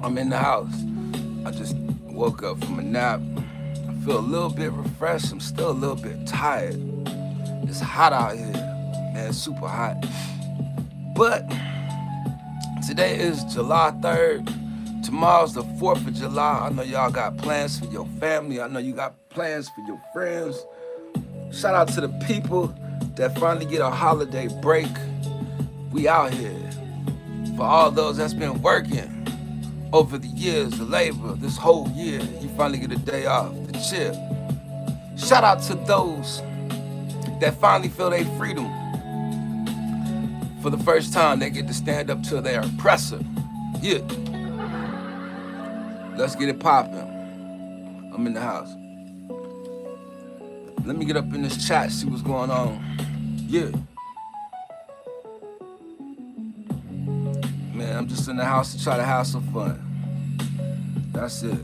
I'm in the house. I just woke up from a nap. I feel a little bit refreshed. I'm still a little bit tired. It's hot out here, man. It's super hot. But today is July 3rd. Tomorrow's the 4th of July. I know y'all got plans for your family. I know you got plans for your friends. Shout out to the people that finally get a holiday break. We out here. For all those that's been working over the years, the labor, this whole year, you finally get a day off to chill. Shout out to those that finally feel their freedom. For the first time, they get to stand up to their oppressor. Yeah, let's get it popping. I'm in the house. Let me get up in this chat, see what's going on. Yeah, man, I'm just in the house to try to have some fun. That's it.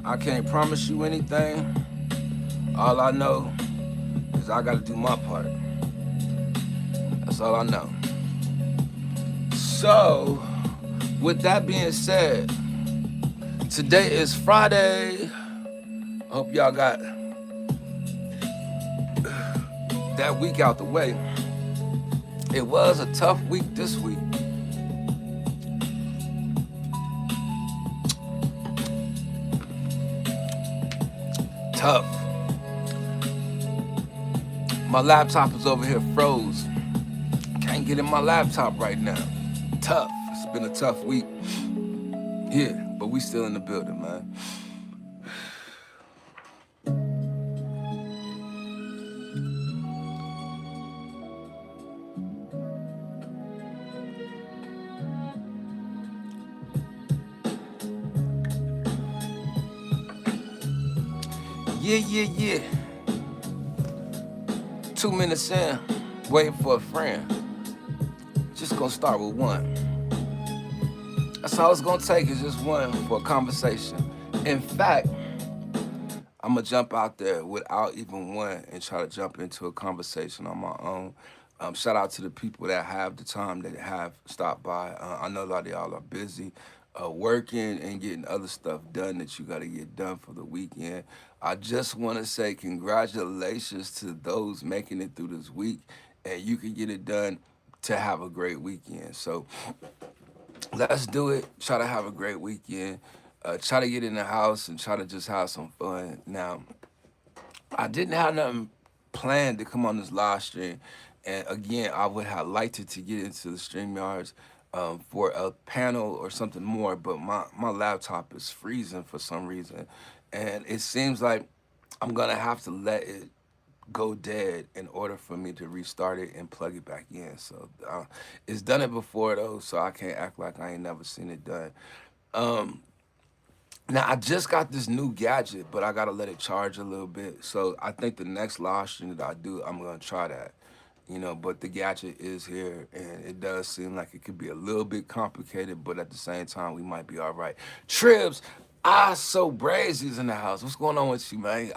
I can't promise you anything. All I know is I gotta do my part. That's all I know. So, with that being said, today is Friday. I hope y'all got that week out the way. It was a tough week this week. Tough. My laptop is over here froze. Can't get in my laptop right now. Tough. It's been a tough week. Yeah, but we still in the building, man. Yeah. 2 minutes in, waiting for a friend. Just gonna start with one. That's all it's gonna take is just one for a conversation. In fact, I'm gonna jump out there without even one and try to jump into a conversation on my own. Shout out to the people that have the time that have stopped by. I know a lot of y'all are busy working and getting other stuff done that you got to get done for the weekend. I just want to say congratulations to those making it through this week, and you can get it done to have a great weekend. So let's do it. Try to have a great weekend. Try to get in the house and try to just have some fun. Now, I didn't have nothing planned to come on this live stream. And again, I would have liked it to get into the StreamYards for a panel or something more, but my laptop is freezing for some reason. And it seems like I'm going to have to let it go dead in order for me to restart it and plug it back in. So it's done it before, though, so I can't act like I ain't never seen it done. Um, Now I just got this new gadget, but I gotta let it charge a little bit. So I think the next live stream that I do, I'm gonna try that. But the gadget is here, and it does seem like it could be a little bit complicated, but at the same time, we might be all right. Tribs, I so Brazy's in the house. What's going on with you, man?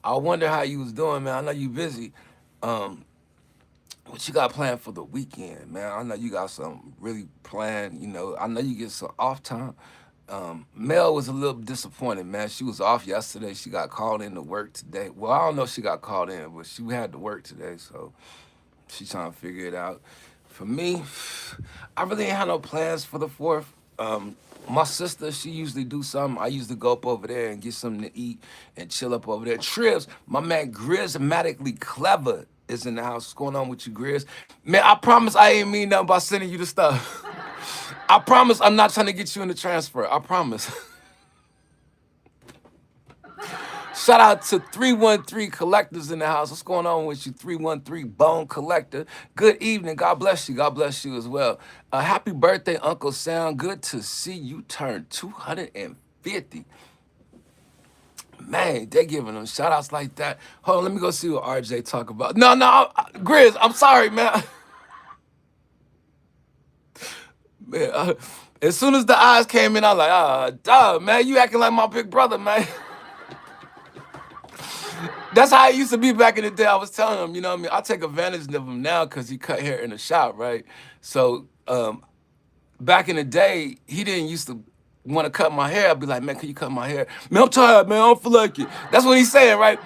I wonder how you was doing, man. I know you busy. Um, what you got planned for the weekend, man? I know you got something really planned. I know you get some off time. Mel was a little disappointed, man. She was off yesterday. She got called in to work today. Well, I don't know if she got called in, but she had to work today, so she's trying to figure it out. For me, I really ain't had no plans for the 4th. My sister, she usually do something. I usually go up over there and get something to eat and chill up over there. Trips, my man Grizzmaticly Clever is in the house. What's going on with you, Grizz? Man, I promise I ain't mean nothing by sending you the stuff. I promise I'm not trying to get you in the transfer. I promise. Shout out to 313 Collectors in the house. What's going on with you, 313 Bone Collector? Good evening. God bless you. God bless you as well. Happy birthday, Uncle Sam. Good to see you turn 250. Man, they giving them shout outs like that. Hold on, let me go see what RJ talk about. No, Grizz, I'm sorry, man. Man, as soon as the eyes came in, I was like, duh, man, you acting like my big brother, man. That's how it used to be back in the day. I was telling him, you know what I mean? I take advantage of him now because he cut hair in the shop, right? So back in the day, he didn't used to want to cut my hair, I'll be like, man, can you cut my hair? Man, I'm tired, man. I don't feel like it. That's what he's saying, right?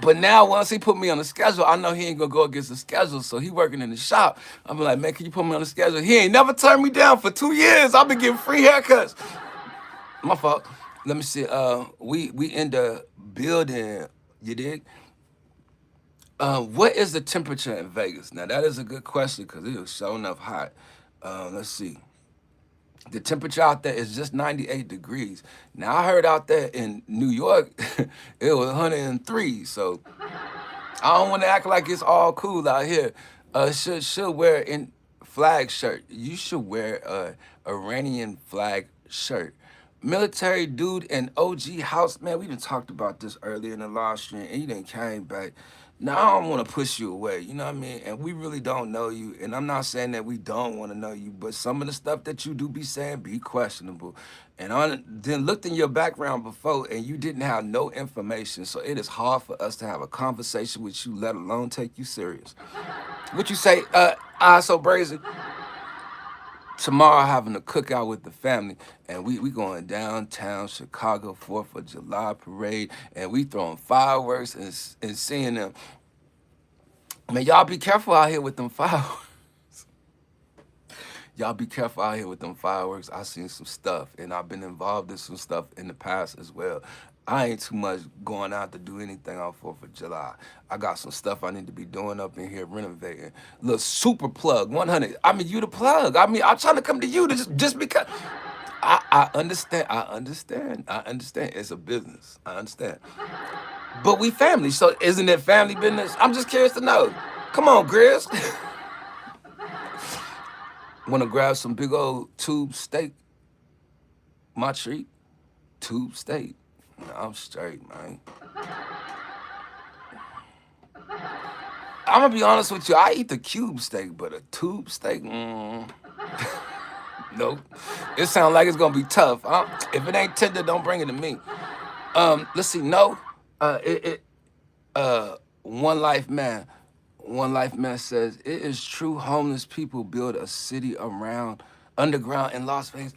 But now once he put me on the schedule, I know he ain't gonna go against the schedule. So he working in the shop. I'm like, man, can you put me on the schedule? He ain't never turned me down for 2 years. I've been getting free haircuts. My fault. Let me see. We in the building. You dig? What is the temperature in Vegas? Now that is a good question because it was showing up hot. Let's see. The temperature out there is just 98 degrees. Now I heard out there in New York, it was 103. So I don't want to act like it's all cool out here. Should wear in flag shirt. You should wear a Iranian flag shirt. Military dude and OG house, man, we done talked about this earlier in the live stream and you done came back. Now I don't want to push you away, you know what I mean? And we really don't know you. And I'm not saying that we don't want to know you, but some of the stuff that you do be saying be questionable. And I then looked in your background before and you didn't have no information. So it is hard for us to have a conversation with you, let alone take you serious. What you say, I so brazen? Tomorrow having a cookout with the family and we going downtown Chicago 4th of July parade and we throwing fireworks and seeing them. Man, y'all be careful out here with them fireworks. Y'all be careful out here with them fireworks. I seen some stuff and I've been involved in some stuff in the past as well. I ain't too much going out to do anything on 4th of July. I got some stuff I need to be doing up in here renovating. Little super plug, 100. I mean, you the plug. I mean, I'm trying to come to you to just because. I understand. I understand. I understand. It's a business. I understand. But we family, so isn't it family business? I'm just curious to know. Come on, Grizz. Want to grab some big old tube steak? My treat? Tube steak. No, I'm straight, man. I'm gonna be honest with you. I eat the cube steak, but a tube steak, nope. It sounds like it's gonna be tough. If it ain't tender, don't bring it to me. Let's see. No, One Life Man. One Life Man says it is true. Homeless people build a city around underground in Las Vegas.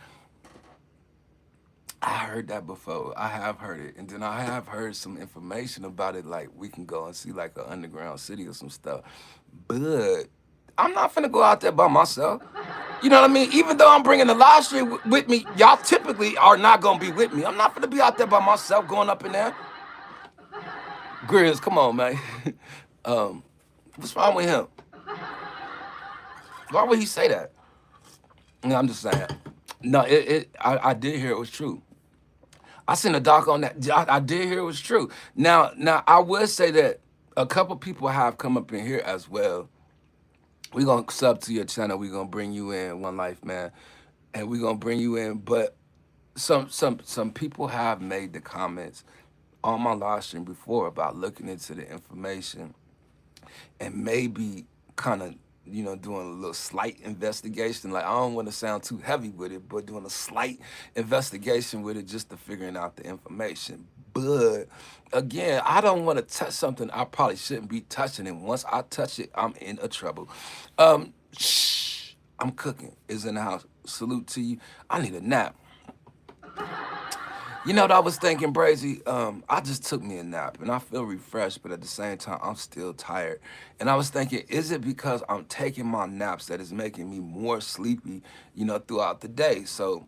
I heard that before. I have heard it. And then I have heard some information about it, like we can go and see like an underground city or some stuff. But I'm not finna go out there by myself. You know what I mean? Even though I'm bringing the live stream with me, y'all typically are not gonna be with me. I'm not gonna be out there by myself going up in there. Grizz, come on, man. What's wrong with him? Why would he say that? No, I'm just saying. No, I did hear it was true. I seen a doc on that. I did hear it was true. Now, I will say that a couple people have come up in here as well. We're gonna sub to your channel. We're gonna bring you in, One Life Man, and we're gonna bring you in. But some people have made the comments on my live stream before about looking into the information and maybe kind of doing a little slight investigation. Like I don't want to sound too heavy with it, but doing a slight investigation with it just to figuring out the information. But again, I don't want to touch something I probably shouldn't be touching, and once I touch it, I'm in a trouble. Shh, I'm cooking. Is in the house. Salute to you. I need a nap. You know what I was thinking, Brazy? I just took me a nap and I feel refreshed, but at the same time, I'm still tired. And I was thinking, is it because I'm taking my naps that is making me more sleepy, throughout the day? So,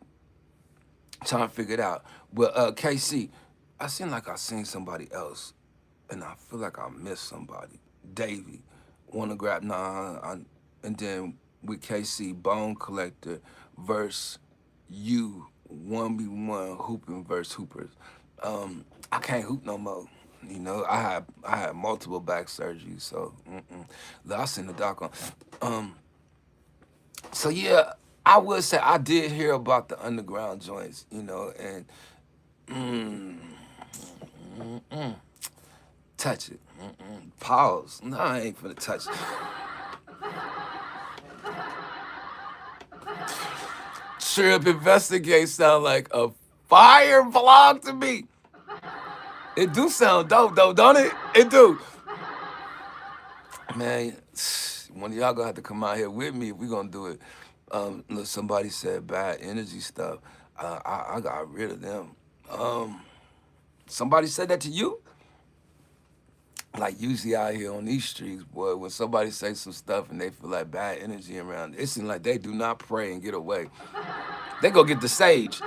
trying to figure it out. Well, KC, I seem like I seen somebody else and I feel like I missed somebody. Davey, want to grab, and then with KC, Bone Collector verse you. 1v1 hooping versus hoopers. I can't hoop no more. I had multiple back surgeries, so I seen the doc on. So yeah, I would say I did hear about the underground joints, and touch it. Pause. No, I ain't finna touch it. Trip Investigate sound like a fire vlog to me. It do sound dope though, don't it? It do. Man, one of y'all gonna have to come out here with me if we gonna do it. Look, somebody said bad energy stuff. I got rid of them. Somebody said that to you? Like usually out here on these streets, boy, when somebody say some stuff and they feel like bad energy around, it seems like they do not pray and get away. They go get the sage.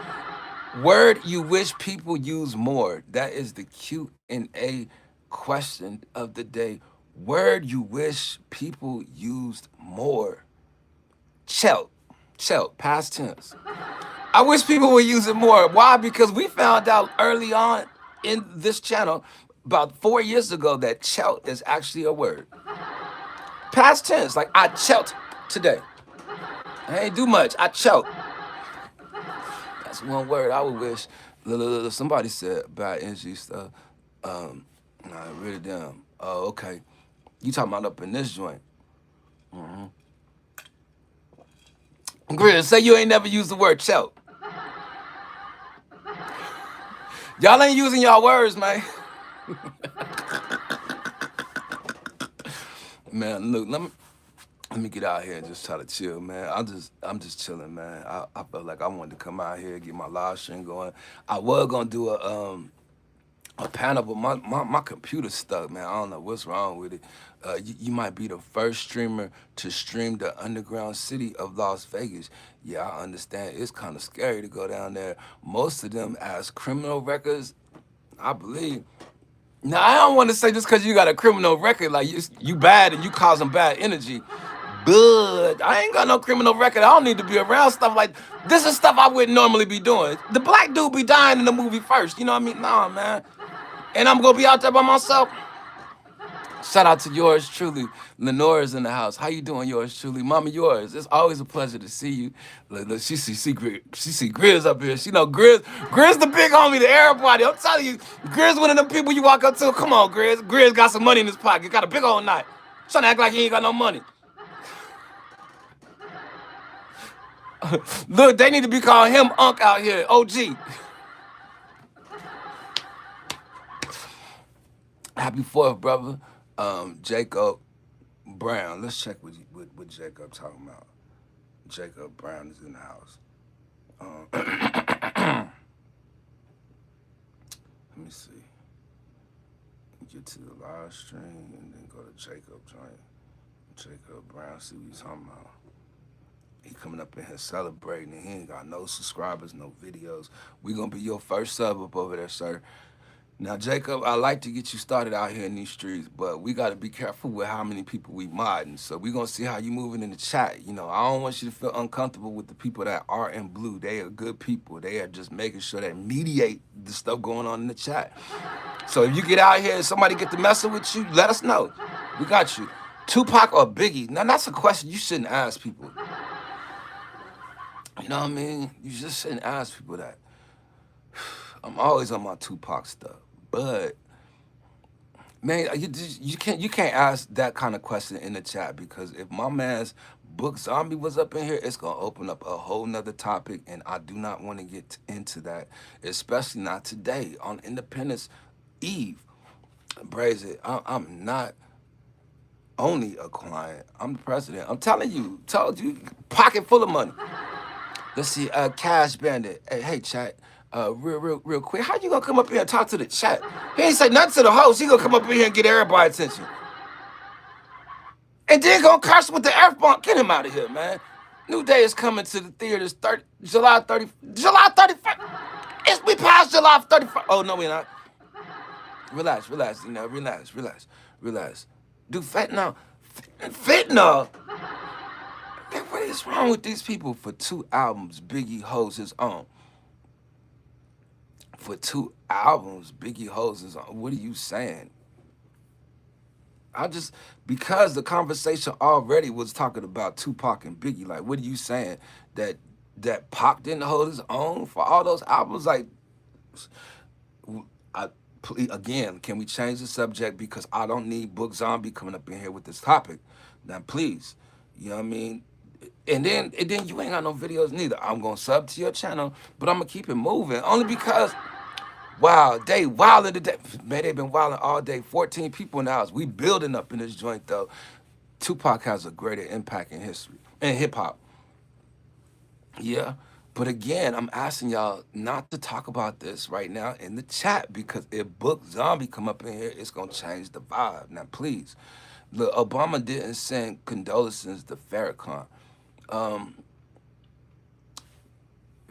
Word you wish people use more. That is the Q&A question of the day. Word you wish people used more. Chelt. Chelt, past tense. I wish people would use it more. Why? Because we found out early on in this channel, about 4 years ago, that chelt is actually a word. Past tense, like I chelt today. I ain't do much. I chelt. That's one word I would wish. Somebody said bad energy stuff. Nah, really damn. Oh, okay. You talking about up in this joint. Grizz, say you ain't never used the word chelt. Y'all ain't using y'all words, man. Man, look, let me get out here and just try to chill, man. I'm just chilling, man. I felt like I wanted to come out here, get my live stream going. I was gonna do a panel, but my computer's stuck, man. I don't know what's wrong with it. You might be the first streamer to stream the underground city of Las Vegas. Yeah, I understand. It's kind of scary to go down there. Most of them as criminal records, I believe. Now, I don't want to say just because you got a criminal record, like you bad and you causing bad energy. But I ain't got no criminal record. I don't need to be around stuff like this. Is stuff I wouldn't normally be doing. The black dude be dying in the movie first. You know what I mean? Nah, man. And I'm gonna be out there by myself. Shout out to yours truly. Lenora's in the house. How you doing, yours truly? Mama yours. It's always a pleasure to see you. Look, she see Grizz up here. She know Grizz the big homie to everybody. I'm telling you, Grizz one of them people you walk up to. Come on, Grizz. Grizz got some money in his pocket. Got a big old knot. Trying to act like he ain't got no money. Look, they need to be calling him Unc out here. OG. Happy 4th, brother. Jacob Brown. Let's check what Jacob talking about. Jacob Brown is in the house. Let me see. Get to the live stream and then go to Jacob joint. Jacob Brown, see what he's talking about. He coming up in here celebrating and he ain't got no subscribers, no videos. We gonna be your first sub up over there, sir. Now, Jacob, I like to get you started out here in these streets, but we got to be careful with how many people we modding. So we're going to see how you moving in the chat. You know, I don't want you to feel uncomfortable with the people that are in blue. They are good people. They are just making sure that mediate the stuff going on in the chat. So if you get out here and somebody get to messing with you, let us know. We got you. Tupac or Biggie? Now, that's a question you shouldn't ask people. You know what I mean? You just shouldn't ask people that. I'm always on my Tupac stuff. But man, you can't ask that kind of question in the chat because if my man's Book Zombie was up in here, it's gonna open up a whole nother topic, and I do not want to get into that, especially not today on Independence Eve. Braze it. I'm not only a client. I'm the president. I'm telling you, told you, pocket full of money. Let's see, Cash Bandit. Hey, chat. Real quick, how you gonna come up here and talk to the chat? He ain't say nothing to the host. He gonna come up in here and get everybody's attention. And then gonna curse with the F-bomb. Get him out of here, man. New Day is coming to the theaters July 31st. We past July 31st. Oh, no, we're not. Relax, you know, relax. Do fentanyl. Fentanyl? Man, what is wrong with these people? For 2 albums, Biggie holds his own. For 2 albums, Biggie holds his own. What are you saying? Because the conversation already was talking about Tupac and Biggie. Like, what are you saying? That Pac didn't hold his own for all those albums? Like, again, can we change the subject? Because I don't need Book Zombie coming up in here with this topic. Now, please, you know what I mean? And then you ain't got no videos neither. I'm gonna sub to your channel, but I'm gonna keep it moving. Only because, wow, they wilding today. Man, they been wilding all day. 14 people in the house. We building up in this joint though. Tupac has a greater impact in history, in hip hop. Yeah, But again, I'm asking y'all not to talk about this right now in the chat because if Book Zombie come up in here, it's gonna change the vibe. Now, please, look, Obama didn't send condolences to Farrakhan. Um,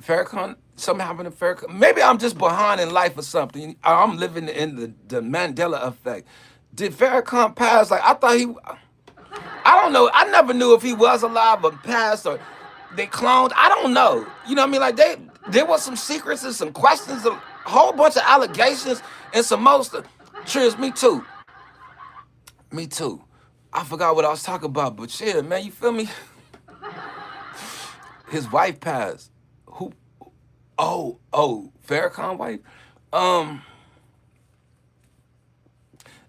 Farrakhan, something happened to Farrakhan. Maybe I'm just behind in life or something. I'm living in the Mandela effect. Did Farrakhan pass? Like I thought he. I don't know. I never knew if he was alive or passed or they cloned. I don't know. You know what I mean? Like there was some secrets and some questions, a whole bunch of allegations and some most. Triz, me too. Me too. I forgot what I was talking about, but yeah, man, you feel me? His wife passed. Who? Oh, Farrakhan wife. Um,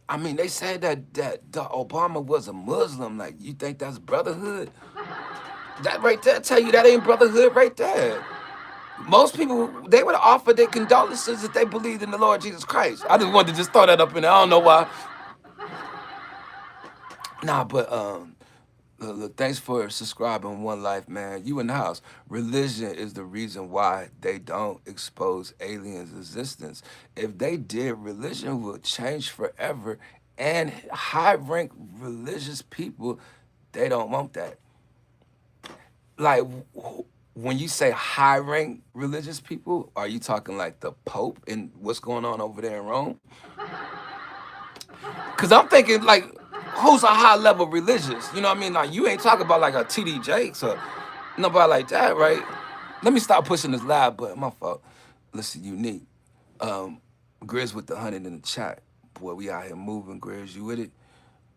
I mean, they said that Obama was a Muslim. Like, you think that's brotherhood? That right there tell you that ain't brotherhood right there. Most people, they would have offered their condolences if they believed in the Lord Jesus Christ. I just wanted to just throw that up in there. I don't know why. Nah, but look, thanks for subscribing. One Life, man. You in the house. Religion is the reason why they don't expose aliens' existence. If they did, religion would change forever. And high-rank religious people, they don't want that. Like, when you say high-rank religious people, are you talking like the Pope and what's going on over there in Rome? Because I'm thinking, like, who's a high-level religious? You know what I mean? Like, you ain't talking about, like, a T.D. Jakes or nobody like that, right? Let me stop pushing this live button. My fault. Listen, Unique. Grizz with the 100 in the chat. Boy, we out here moving, Grizz. You with it?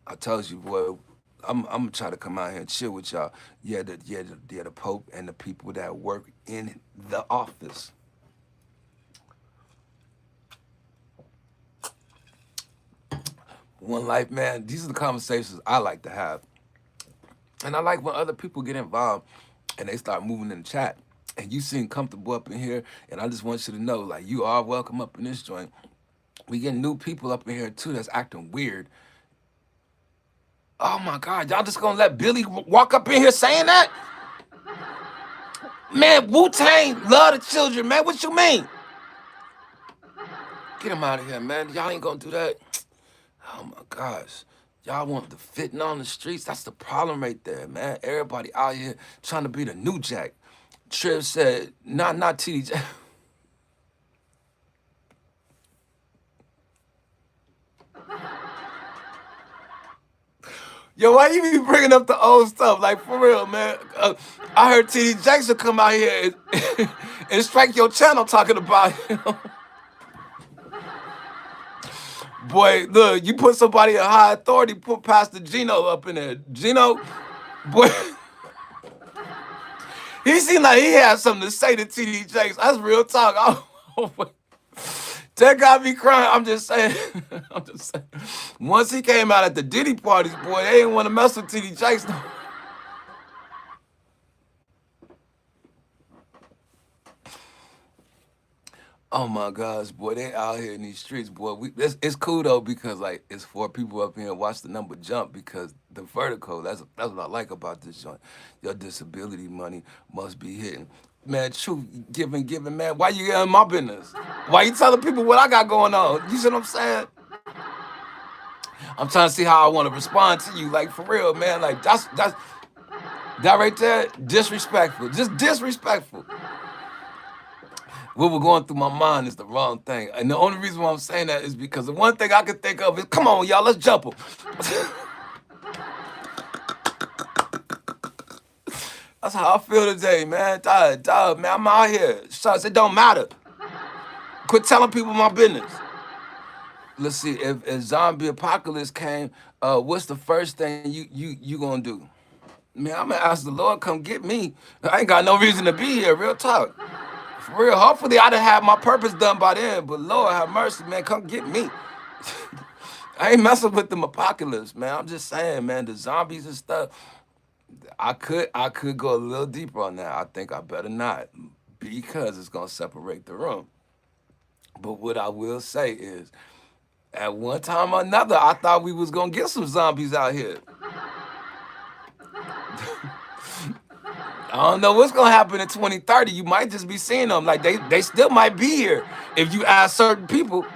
I told you, boy, I'm gonna try to come out here and chill with y'all. The Pope and the people that work in the office. One Life, man. These are the conversations I like to have, and I like when other people get involved and they start moving in the chat. And you seem comfortable up in here, and I just want you to know, like, you are welcome up in this joint. We get new people up in here too that's acting weird. Oh my God, y'all just gonna let Billy walk up in here saying that? Man, Wu-Tang love the children, man. What you mean? Get him out of here, man. Y'all ain't gonna do that. Oh my gosh. Y'all want the fitting on the streets? That's the problem right there, man. Everybody out here trying to be the new Jack. Triv said, not TD Jack. Yo, why you be bringing up the old stuff? Like, for real, man. I heard T.D. Jackson come out here and strike your channel talking about him. Boy, look, you put somebody in high authority, put Pastor Gino up in there. Gino, boy, he seemed like he had something to say to T.D. Jackson. That's real talk. That got me crying. I'm just saying. I'm just saying. Once he came out at the Diddy parties, boy, they didn't want to mess with T.D. Jackson. Oh my gosh, boy, they out here in these streets, boy. It's cool though because like it's for people up here and watch the number jump because the vertical. That's what I like about this joint. Your disability money must be hitting. Man, truth giving, man. Why you in my business? Why you telling people what I got going on? You see what I'm saying? I'm trying to see how I want to respond to you. Like for real, man. Like that's that right there, disrespectful. Just disrespectful. What was going through my mind is the wrong thing. And the only reason why I'm saying that is because the one thing I can think of is, come on, y'all, let's jump them. That's how I feel today, man. Dog, man, I'm out here. Shucks, it don't matter. Quit telling people my business. Let's see, if zombie apocalypse came, what's the first thing you gonna do? Man, I'm gonna ask the Lord, come get me. I ain't got no reason to be here, real talk. For real, hopefully I done had my purpose done by then, but Lord have mercy, man, come get me. I ain't messing with them apocalypse, man. I'm just saying, man, the zombies and stuff, I could go a little deeper on that. I think I better not because it's gonna separate the room. But what I will say is, at one time or another, I thought we was gonna get some zombies out here. I don't know what's gonna happen in 2030. You might just be seeing them. Like they still might be here. If you ask certain people,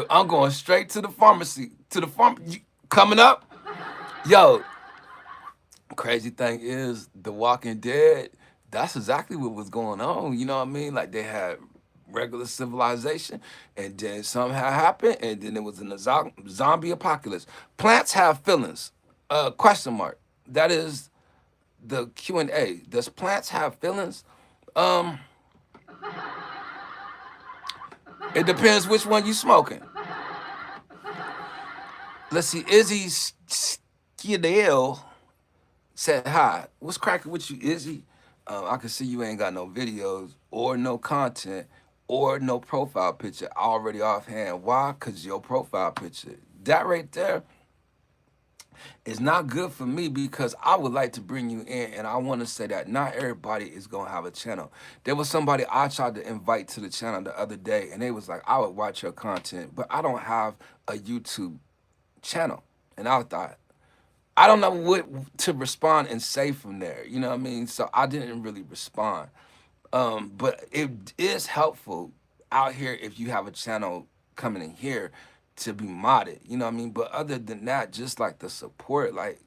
I'm going straight to the pharmacy. To the coming up. Yo, crazy thing is The Walking Dead, that's exactly what was going on. You know what I mean? Like they had regular civilization, and then something had happened, and then it was in the zombie apocalypse. Plants have feelings. Question mark. That is the Q&A. Does plants have feelings? Um, it depends which one you smoking. Let's see. Izzy Skidale said hi. What's cracking with you, Izzy? I can see you ain't got no videos or no content or no profile picture already offhand. Why? Because your profile picture, that right there, is not good for me because I would like to bring you in, and I want to say that not everybody is going to have a channel. There was somebody I tried to invite to the channel the other day, and they was like, I would watch your content, but I don't have a YouTube channel. And I thought, I don't know what to respond and say from there. You know what I mean? So I didn't really respond. But it is helpful out here if you have a channel coming in here to be modded. You know what I mean? But other than that, just like the support, like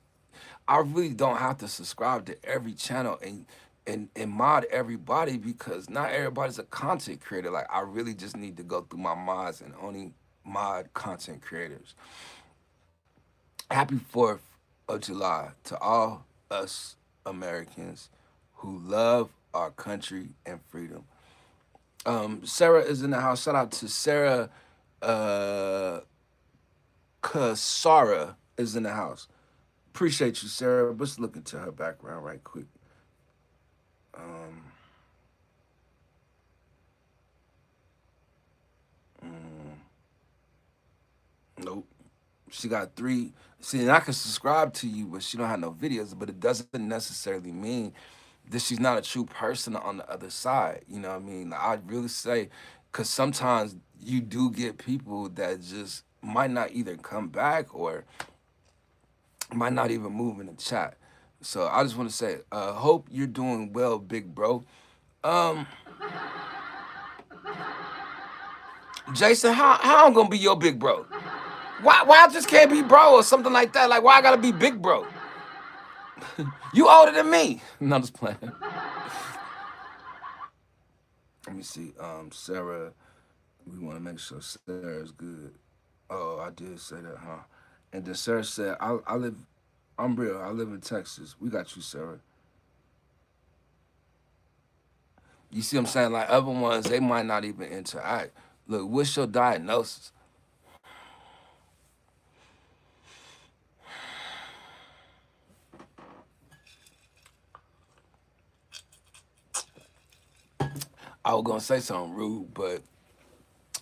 I really don't have to subscribe to every channel and mod everybody because not everybody's a content creator. Like I really just need to go through my mods and only mod content creators. Happy 4th of July to all us Americans who love our country and freedom. Sarah is in the house. Shout out to Sarah Kasara is in the house. Appreciate you, Sarah. Let's look into her background right quick. Um, mm, nope. She got 3. See, and I can subscribe to you, but she don't have no videos. But it doesn't necessarily mean that she's not a true person on the other side. You know what I mean? Like, I'd really say, because sometimes you do get people that just might not either come back or might not even move in the chat. So I just want to say, hope you're doing well, big bro. Um, Jason, how I'm gonna be your big bro? Why I just can't be bro or something like that? Like why I gotta be big bro? You older than me. No, I'm just playing. Let me see. Sarah, we want to make sure Sarah's good. Oh, I did say that, huh? And then Sarah said, I live, I'm real. I live in Texas. We got you, Sarah. You see what I'm saying? Like other ones, they might not even interact. Look, what's your diagnosis? I was gonna say something rude, but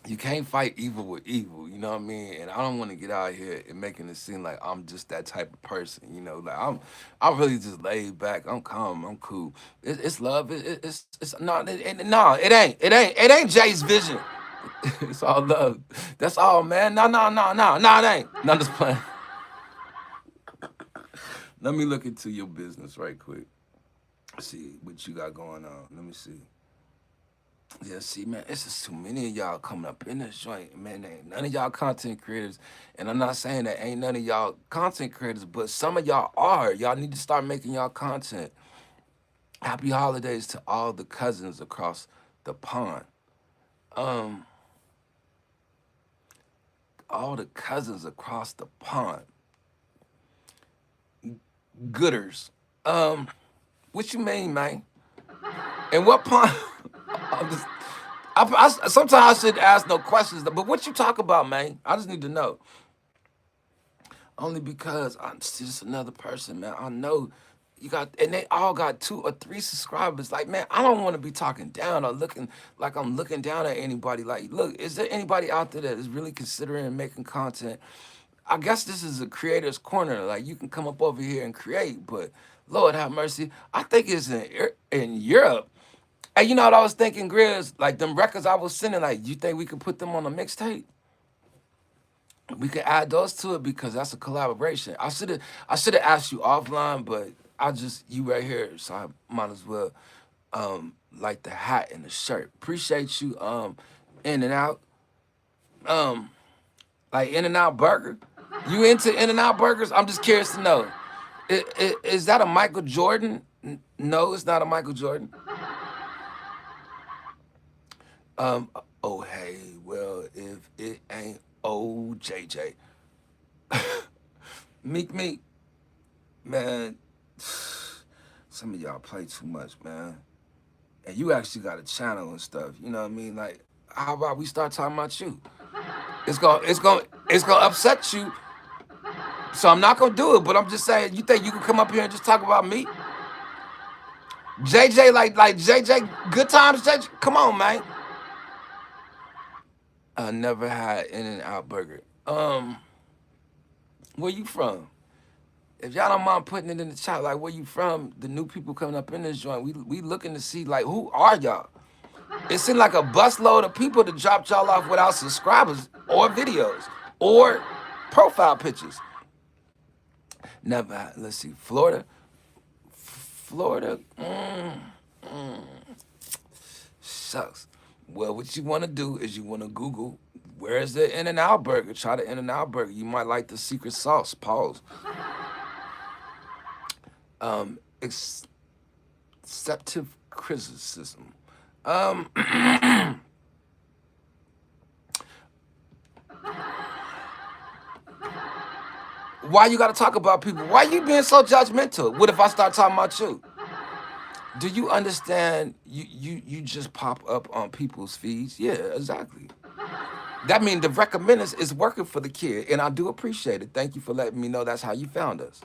you can't fight evil with evil, you know what I mean? And I don't want to get out here and making it seem like I'm just that type of person, you know. Like I'm really just laid back. I'm calm. I'm cool. It's love. It's no, no, it ain't Jay's vision. It's all love. That's all, man. No, it ain't. No, I'm just playing. Let me look into your business right quick. See what you got going on. Let me see. Yeah, see, man, it's just too many of y'all coming up in this joint, man. Ain't none of y'all content creators, and I'm not saying that ain't none of y'all content creators, but some of y'all are. Y'all need to start making y'all content. Happy holidays to all the cousins across the pond. Um, all the cousins across the pond. Gooders. Um, what you mean, man? And what pond? I'm just, sometimes I should ask no questions, but what you talk about, man? I just need to know. Only because I'm just another person, man. I know you got, and they all got 2 or 3 subscribers. Like, man, I don't want to be talking down or looking like I'm looking down at anybody. Like, look, is there anybody out there that is really considering making content? I guess this is a creator's corner. Like, you can come up over here and create, but Lord have mercy, I think it's in Europe. And you know what I was thinking, Grizz? Like them records I was sending, like, you think we could put them on a mixtape? We could add those to it because that's a collaboration. I should have asked you offline, but you right here, so I might as well like the hat and the shirt. Appreciate you, In and Out. Like In and Out Burger. You into In and Out Burgers? I'm just curious to know. Is that a Michael Jordan? No, it's not a Michael Jordan. Oh hey, well, if it ain't old JJ. Meek, man, some of y'all play too much, man. And you actually got a channel and stuff. You know what I mean? Like, how about we start talking about you? It's gonna upset you. So I'm not gonna do it. But I'm just saying, you think you can come up here and just talk about me? JJ, like JJ, good times, JJ. Come on, man. I never had In-N-Out Burger. Where you from? If y'all don't mind putting it in the chat, like where you from, the new people coming up in this joint, we looking to see, like, who are y'all? It seemed like a busload of people that dropped y'all off without subscribers or videos or profile pictures. Never had, let's see, Florida. Sucks. Well, what you want to do is you want to Google, where's the In-N-Out Burger? Try the In-N-Out Burger. You might like the secret sauce. Pause. Acceptive criticism. Why you gotta talk about people? Why you being so judgmental? What if I start talking about you? Do you understand you just pop up on people's feeds? Yeah, exactly. That means the recommenders is working for the kid, and I do appreciate it. Thank you for letting me know that's how you found us.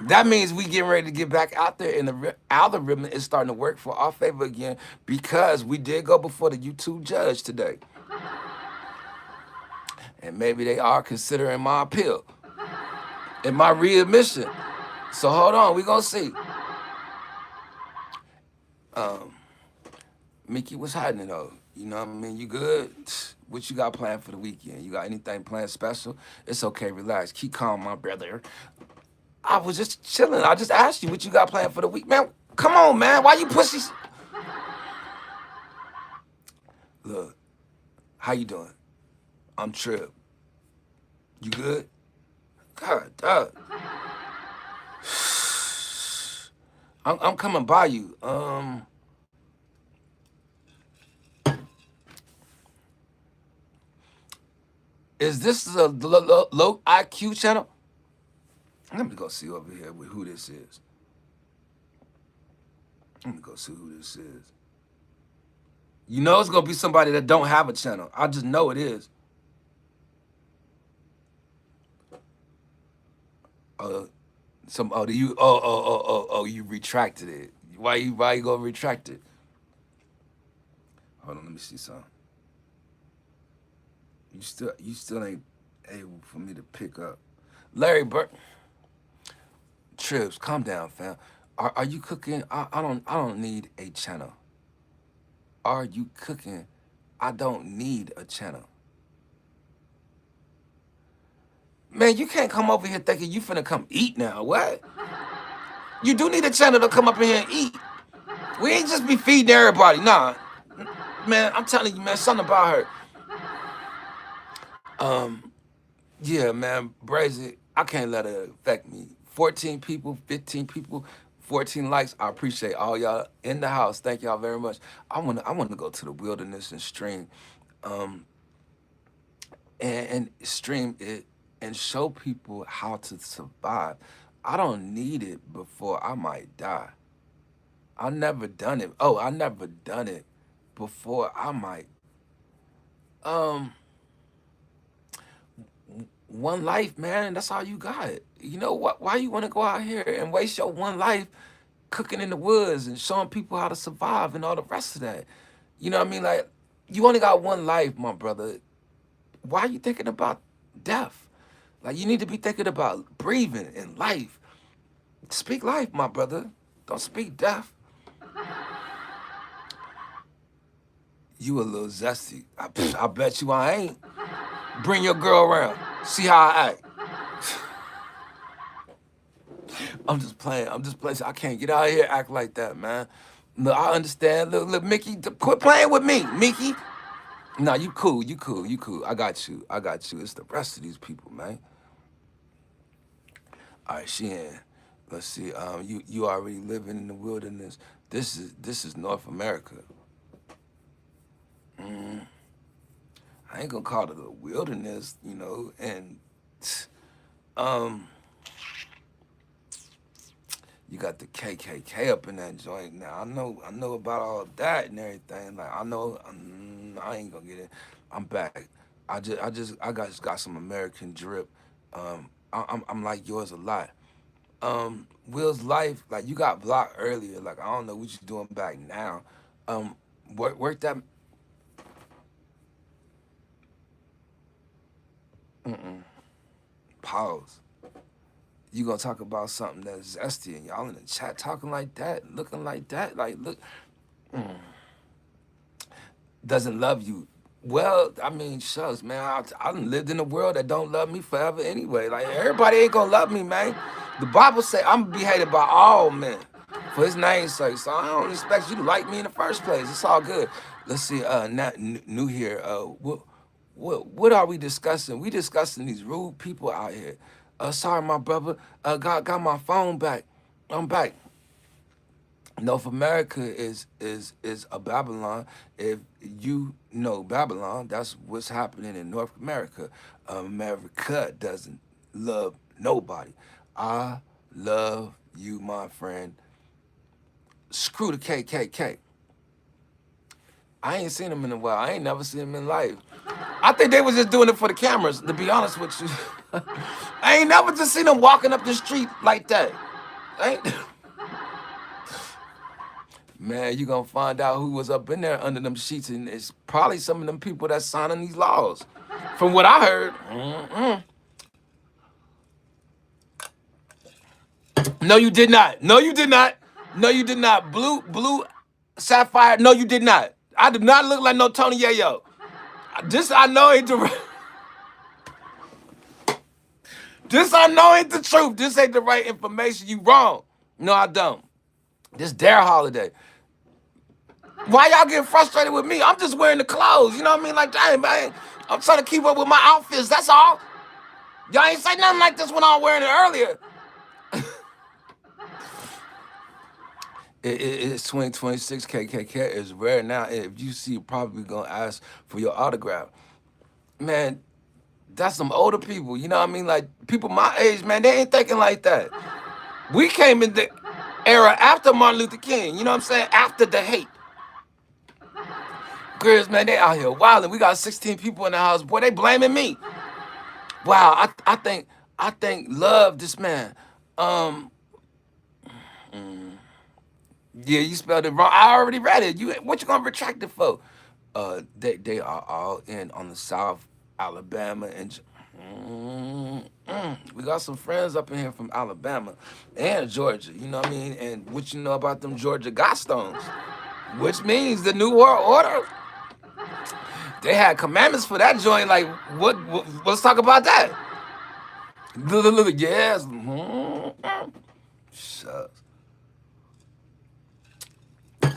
That means we getting ready to get back out there, and the algorithm is starting to work for our favor again because we did go before the YouTube judge today. And maybe they are considering my appeal and my readmission. So hold on, we gonna see. Mickey, what's happening though? You know what I mean? You good? What you got planned for the weekend? You got anything planned special? It's okay, relax. Keep calm, my brother. I was just chilling. I just asked you what you got planned for the week. Man, come on, man. Why you pussies? Look, how you doing? I'm Trip. You good? God, dog. I'm coming by you. Is this a low IQ channel? Let me go see over here with who this is. Let me go see who this is. You know it's gonna be somebody that don't have a channel. I just know it is. You retracted it. Why you gonna retract it? Hold on, let me see something. You still ain't able for me to pick up. Larry Burke. Trips, calm down, fam. Are you cooking? I don't need a channel. Are you cooking? I don't need a channel. Man, you can't come over here thinking you finna come eat now. What? You do need a channel to come up in here and eat. We ain't just be feeding everybody. Nah. Man, I'm telling you, man, something about her. Yeah, man, Brazy, I can't let it affect me. 14 people, 15 people, 14 likes. I appreciate all y'all in the house. Thank y'all very much. I want to go to the wilderness and stream, and stream it and show people how to survive. I don't need it before I might die. I never done it. Oh, I never done it before I might. One life, man, that's all you got. You know what? Why you want to go out here and waste your one life cooking in the woods and showing people how to survive and all the rest of that? You know what I mean? Like, you only got one life, my brother. Why are you thinking about death? Like, you need to be thinking about breathing and life. Speak life, my brother. Don't speak death. You a little zesty. I bet you I ain't. Bring your girl around. See how I act. I'm just playing. I'm just playing. I can't get out of here act like that, man. Look, I understand. Look, Mickey, quit playing with me, Mickey. Nah, you cool. You cool. You cool. I got you. I got you. It's the rest of these people, man. All right, she in. Let's see. You already living in the wilderness. This is North America. I ain't gonna call it a wilderness, you know. And um, you got the KKK up in that joint. Now I know about all that and everything. Like I know, I ain't gonna get it. I'm back. I just got some American drip. I'm like yours a lot. Will's life, like you got blocked earlier. Like I don't know what you're doing back now. Um, work that. Mm-mm. Pause. You gonna talk about something that's zesty and y'all in the chat talking like that, looking like that, like look, doesn't love you. Well, I mean, shucks, man. I done lived in a world that don't love me forever anyway. Like everybody ain't gonna love me, man. The Bible say I'm gonna be hated by all men for His name's sake. So I don't expect you to like me in the first place. It's all good. Let's see. Not new here. What are we discussing? We discussing these rude people out here. Sorry, my brother. Got my phone back. I'm back. North America is a Babylon. If you know Babylon, that's what's happening in North America. America doesn't love nobody. I love you, my friend. Screw the KKK. I ain't seen them in a while. I ain't never seen them in life. I think they was just doing it for the cameras, to be honest with you. I ain't never just seen them walking up the street like that. I ain't... Man, you gonna find out who was up in there under them sheets, and it's probably some of them people that's signing these laws. From what I heard. No, you did not. No, you did not. No, you did not. Blue sapphire. No, you did not. I did not look like no Tony Yayo. This I know ain't the. This I know ain't the truth. This ain't the right information. You wrong. No, I don't. This dare holiday. Why y'all getting frustrated with me? I'm just wearing the clothes. You know what I mean? Like, dang, man. I'm trying to keep up with my outfits. That's all. Y'all ain't say nothing like this when I was wearing it earlier. It's 2026. KKK is rare now. If you see, probably gonna ask for your autograph. Man, that's some older people. You know what I mean? Like people my age, man, they ain't thinking like that. We came in the era after Martin Luther King. You know what I'm saying? After the hate. Grizz, man, they out here wilding. We got 16 people in the house. Boy, they blaming me. Wow, I think love this man. Um, yeah, you spelled it wrong. I already read it. What you gonna retract it for? They are all in on the South, Alabama, and we got some friends up in here from Alabama and Georgia. You know what I mean? And what you know about them Georgia Godstones, which means the New World Order. They had commandments for that joint. Like, what let's talk about that. Look, yes. Shucks.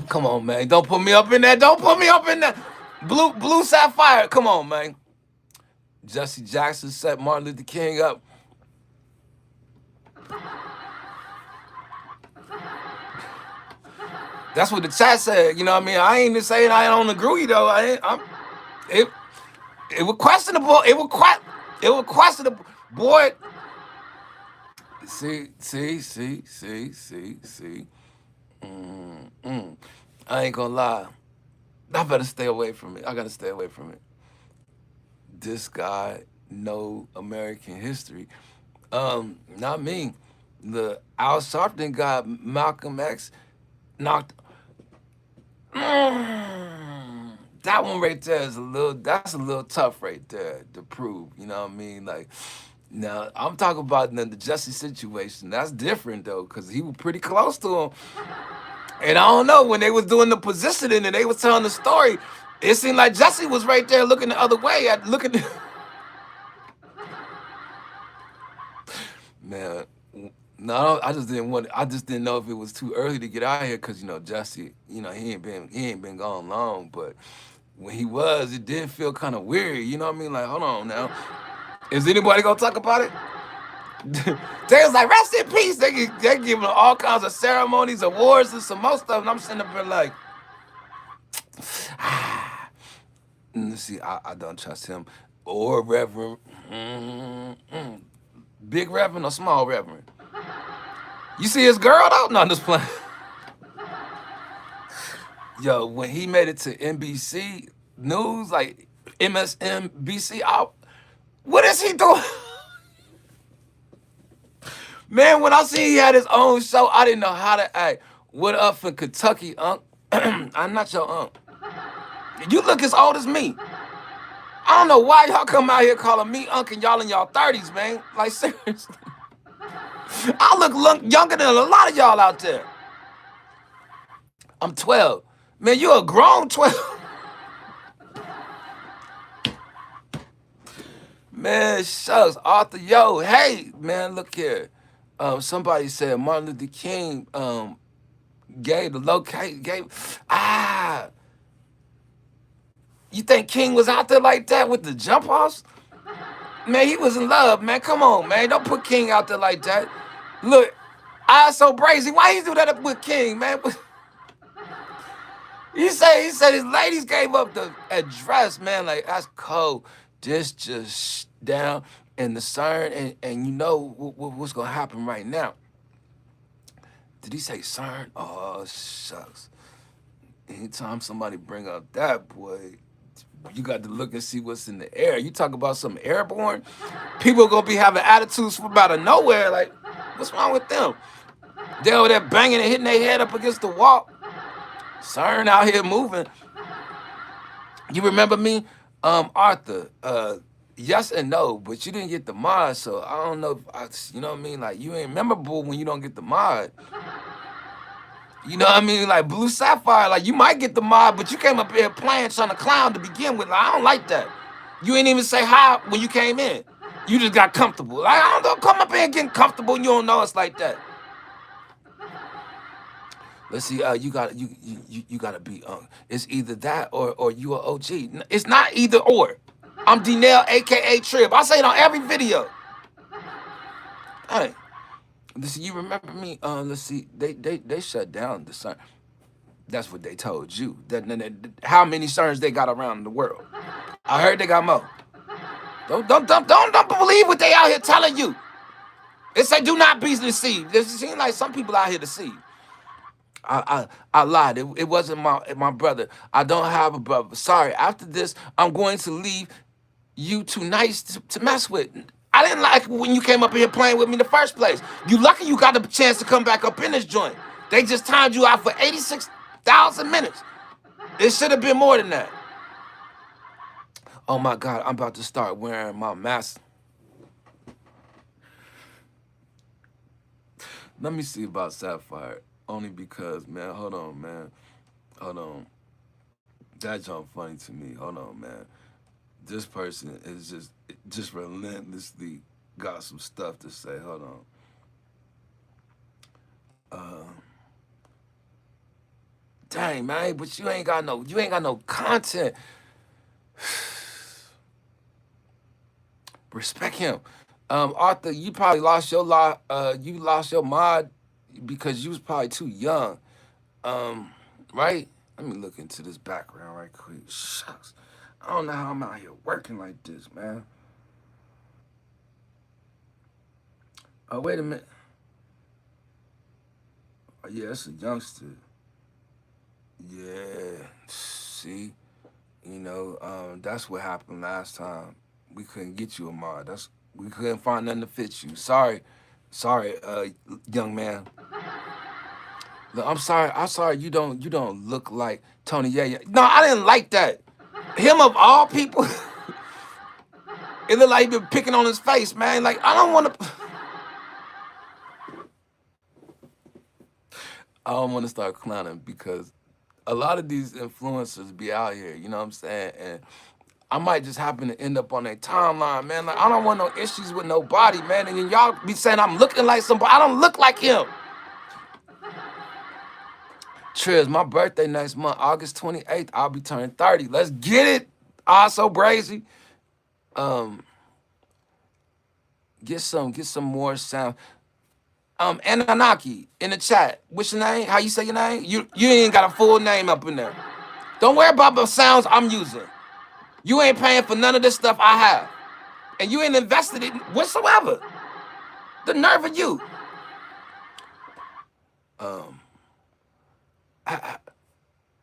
Come on, man. Don't put me up in that. Don't put me up in that. Blue sapphire. Come on, man. Jesse Jackson set Martin Luther King up. That's what the chat said. You know what I mean? I ain't even saying I don't agree though. It it was questionable. It was questionable. Boy. See. I ain't gonna lie. I better stay away from it. I gotta stay away from it. This guy know American history. Not me. The Al Sharpton guy, Malcolm X, knocked. That one right there is that's a little tough right there to prove. You know what I mean? Like, now I'm talking about the Jesse situation. That's different though, because he was pretty close to him. And I don't know, when they was doing the positioning and they was telling the story, it seemed like Jesse was right there looking the other way at looking. Man, No, I just didn't want. I just didn't know if it was too early to get out here because Jesse. He ain't been gone long, but when he was, it did feel kind of weird. You know what I mean? Like, hold on now, is anybody gonna talk about it? They was like, rest in peace. They giving all kinds of ceremonies, awards, and some more stuff, and I'm sitting up here like, let's see, I don't trust him or Reverend, big Reverend or small Reverend. You see his girl though? No, I'm just playing. Yo, when he made it to NBC News, like MSNBC, what is he doing? Man, when I seen he had his own show, I didn't know how to act. What up for Kentucky, Unc? I'm not your Unc. You look as old as me. I don't know why y'all come out here calling me Unc and y'all in y'all 30s, man. Like, seriously. I look younger than a lot of y'all out there. I'm 12. Man, you a grown 12. Man, shucks, Arthur, yo, hey, man, look here. Somebody said Martin Luther King gave the locate, you think King was out there like that with the jump offs? Man, he was in love, man. Come on, man. Don't put King out there like that. Look, I so brazy. Why you do that with King, man? He said his ladies gave up the address, man. Like, that's cold. This just down in the CERN, and you know what's gonna happen right now. Did he say CERN? Oh, shucks. Anytime somebody bring up that, boy, you got to look and see what's in the air. You talk about something airborne, people gonna be having attitudes from out of nowhere. Like, what's wrong with them? They over there banging and hitting their head up against the wall. CERN out here moving. You remember me, Arthur? Yes and no, but you didn't get the mod, so I don't know. You know what I mean? Like, you ain't memorable when you don't get the mod. You know what I mean? Like Blue Sapphire, like you might get the mod, but you came up here playing trying to clown to begin with. Like, I don't like that. You ain't even say hi when you came in. You just got comfortable. Like, I don't come up here getting comfortable and you don't know it's like that. Let's see, you gotta be it's either that or you are OG. It's not either or. I'm D-Nail, aka Trib. I say it on every video. Hey, listen, you remember me? Let's see, they shut down the CERN. That's what they told you. How many CERNs they got around the world? I heard they got more. Don't believe what they out here telling you. They say do not be deceived. It seems like some people out here deceived. I lied. It wasn't my brother. I don't have a brother. Sorry. After this, I'm going to leave you too nice to mess with. I didn't like when you came up here playing with me in the first place. You lucky you got the chance to come back up in this joint. They just timed you out for 86,000 minutes. It should have been more than that. Oh my God, I'm about to start wearing my mask. Let me see about Sapphire. Only because, man, hold on, man. Hold on. That jump funny to me. Hold on, man. This person is just relentlessly got some stuff to say. Hold on. Dang, man, but you ain't got no content. Respect him. Arthur, you probably lost your mod because you was probably too young. Right? Let me look into this background right quick. Shucks. I don't know how I'm out here working like this, man. Oh, wait a minute. Oh, yeah, it's a youngster. Yeah. See? That's what happened last time. We couldn't get you a mod. We couldn't find nothing to fit you. Sorry, young man. Look, I'm sorry. You don't look like Tony. Yeah. No, I didn't like that. Him of all people. It looked like he been picking on his face, man. Like, I don't want to. I don't want to start clowning because a lot of these influencers be out here. You know what I'm saying? And I might just happen to end up on their timeline, man. Like, I don't want no issues with nobody, man. And then y'all be saying I'm looking like somebody. I don't look like him. Triz, my birthday next month, August 28th. I'll be turning 30. Let's get it. Also, Brazy. Get some more sound. Ananaki in the chat. What's your name? How you say your name? You ain't got a full name up in there. Don't worry about the sounds I'm using. You ain't paying for none of this stuff I have. And you ain't invested in whatsoever. The nerve of you.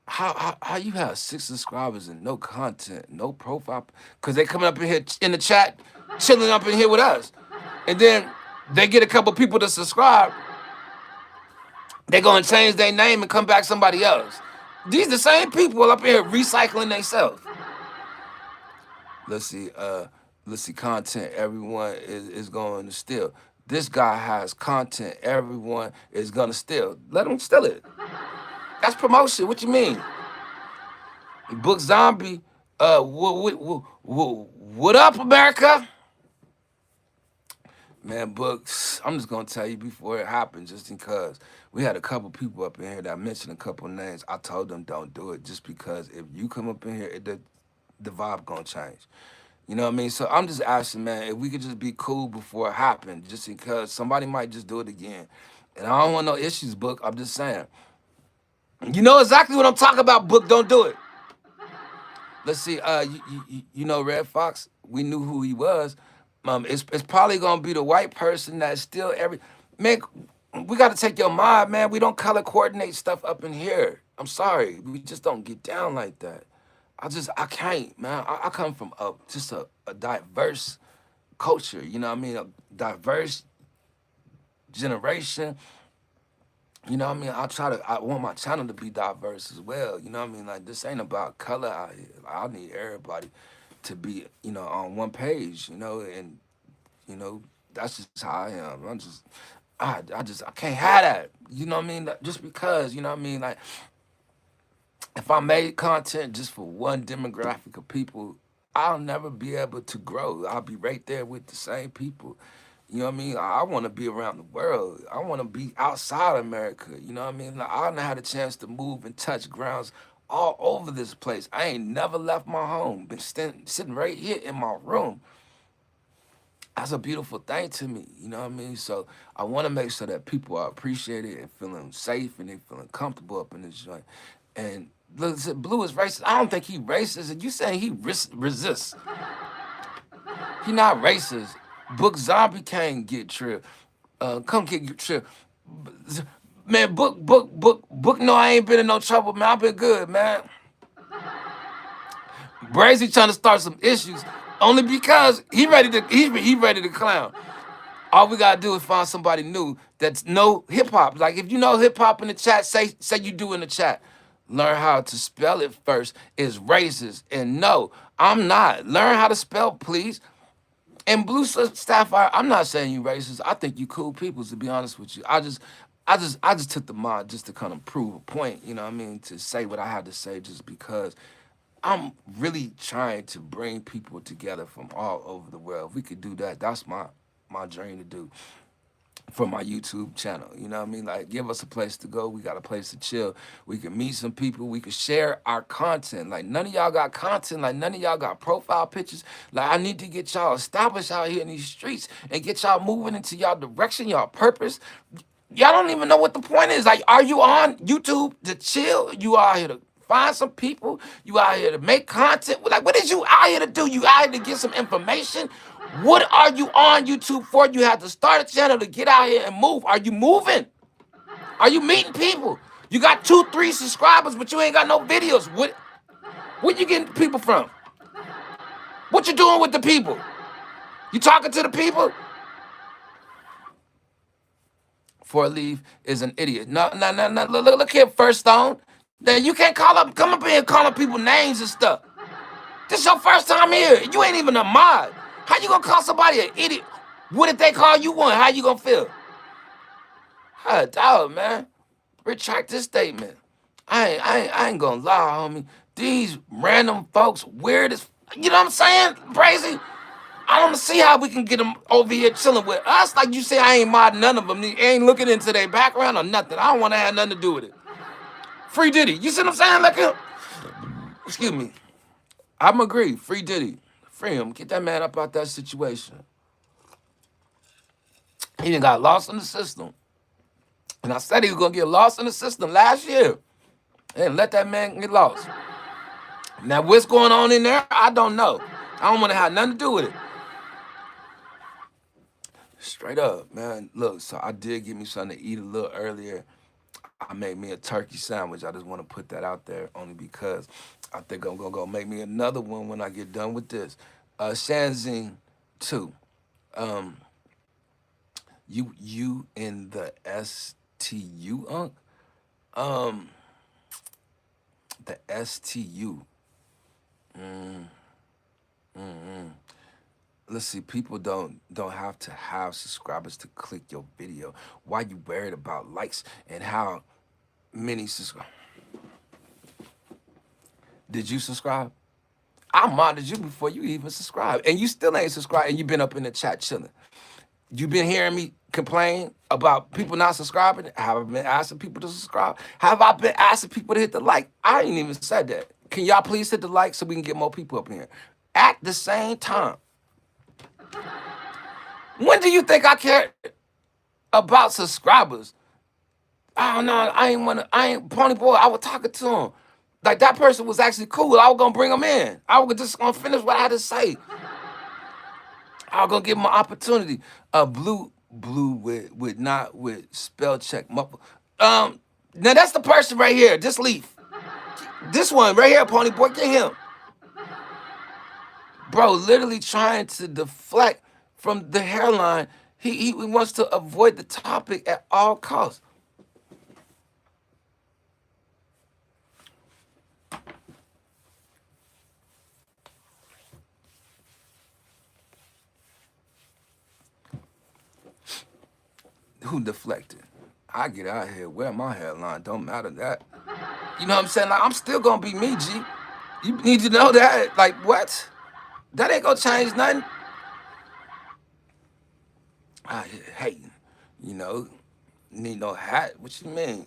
How you have 6 subscribers and no content, no profile? Because they coming up in here in the chat, chilling up in here with us. And then they get a couple people to subscribe. They're going to change their name and come back somebody else. These the same people up here recycling themselves. Let's see, content everyone is going to steal. This guy has content everyone is going to steal. Let them steal it. That's promotion. What you mean? Book Zombie, what up, America? Man, Books, I'm just going to tell you before it happened, just because we had a couple people up in here that mentioned a couple names. I told them don't do it, just because if you come up in here, the vibe going to change. You know what I mean? So I'm just asking, man, if we could just be cool before it happened, just because somebody might just do it again. And I don't want no issues, Book. I'm just saying. You know exactly what I'm talking about, Book. Don't do it. Let's see. You know Red Fox? We knew who he was. It's probably gonna be the white person that's still man. We gotta take your mind, man. We don't color coordinate stuff up in here. I'm sorry, we just don't get down like that. I can't, man. I come from just a diverse culture. You know what I mean? A diverse generation. You know what I mean? I want my channel to be diverse as well. You know what I mean? Like, this ain't about color out here. I need everybody to be, on one page, and, that's just how I am. I can't have that. You know what I mean? Just because, you know what I mean? Like, if I made content just for one demographic of people, I'll never be able to grow. I'll be right there with the same people. You know what I mean? I want to be around the world. I want to be outside America. You know what I mean? Like, I done had a chance to move and touch grounds all over this place. I ain't never left my home. Been sitting right here in my room. That's a beautiful thing to me. You know what I mean? So I want to make sure that people are appreciated and feeling safe and they feeling comfortable up in this joint. And look, Blue is racist. I don't think he racist. And you saying he resists. He not racist. Book Zombie can't get Trip. Come get Trip. Man, Book. No, I ain't been in no trouble, man. I've been good, man. Brazy trying to start some issues only because he ready to clown. All we gotta do is find somebody new that's no hip hop. Like, if you know hip hop in the chat, say you do in the chat. Learn how to spell it first. Is racist, and no, I'm not. Learn how to spell, please. And Blue Sapphire, I'm not saying you racist. I think you cool people, to be honest with you. I just took the mod just to kind of prove a point, you know what I mean, to say what I had to say, just because I'm really trying to bring people together from all over the world. If we could do that, that's my dream to do for my YouTube channel. You know what I mean? Like, give us a place to go. We got a place to chill. We can meet some people. We can share our content. Like, none of y'all got content. Like, none of y'all got profile pictures. Like, I need to get y'all established out here in these streets and get y'all moving into y'all direction, y'all purpose. Y'all don't even know what the point is. Like, are you on YouTube to chill? You out here to find some people? You out here to make content? Like, what is you out here to do? You out here to get some information? What are you on YouTube for? You have to start a channel to get out here and move. Are you moving? Are you meeting people? You got 2, 3 subscribers, but you ain't got no videos. Where you getting people from? What you doing with the people? You talking to the people? For leave is an idiot. No. Look here, First Stone. Then you can't come up here and calling people names and stuff. This your first time here. You ain't even a mod. How you gonna call somebody an idiot? What if they call you one? How you gonna feel? Dog, man. Retract this statement. I ain't gonna lie, homie. These random folks, weird as You know what I'm saying, Brazy? I don't see how we can get them over here chilling with us. Like you say, I ain't modding none of them. They ain't looking into their background or nothing. I don't want to have nothing to do with it. Free Diddy. You see what I'm saying? Like, excuse me. I'm agree. Free Diddy. Free him. Get that man up out that situation. He done got lost in the system. And I said he was going to get lost in the system last year. And let that man get lost. Now, what's going on in there? I don't know. I don't want to have nothing to do with it. Straight up, man. Look, so I did get me something to eat a little earlier. I made me a turkey sandwich. I just want to put that out there only because I think I'm going to go make me another one when I get done with this. Shanzine 2. You in the STU, Unc? The STU. Let's see, people don't have to have subscribers to click your video. Why you worried about likes and how many subscribers? Did you subscribe? I modded you before you even subscribed, and you still ain't subscribed, and you been up in the chat chilling. You been hearing me complain about people not subscribing? Have I been asking people to subscribe? Have I been asking people to hit the like? I ain't even said that. Can y'all please hit the like so we can get more people up here? At the same time, when do you think I care about subscribers? Oh no, I ain't Pony Boy. I was talking to him. Like that person was actually cool. I was gonna bring him in. I was just gonna finish what I had to say. I was gonna give him an opportunity. Blue with not with spell check muffle. Now that's the person right here. Just leave. This one right here, Pony Boy, get him. Bro, literally trying to deflect from the hairline. He wants to avoid the topic at all costs. Who deflected? I get out here, wear my hairline, don't matter that. You know what I'm saying? Like, I'm still gonna be me, G. You need to know that. Like, what? That ain't gonna change nothing. I hating, you know. Need no hat. What you mean?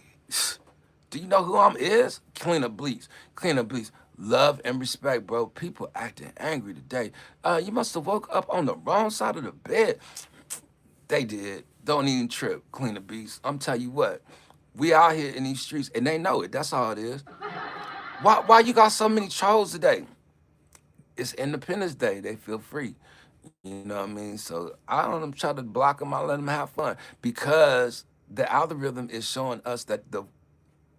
Do you know who I'm is? Clean up bleach. Clean up bleach. Love and respect, bro. People acting angry today. You must have woke up on the wrong side of the bed. They did. Don't even trip. Clean the beast. I'm telling you what. We out here in these streets and they know it. That's all it is. Why you got so many trolls today? It's Independence Day. They feel free. You know what I mean? So I don't try to block them. I let them have fun because the algorithm is showing us that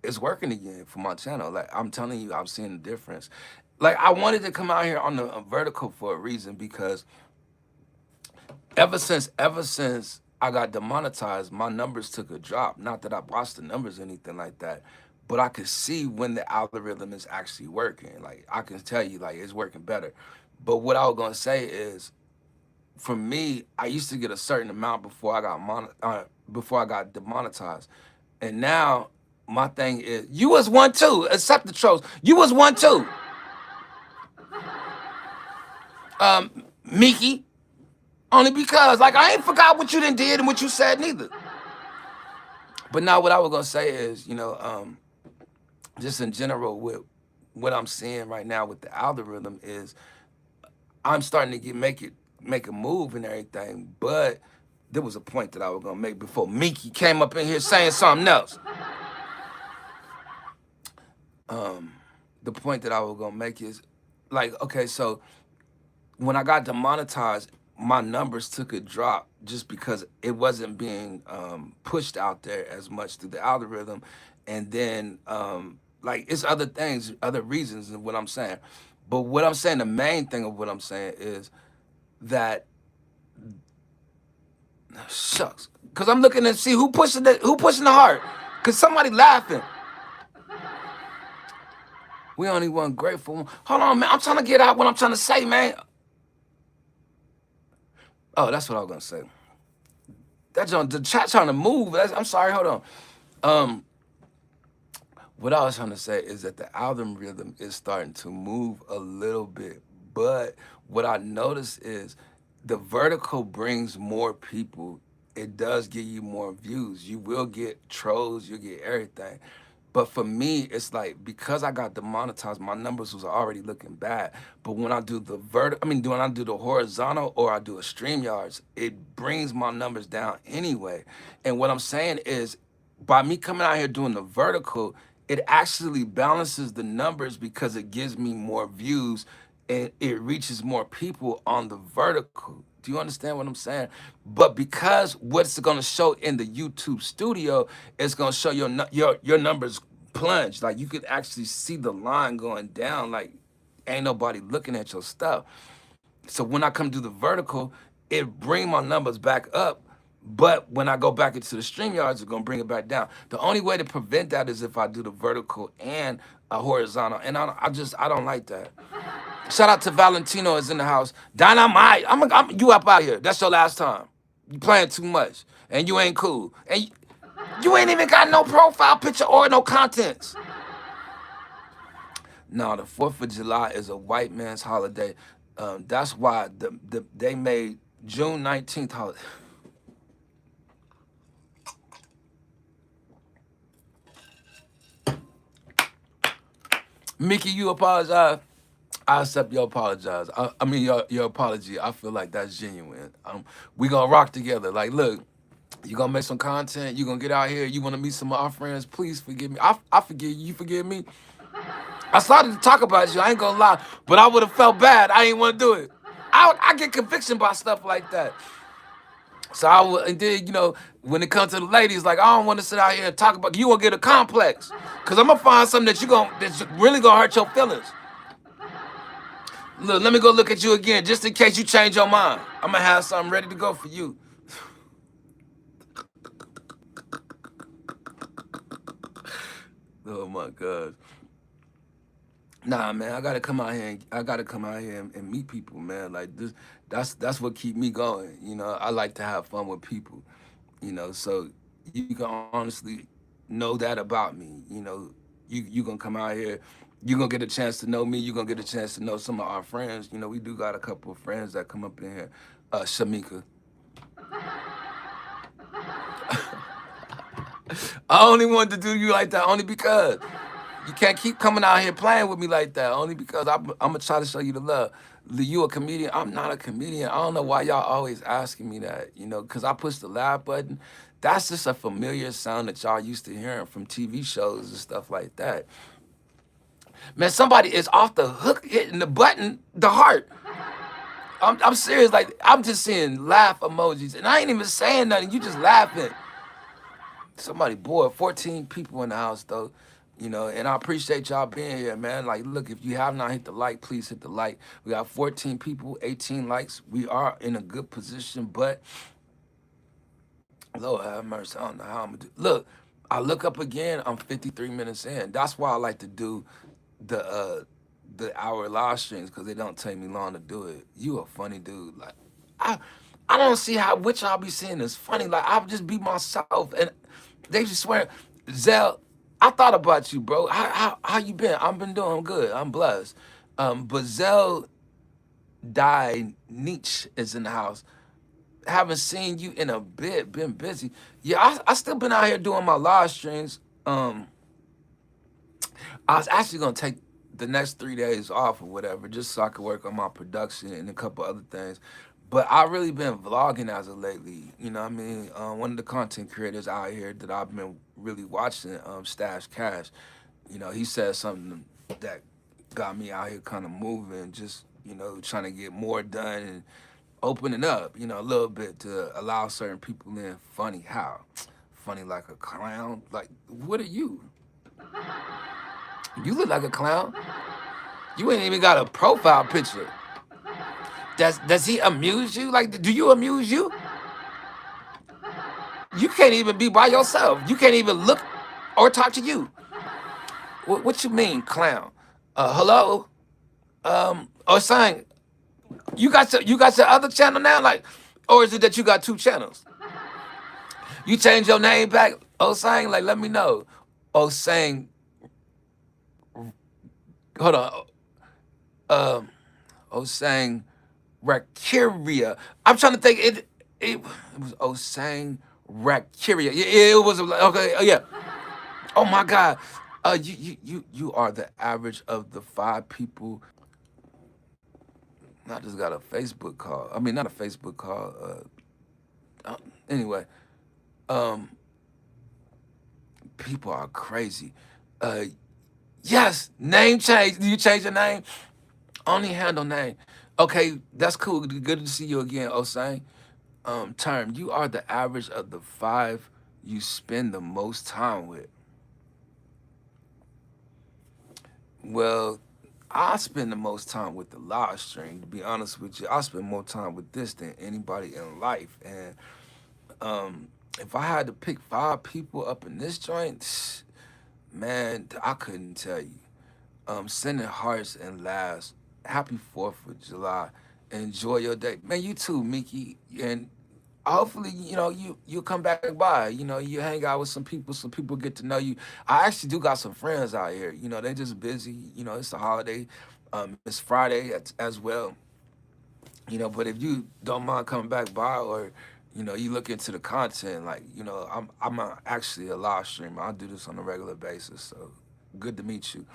it's working again for my channel. Like I'm telling you, I'm seeing the difference. Like I wanted to come out here on the vertical for a reason because ever since I got demonetized, my numbers took a drop. Not that I watched the numbers or anything like that, but I could see when the algorithm is actually working. Like I can tell you, like it's working better. But what I was gonna say is, for me, I used to get a certain amount before I got demonetized, and now my thing is, you was one too. Accept the trolls. You was one too. Mickey, only because like I ain't forgot what you done did and what you said neither. But now what I was gonna say is, you know, just in general with what I'm seeing right now with the algorithm is I'm starting to make a move and everything, but there was a point that I was gonna make before Mickey came up in here saying something else. The point that I was gonna make is like, okay, so when I got demonetized, my numbers took a drop just because it wasn't being pushed out there as much through the algorithm. And then like it's other things, other reasons of what I'm saying. But what I'm saying, the main thing of what I'm saying is that shucks. Cause I'm looking to see who pushing the heart. Cause somebody laughing. We only one grateful. Hold on, man. I'm trying to get out what I'm trying to say, man. Oh, that's what I was gonna say. That's on the chat trying to move. I'm sorry, hold on. What I was trying to say is that the algorithm is starting to move a little bit But what I noticed is the vertical brings more people. It does give you more views. You will get trolls, you'll get everything. But for me, it's like because I got demonetized, my numbers was already looking bad. But when I do the when I do the horizontal or I do a StreamYards, it brings my numbers down anyway. And what I'm saying is, by me coming out here doing the vertical, it actually balances the numbers because it gives me more views and it reaches more people on the vertical. Do you understand what I'm saying? But because what's going to show in the YouTube studio is going to show your numbers plunge. Like you could actually see the line going down. Like ain't nobody looking at your stuff. So when I come do the vertical, it bring my numbers back up. But when I go back into the StreamYards, it's gonna bring it back down. The only way to prevent that is if I do the vertical and a horizontal. And I don't like that. Shout out to Valentino is in the house. Dynamite. You up out here. That's your last time. You playing too much. And you ain't cool. And you ain't even got no profile picture or no contents. No, the 4th of July is a white man's holiday. That's why they made June 19th holiday. Mickey, you apologize. I accept your apologize. I mean your apology. I feel like that's genuine. We gonna rock together. Like, look, you gonna make some content. You gonna get out here. You wanna meet some of our friends. Please forgive me. I forgive you. You forgive me. I started to talk about you. I ain't gonna lie, but I would have felt bad. I ain't want to do it. I get conviction by stuff like that. So I would, and then when it comes to the ladies, like I don't want to sit out here and talk about. You gonna get a complex, cause I'm gonna find something that's really gonna hurt your feelings. Look, let me go look at you again, just in case you change your mind. I'm gonna have something ready to go for you. Oh my God. Nah, man, I gotta come out here and meet people, man. Like this, that's what keep me going. I like to have fun with people. So you can honestly know that about me. You gonna come out here, you gonna get a chance to know me. You gonna get a chance to know some of our friends. We do got a couple of friends that come up in here. Shamika. I only wanted to do you like that only because you can't keep coming out here playing with me like that. Only because I'm gonna try to show you the love. You a comedian? I'm not a comedian. I don't know why y'all always asking me that. Because I push the laugh button. That's just a familiar sound that y'all used to hearing from TV shows and stuff like that. Man, somebody is off the hook hitting the button, the heart. I'm serious. Like I'm just seeing laugh emojis, and I ain't even saying nothing. You just laughing. Somebody bored. 14 people in the house though. And I appreciate y'all being here, man. Like, look, if you have not hit the like, please hit the like. We got 14 people, 18 likes. We are in a good position, but Lord have mercy. I don't know how I'm gonna do. Look, I look up again. I'm 53 minutes in. That's why I like to do the hour live streams because they don't take me long to do it. You a funny dude. Like, I I don't see how which I'll be seeing is funny. Like I'll just be myself, and they just swear, Zell. I thought about you, bro. How you been? I've been doing good. I'm blessed. But Zell died. Nietzsche is in the house. Haven't seen you in a bit. Been busy. Yeah, I still been out here doing my live streams. I was actually gonna take the next 3 days off or whatever, just so I could work on my production and a couple other things. But I really been vlogging as of lately. You know what I mean? One of the content creators out here that I've been really watching, Stash Cash, he said something that got me out here kind of moving, just, trying to get more done and opening up, a little bit to allow certain people in. Funny how? Funny like a clown? Like, what are you? You look like a clown. You ain't even got a profile picture. Does he amuse you? Like, do you amuse you? You can't even be by yourself. You can't even look or talk to you. What you mean, clown? Hello? Or saying you got your other channel now? Like, or is it that you got two channels? You change your name back? Oh, saying like, let me know. Oh, saying, hold on. Osang Rakiria. I'm trying to think. It was Osang Rakiria. Yeah, it was okay. Yeah. Oh my God. You are the average of the 5 people. I just got a Facebook call. I mean, not a Facebook call. Anyway, um, people are crazy. Uh, yes, name change. Do you change your name? Only handle name. Okay, that's cool. Good to see you again, Osang. Term, you are the average of the 5 you spend the most time with. Well, I spend the most time with the live stream. To be honest with you, I spend more time with this than anybody in life. And if I had to pick 5 people up in this joint, man, I couldn't tell you. Sending hearts and laughs. Happy 4th of July. Enjoy your day, man. You too, Mickey. And hopefully, you come back by. You hang out with some people. Some people get to know you. I actually do got some friends out here. They just busy. It's a holiday. It's Friday as well. But if you don't mind coming back by, or you look into the content, like actually a live streamer. I do this on a regular basis. So good to meet you.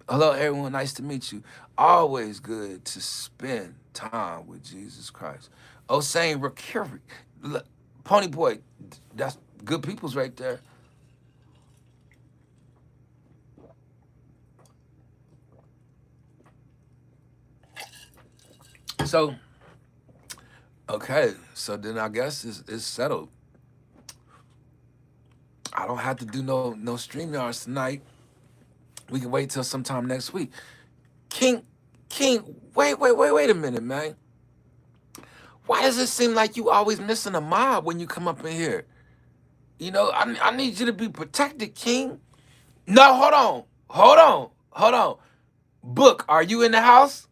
Hello, everyone. Nice to meet you. Always good to spend time with Jesus Christ. Oh, saying Rakiri. Pony Boy, that's good people's right there. So, okay. So then I guess it's settled. I don't have to do no stream yards tonight. We can wait till sometime next week. King, King, wait a minute, man. Why does it seem like you always missing a mob when you come up in here? I need you to be protected, King. No, hold on. Book, are you in the house?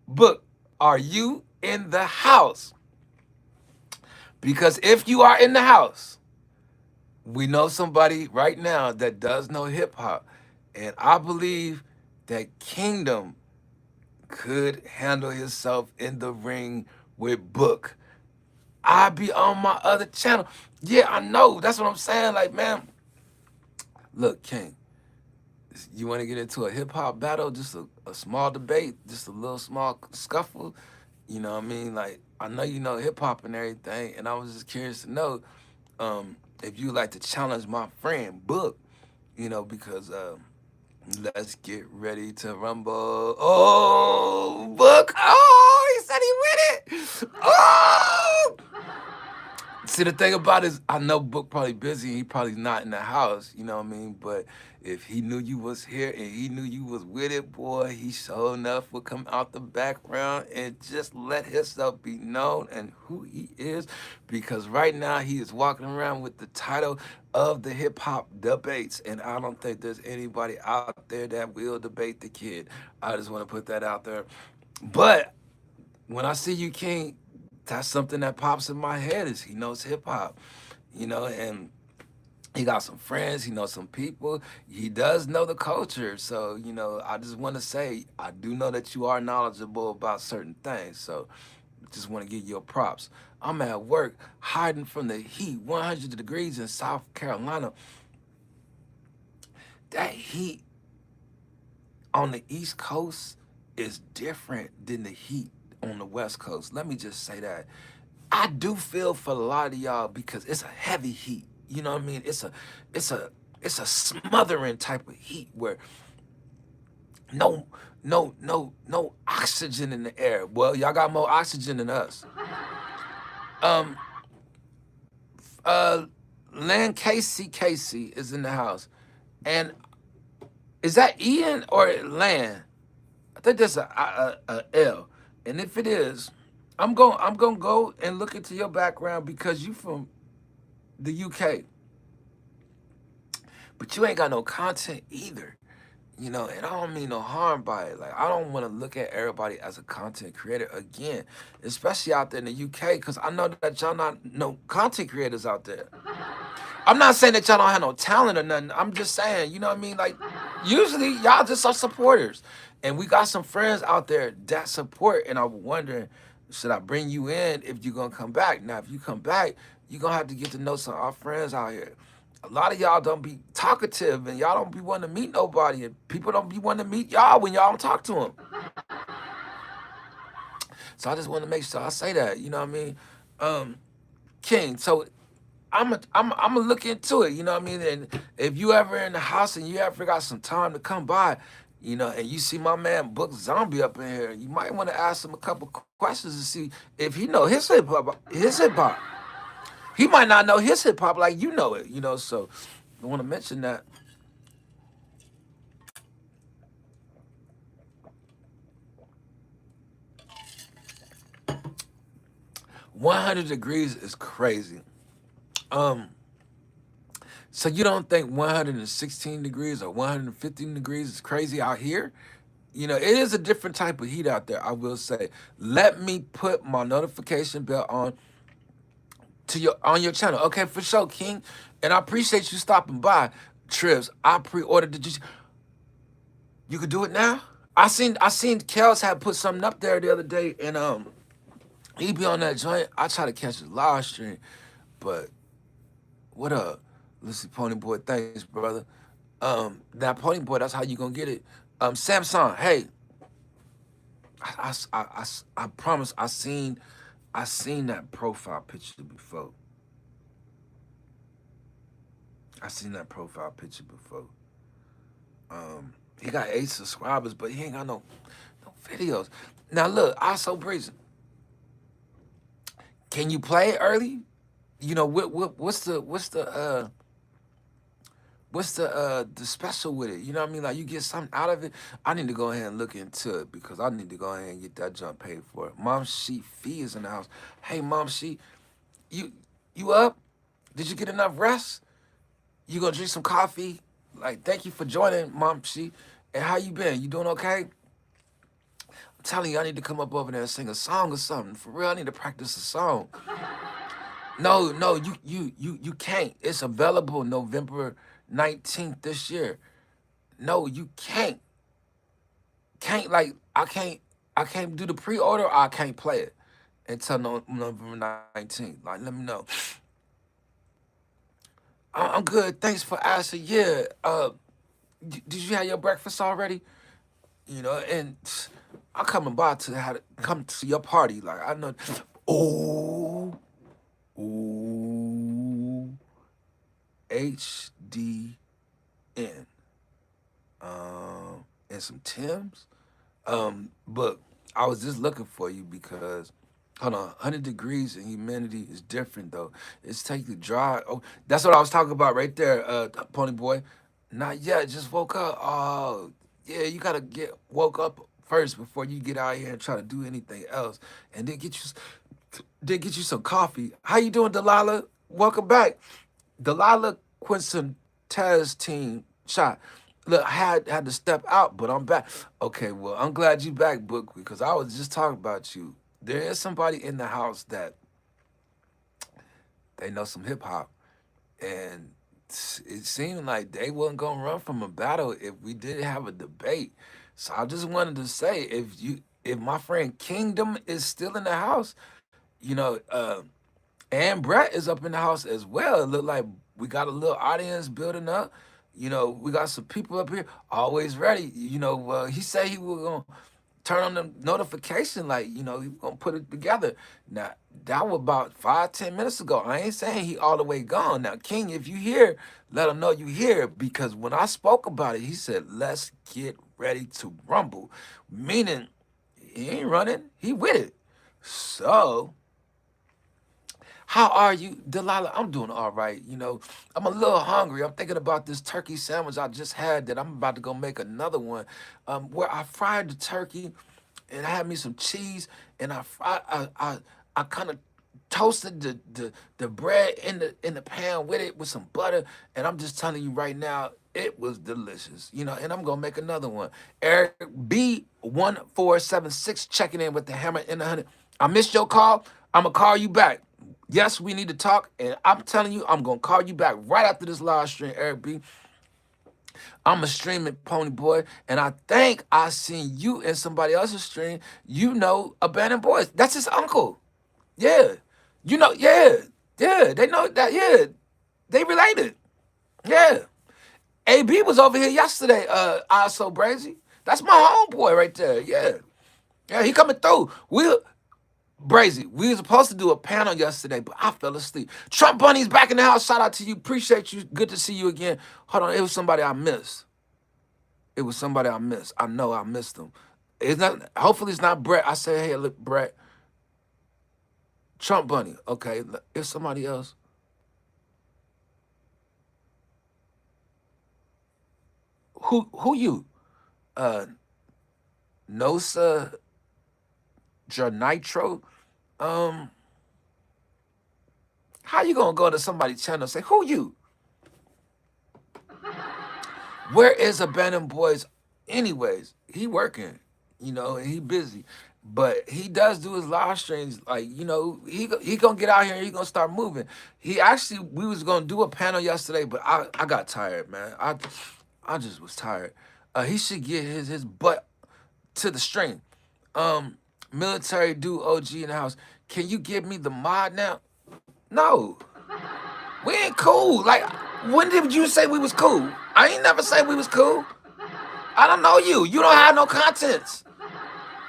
Book, are you in the house? Because if you are in the house, we know somebody right now that does know hip hop. And I believe that Kingdom could handle himself in the ring with Book. I be on my other channel. Yeah, I know. That's what I'm saying. Like, man, look, King, you want to get into a hip hop battle, just a small debate, just a little small scuffle. You know what I mean? Like, I know you know hip hop and everything, and I was just curious to know if you like to challenge my friend Book, because let's get ready to rumble. Oh, Book! Oh, he said he with it. Oh. See, the thing about it is, I know Book probably busy. He probably not in the house. You know what I mean? But if he knew you was here and he knew you was with it, boy, he sure enough would come out the background and just let himself be known and who he is. Because right now he is walking around with the title of the hip hop debates, and I don't think there's anybody out there that will debate the kid. I just want to put that out there. But when I see you, King, that's something that pops in my head is he knows hip hop, and he got some friends, he knows some people, he does know the culture. So, I just want to say, I do know that you are knowledgeable about certain things. So, just want to give you your props. I'm at work hiding from the heat, 100 degrees in South Carolina. That heat on the East Coast is different than the heat on the West Coast. Let me just say that. I do feel for a lot of y'all because it's a heavy heat. You know what I mean? It's a it's a smothering type of heat where no no oxygen in the air. Well, y'all got more oxygen than us. Um uh Land Casey is in the house. And is that Ian or Land? I think that's a L. And if it is, I'm gonna go and look into your background because you from the UK, but you ain't got no content either. And I don't mean no harm by it. Like, I don't want to look at everybody as a content creator again, especially out there in the UK, because I know that y'all not no content creators out there. I'm not saying that y'all don't have no talent or nothing. I'm just saying, you know what I mean? Like, usually y'all just are supporters. And we got some friends out there that support. And I'm wondering, should I bring you in if you're gonna come back? Now, if you come back, you're gonna have to get to know some of our friends out here. A lot of y'all don't be talkative and y'all don't be wanting to meet nobody. And people don't be wanting to meet y'all when y'all don't talk to them. So I just want to make sure I say that. You know what I mean? Um, King. So I'm gonna look into it. You know what I mean? And if you ever in the house and you ever got some time to come by, you know, and you see my man Book Zombie up in here, you might want to ask him a couple questions to see if he know his hip hop. His hip hop. He might not know his hip hop like you know it. You know, so I want to mention that. 100 degrees is crazy. Um, so you don't think 116 degrees or 115 degrees is crazy out here? You know, it is a different type of heat out there, I will say. Let me put my notification bell on to your on your channel. Okay, for sure, King. And I appreciate you stopping by. Trips, I pre-ordered. Did you could do it now? I seen Kels had put something up there the other day, and he be on that joint. I try to catch his live stream, but what up? Let's see, Pony Boy, thanks, brother. That Pony Boy, that's how you gonna get it. Samsung, hey, I promise I seen that profile picture before. I seen that profile picture before. He got 8 subscribers, but he ain't got no videos. Now look, I so brazen. Can you play it early? You know what's the special with it? You know what I mean? Like you get something out of it. I need to go ahead and look into it because I need to go ahead and get that jump paid for. Mom She Fee is in the house. Hey Mom She, you you up? Did you get enough rest? You gonna drink some coffee? Like thank you for joining, Mom She. And how you been? You doing okay? I'm telling you, I need to come up over there and sing a song or something. For real, I need to practice a song. No, no, you can't. It's available November 19th this year. No, you can't. Can't like I can't do the pre-order or I can't play it until November 19th. Like let me know. I'm good. Thanks for asking. Yeah. Did you have your breakfast already? You know, and I'm coming by to come to your party. Like I know. Oh, oh, HDN. And some Tims. But I was just looking for you because, hold on, 100 degrees and humidity is different though. It's taking dry. Oh, that's what I was talking about right there, Pony Boy. Not yet, just woke up. Oh, yeah, you gotta get woke up first before you get out here and try to do anything else. And then get you some coffee. How you doing, Delilah? Welcome back. Delilah Quinson Taz team shot. Look, I had to step out, but I'm back. Okay, well, I'm glad you back, Book, because I was just talking about you. There is somebody in the house that they know some hip hop, and it seemed like they wasn't gonna run from a battle if we did have a debate. So I just wanted to say, if my friend Kingdom is still in the house, you know, and Brett is up in the house as well. It look like we got a little audience building up. You know, we got some people up here always ready. You know, he said he was gonna turn on the notification, like he was gonna put it together. Now that was about 5-10 minutes ago. I ain't saying he all the way gone. Now King, if you here, let him know you here because when I spoke about it, he said let's get ready to rumble, meaning he ain't running, he with it. So how are you, Delilah? I'm doing all right. I'm a little hungry. I'm thinking about this turkey sandwich I just had that I'm about to go make another one. Where I fried the turkey and I had me some cheese and I kind of toasted the bread in the pan with it with some butter. And I'm just telling you right now, it was delicious. And I'm gonna make another one. Eric B1476 checking in with the hammer in the honey. I missed your call. I'm gonna call you back. Yes, we need to talk, and I'm telling you, I'm gonna call you back right after this live stream, Eric B. I'm a streaming Pony Boy, and I think I seen you in somebody else's stream. You know, Abandoned Boys. That's his uncle. Yeah. You know, yeah. Yeah. They know that. Yeah. They related. Yeah. AB was over here yesterday, I so brazy. That's my homeboy right there. Yeah. Yeah, he coming through. Brazy, we were supposed to do a panel yesterday, but I fell asleep. Trump Bunny's back in the house. Shout out to you. Appreciate you. Good to see you again. Hold on, it was somebody I missed. It was somebody I missed. I know I missed them. It's not. Hopefully, it's not Brett. I say, hey, look, Brett. Trump Bunny. Okay, it's somebody else. Who you? Uh, Nosa Janitro. Um, how you gonna go to somebody's channel and say who you? Where is Abandoned Boys? Anyways, he working, you know, and he busy. But he does do his live streams, like, you know, he gonna get out here and he gonna start moving. He actually, we was gonna do a panel yesterday, but I got tired, man. I just was tired. He should get his butt to the stream. Military dude OG in the house. Can you give me the mod now? No, we ain't cool. Like, when did you say we was cool? I ain't never say we was cool. I don't know you. You don't have no contents.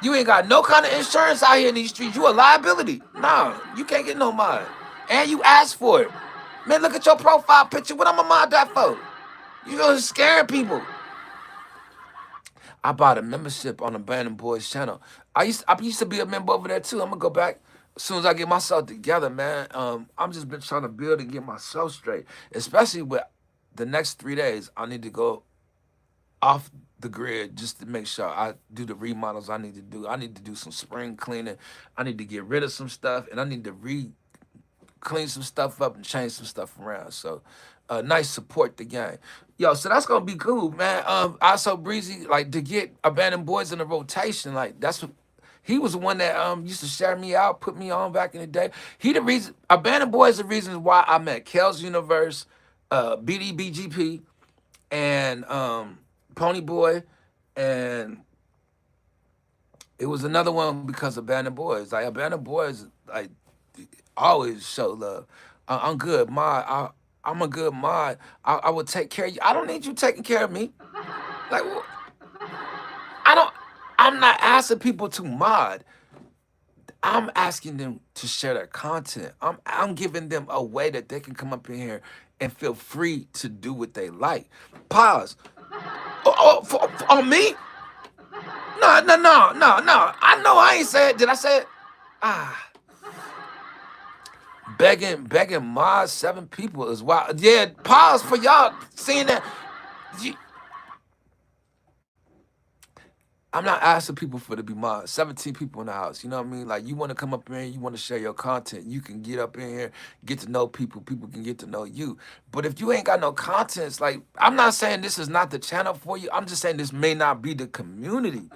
You ain't got no kind of insurance out here in these streets. You a liability. Nah, you can't get no mod. And you asked for it. Man, look at your profile picture. What I'm gonna mod that for? You just scaring people. I bought a membership on Abandoned Boys channel. I used to be a member over there too. I'm gonna go back as soon as I get myself together, man. I'm just been trying to build and get myself straight, especially with the next 3 days. I need to go off the grid just to make sure I do the remodels I need to do. I need to do some spring cleaning. I need to get rid of some stuff, and I need to clean some stuff up and change some stuff around. So, nice support the game. Yo, so that's gonna be cool, man. Also breezy, like to get Abandoned Boys in the rotation, like that's what he was the one that used to share me out, put me on back in the day. He the reason Abandoned Boys the reason why I met Kel's Universe, BDBGP, and Pony Boy, and it was another one because of Abandoned Boys. Like Abandoned Boys, like always show love. I'm good, mod. I'm a good mod. I will take care of you. I don't need you taking care of me. Like I don't. I'm not asking people to mod. I'm asking them to share their content. I'm giving them a way that they can come up in here and feel free to do what they like. Pause. On me? No, no, no, no, no. I know I ain't said. Did I say it? Ah, begging my 7 people is wild. Yeah, pause for y'all seeing that. You, I'm not asking people for to be mod. 17 people in the house. You know what I mean? Like you want to come up in here, you want to share your content. You can get up in here, get to know people. People can get to know you. But if you ain't got no contents, like I'm not saying this is not the channel for you. I'm just saying this may not be the community.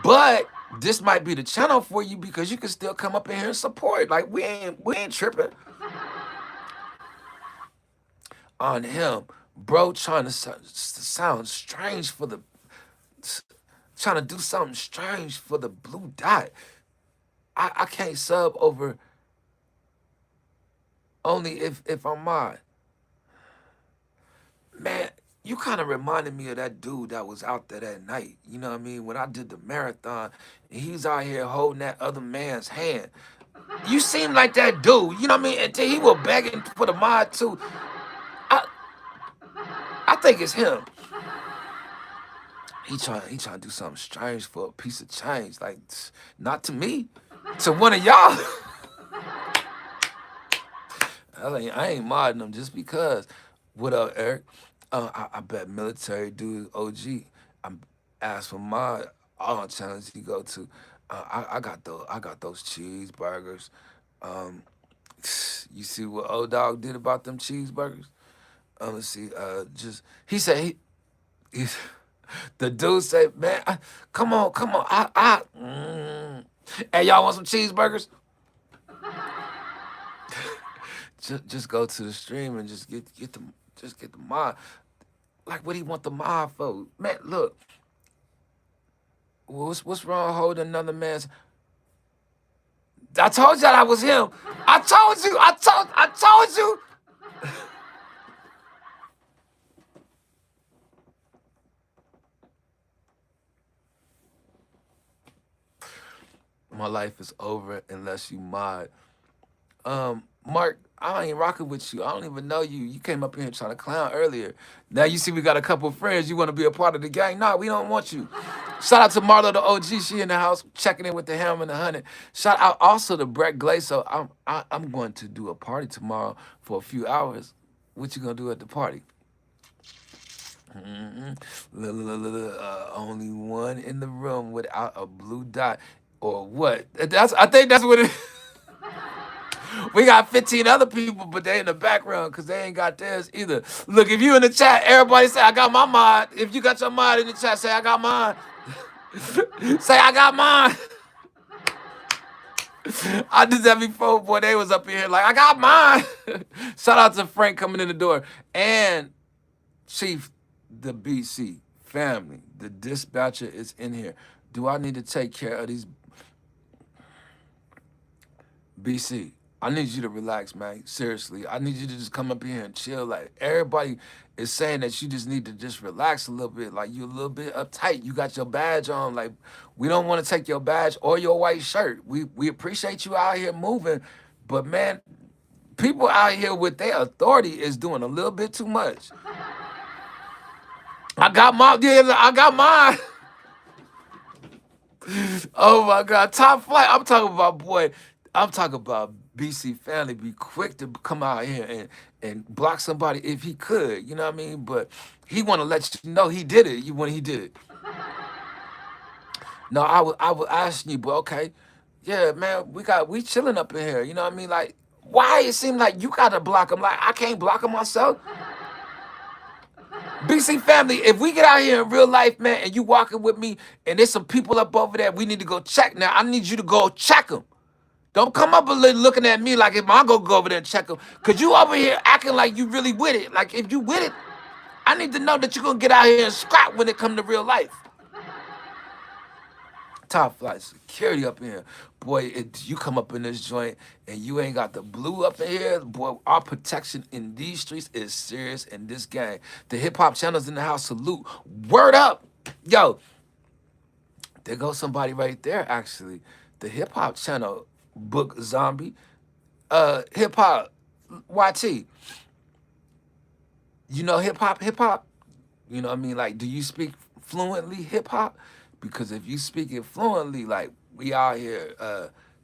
But this might be the channel for you because you can still come up in here and support. Like we ain't tripping on him, bro. Trying to sound strange for the trying to do something strange for the blue dot. I can't sub over only if I'm mod. Man, you kind of reminded me of that dude that was out there that night. You know what I mean? When I did the marathon, and he was out here holding that other man's hand. You seem like that dude. You know what I mean? Until he was begging for the mod too. I I think it's him. He trying to do something strange for a piece of change. Like not to me, to one of y'all. I ain't modding him just because. What up, Eric? I bet military dude OG. I'm asked for mod all channels he go to. I got those cheeseburgers. Um, you see what old dog did about them cheeseburgers? Let's see. Just he said he the dude said, man, come on, come on. Hey, y'all want some cheeseburgers? Just go to the stream and just get them. just get the mod. Like, what do you want the mod for? Man, look, what's wrong holding another man's? I told y'all that was him. I told you. I told you. My life is over unless you mod. Mark, I ain't rocking with you. I don't even know you. You came up here trying to clown earlier. Now you see we got a couple of friends. You want to be a part of the gang? No, we don't want you. Shout out to Marlo the OG. She in the house checking in with the Ham and the Hundred. Shout out also to Brett Glaso. I'm going to do a party tomorrow for a few hours. What you gonna do at the party? Only one in the room without a blue dot or what? I think that's what it. We got 15 other people, but they in the background because they ain't got theirs either. Look, if you in the chat, everybody say, I got my mod. If you got your mod in the chat, say, I got mine. Say, I got mine. I did that before, boy. They was up in here like, I got mine. Shout out to Frank coming in the door. And Chief, the BC family, the dispatcher is in here. Do I need to take care of these? BC, I need you to relax, man. Seriously, I need you to just come up here and chill. Like, everybody is saying that you just need to just relax a little bit. Like, you a little bit uptight. You got your badge on. Like, we don't want to take your badge or your white shirt. We appreciate you out here moving, but man, people out here with their authority is doing a little bit too much. I got mine. Oh my God, top flight. I'm talking about, boy. I'm talking about BC family. Be quick to come out here and block somebody if he could. You know what I mean? But he want to let you know he did it. When he did it. No, I was asking you, but okay, yeah, man, we chilling up in here. You know what I mean? Like, why it seem like you gotta block him? Like, I can't block him myself. BC family, if we get out here in real life, man, and you walking with me, and there's some people up over there, we need to go check. Now, I need you to go check them. Don't come up and looking at me like if I'm gonna go over there and check them. Cause you over here acting like you really with it. Like, if you with it, I need to know that you're gonna get out here and scrap when it come to real life. Top flight security up in here. Boy, you come up in this joint and you ain't got the blue up in here, boy, our protection in these streets is serious in this gang. The hip-hop channels in the house, salute. Word up. Yo, there goes somebody right there, actually. The hip-hop channel, Book Zombie. Hip-hop, YT. You know hip-hop? You know what I mean? Like, do you speak fluently hip-hop? Because if you speak it fluently, like, we out here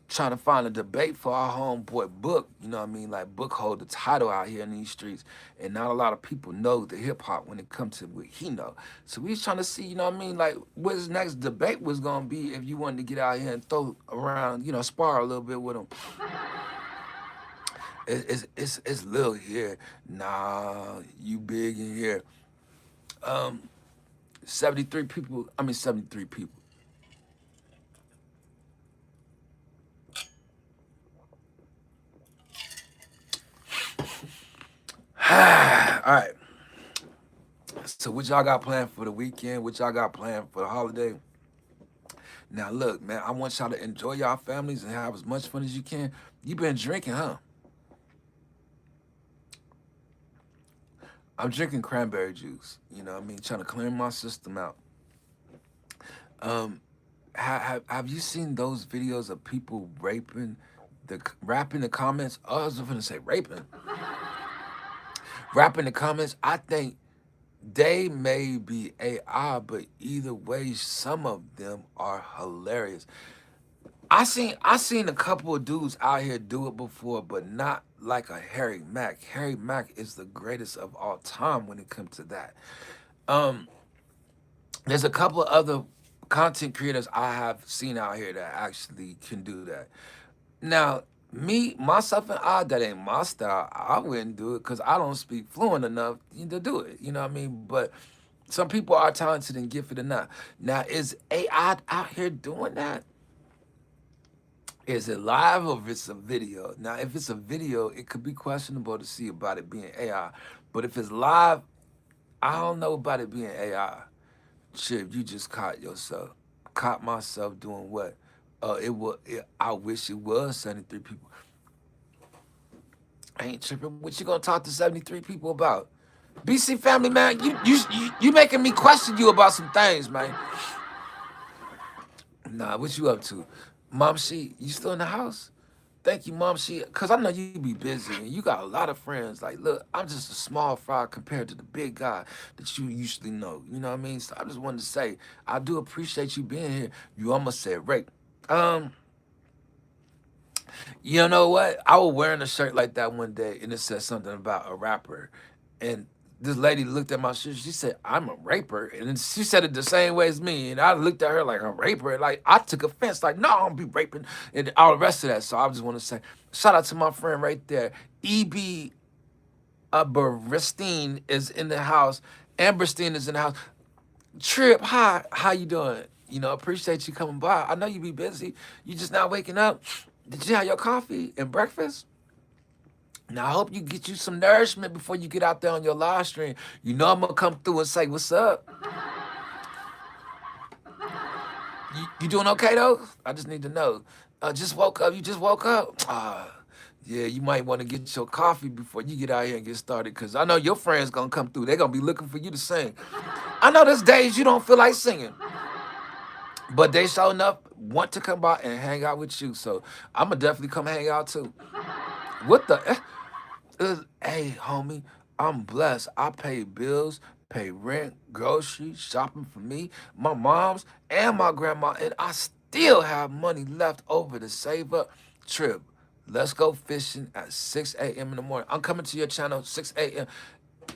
trying to find a debate for our homeboy Book, you know what I mean? Like, Book hold the title out here in these streets, and not a lot of people know the hip-hop when it comes to what he know. So we was trying to see, you know what I mean, like, what his next debate was going to be if you wanted to get out here and throw around, you know, spar a little bit with him. It's little here. Nah, you big in here. 73 people. I mean, 73 people. All right. So what y'all got planned for the weekend? What y'all got planned for the holiday? Now, look, man, I want y'all to enjoy y'all families and have as much fun as you can. You been drinking, huh? I'm drinking cranberry juice. You know what I mean? Trying to clear my system out. Have you seen those videos of people rapping the comments? Oh, I was going to say raping. Rapping the comments. I think they may be AI, but either way, some of them are hilarious. I seen a couple of dudes out here do it before, but not like a Harry Mack. Harry Mack is the greatest of all time when it comes to that. There's a couple of other content creators I have seen out here that actually can do that. Now, myself, and I, that ain't my style. I wouldn't do it because I don't speak fluent enough to do it. You know what I mean? But some people are talented and gifted enough. Now, is AI out here doing that? Is it live or if it's a video? Now, if it's a video, it could be questionable to see about it being AI. But if it's live, I don't know about it being AI. Chip, you just caught yourself. Caught myself doing what? I wish it was 73 people. I ain't tripping. What you gonna talk to 73 people about? BC family, man, you making me question you about some things, man. Nah, what you up to? Mom, you still in the house? Thank you, Mom. Cause I know you be busy and you got a lot of friends. Like, look, I'm just a small fry compared to the big guy that you usually know. You know what I mean? So I just wanted to say, I do appreciate you being here. You almost said rape. Um, you know what? I was wearing a shirt like that one day, and it said something about a rapper, and this lady looked at my shirt. She said, "I'm a raper," and then she said it the same way as me. And I looked at her like a raper. Like I took offense. Like, no, I don't be raping, and all the rest of that. So I just want to say, shout out to my friend right there, EB Aberstein is in the house. Amberstein is in the house. Trip, hi, how you doing? You know, appreciate you coming by. I know you be busy. You just not waking up. Did you have your coffee and breakfast? Now I hope you get you some nourishment before you get out there on your live stream. You know I'm gonna come through and say what's up. You doing okay though? I just need to know. Just woke up. You just woke up. Yeah, you might want to get your coffee before you get out here and get started. Cause I know your friends gonna come through. They're gonna be looking for you to sing. I know there's days you don't feel like singing. But they sure enough want to come by and hang out with you. So I'm gonna definitely come hang out too. What the? Hey, homie, I'm blessed. I pay bills, pay rent, groceries, shopping for me, my mom's, and my grandma, and I still have money left over to save up. Trip, let's go fishing at 6 a.m. in the morning. I'm coming to your channel 6 a.m.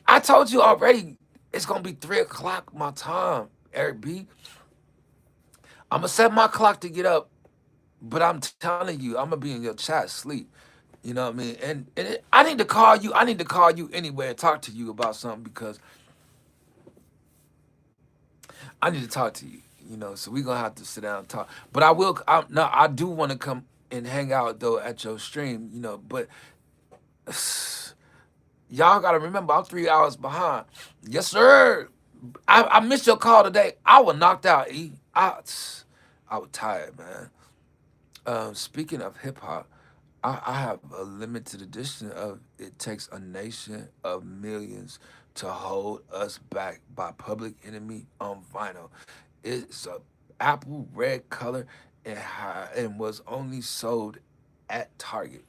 I told you already, it's gonna be 3 o'clock my time, Eric B. I'm gonna set my clock to get up, but I'm telling you, I'm gonna be in your chat sleep. You know what I mean? I need to call you. I need to call you anyway and talk to you about something because I need to talk to you. You know, so we're gonna have to sit down and talk. But I will. No, I do want to come and hang out though at your stream. You know, but y'all gotta remember I'm 3 hours behind. Yes, sir. I missed your call today. I was knocked out. I was tired, man. Speaking of hip hop, I have a limited edition of "It Takes a Nation of Millions to Hold Us Back" by Public Enemy on vinyl. It's a apple red color and was only sold at Target.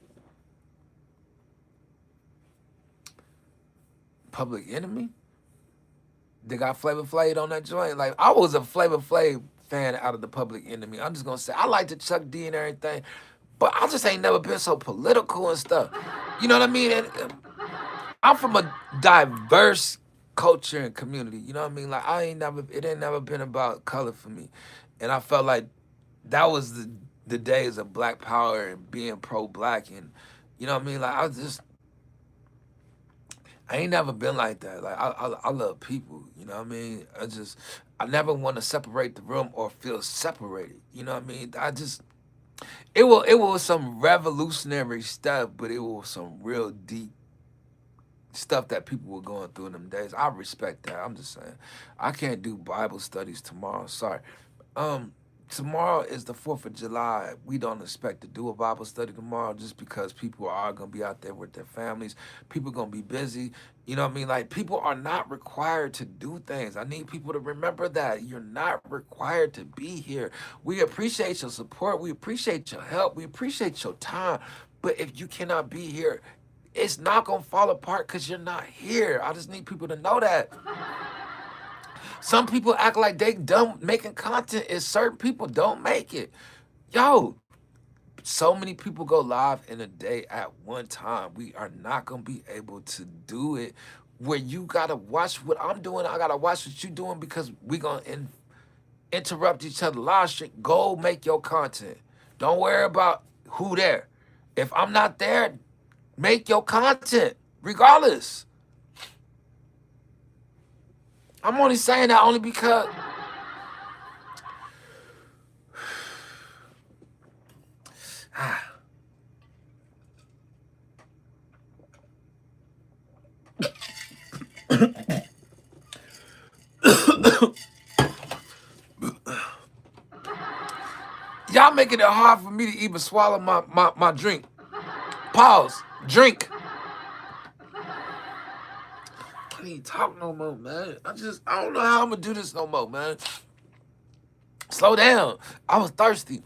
Public Enemy? They got Flavor Flav on that joint. Like I was a Flavor Flav fan out of the Public Enemy. I'm just gonna say I like the Chuck D and everything, but I just ain't never been so political and stuff. You know what I mean? And I'm from a diverse culture and community. You know what I mean? Like it ain't never been about color for me, and I felt like that was the days of Black Power and being pro-black, and you know what I mean? Like I ain't never been like that. Like I love people. You know what I mean? I never want to separate the room or feel separated. You know what I mean? It was some revolutionary stuff, but it was some real deep stuff that people were going through in them days. I respect that. I'm just saying. I can't do Bible studies tomorrow. Sorry. Um, Tomorrow is the 4th of July. We don't expect to do a Bible study tomorrow just because people are gonna be out there with their families. People gonna be busy. You know what I mean? Like people are not required to do things. I need people to remember that. You're not required to be here. We appreciate your support. We appreciate your help. We appreciate your time. But if you cannot be here, it's not gonna fall apart because you're not here. I just need people to know that. Some people act like they done making content, and certain people don't make it. Yo, so many people go live in a day at one time. We are not gonna be able to do it where you gotta watch what I'm doing. I gotta watch what you doing because we gonna interrupt each other live stream. Go make your content. Don't worry about who there. If I'm not there, make your content regardless. I'm only saying that only because Y'all making it hard for me to even swallow my drink. Pause. Drink. I can't talk no more, man. I don't know how I'm gonna do this no more, man. Slow down. I was thirsty.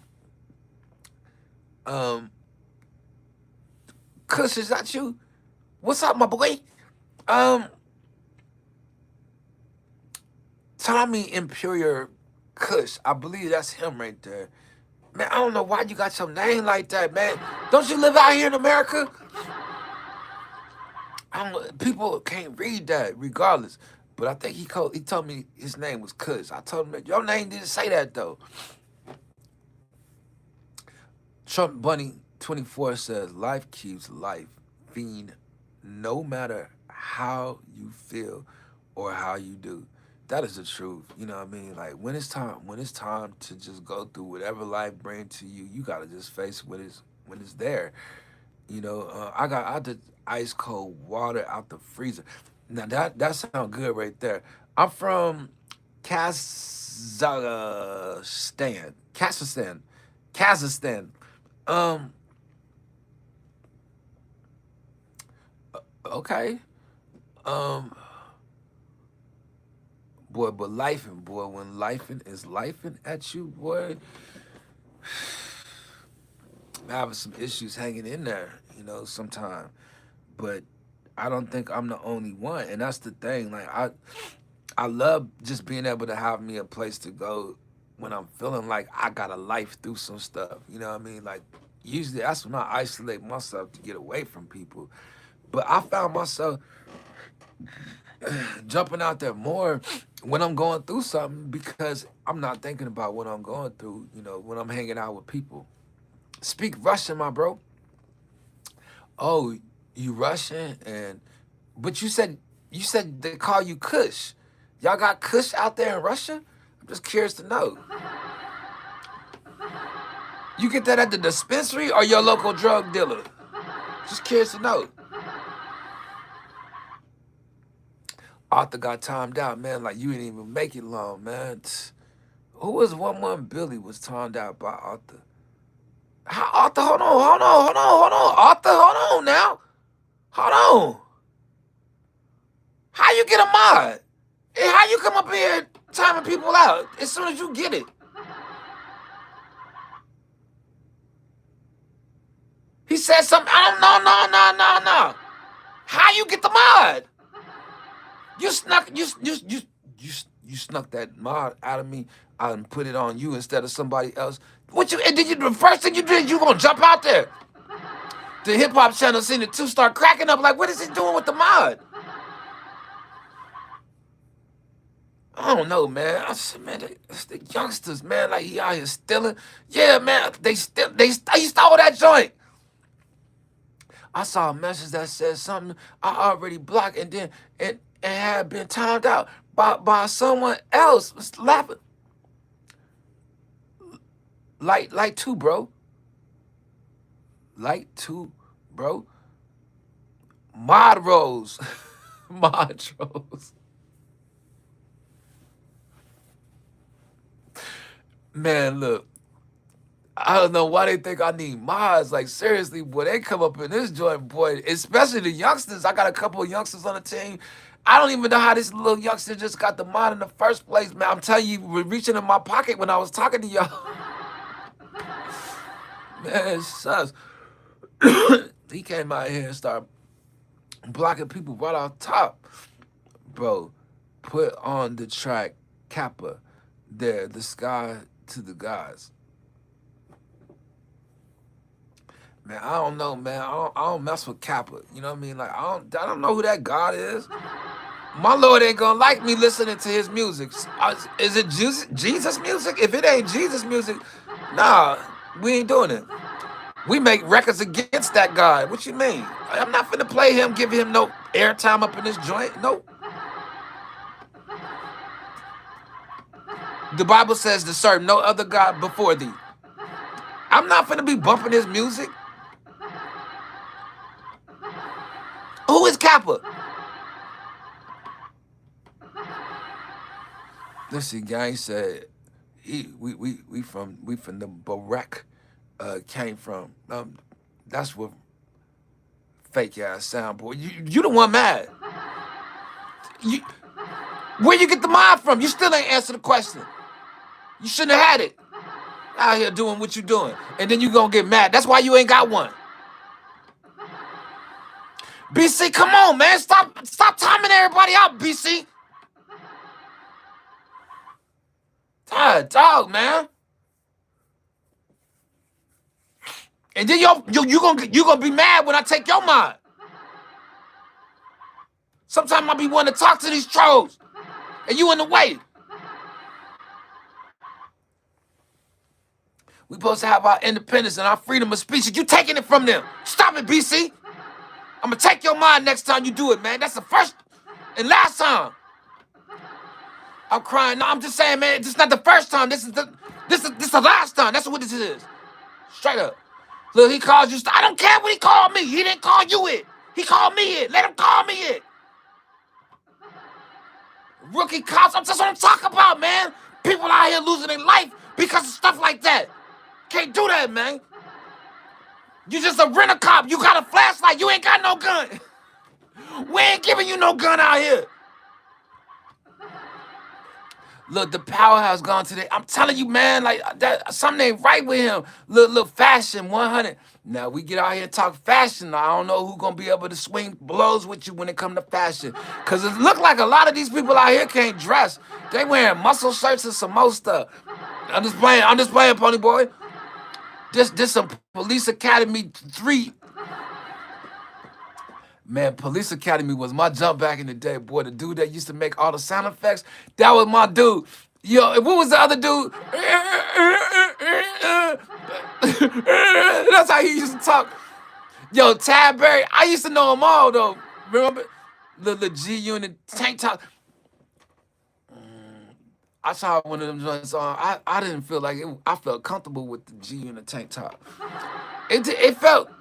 Kush, is that you? What's up, my boy? Tommy Imperial Kush. I believe that's him right there. Man, I don't know why you got your name like that, man. Don't you live out here in America? People can't read that regardless. But I think he told me his name was Kush. I told him, your name didn't say that, though. Trump Bunny 24 says, life keeps life, fiend, no matter how you feel or how you do. That is the truth. You know what I mean? Like, when it's time to just go through whatever life brings to you, you got to just face when it's there. You know, I did ice cold water out the freezer. Now that sounds good right there. I'm from Kazakhstan. Kazakhstan. Okay. Boy, but when lifing is lifing at you, boy, I'm having some issues hanging in there, you know, sometimes. But I don't think I'm the only one. And that's the thing. Like, I love just being able to have me a place to go when I'm feeling like I got to life through some stuff. You know what I mean? Like, usually that's when I isolate myself to get away from people. But I found myself jumping out there more when I'm going through something because I'm not thinking about what I'm going through, you know, when I'm hanging out with people. Speak Russian, my bro. Oh, you Russian? But you said they call you Kush. Y'all got Kush out there in Russia? I'm just curious to know. You get that at the dispensary or your local drug dealer? Just curious to know. Arthur got timed out, man. Like, you didn't even make it long, man. Who was 1-1 Billy was timed out by Arthur? Arthur, hold on. Arthur, hold on now. Hold on. How you get a mod? And how you come up here timing people out as soon as you get it? He said something. I don't know. No. How you get the mod? You snuck that mod out of me and put it on you instead of somebody else. The first thing you did, you gonna jump out there. The hip hop channel seen it too, start cracking up like, what is he doing with the mod? I don't know, man. I said, man, it's the youngsters, man. Like, he out here stealing. Yeah, man, he stole that joint. I saw a message that said something I already blocked and then and had been timed out by someone else. Was laughing. Light 2, bro. Light 2, bro. Mod Rose. Mod Rose. Man, look. I don't know why they think I need mods. Like, seriously, boy, they come up in this joint, boy, especially the youngsters. I got a couple of youngsters on the team. I don't even know how this little youngster just got the mod in the first place, man. I'm telling you, we're reaching in my pocket when I was talking to y'all. Man, it sucks. He came out here and started blocking people right off top. Bro, put on the track Kappa there, the sky to the gods. Man, I don't know, man. I don't mess with Kappa. You know what I mean? Like, I don't know who that God is. My Lord ain't gonna like me listening to his music. Is it Jesus music? If it ain't Jesus music, nah, we ain't doing it. We make records against that God. What you mean? I'm not finna play him, give him no airtime up in this joint. Nope. The Bible says to serve no other God before thee. I'm not finna be bumping his music. Who is Kappa? Listen, gang said we from the Barack came from. That's what fake ass sound, boy. You the one mad. You, where you get the mod from? You still ain't answer the question. You shouldn't have had it. Out here doing what you doing, and then you gonna get mad. That's why you ain't got one. BC, come on, man. Stop timing everybody out, BC. Dog, man. And then you gonna be mad when I take your mod. Sometimes I be wanting to talk to these trolls, and you in the way. We supposed to have our independence and our freedom of speech, and you taking it from them. Stop it, BC. I'm gonna take your mod next time you do it, man. That's the first and last time. I'm crying. No, I'm just saying, man. This is not the first time. This is the last time. That's what this is. Straight up. Look, he called you. I don't care what he called me. He didn't call you it. He called me it. Let him call me it. Rookie cops. That's what I'm talking about, man. People out here losing their life because of stuff like that. Can't do that, man. You just a rent-a-cop. You got a flashlight. You ain't got no gun. We ain't giving you no gun out here. Look, the powerhouse gone today. I'm telling you, man, like that something ain't right with him. Look, fashion 100. Now we get out here and talk fashion. I don't know who gonna be able to swing blows with you when it come to fashion. Cause it look like a lot of these people out here can't dress. They wearing muscle shirts and some more stuff. I'm just playing, Pony Boy. This some Police Academy 3. Man, Police Academy was my jump back in the day, boy. The dude that used to make all the sound effects, that was my dude. Yo, and what was the other dude? That's how he used to talk. Yo, Tad Berry, I used to know them all, though. Remember? The G-Unit tank top. I saw one of them joints on. I didn't feel like it. I felt comfortable with the G-Unit tank top. It felt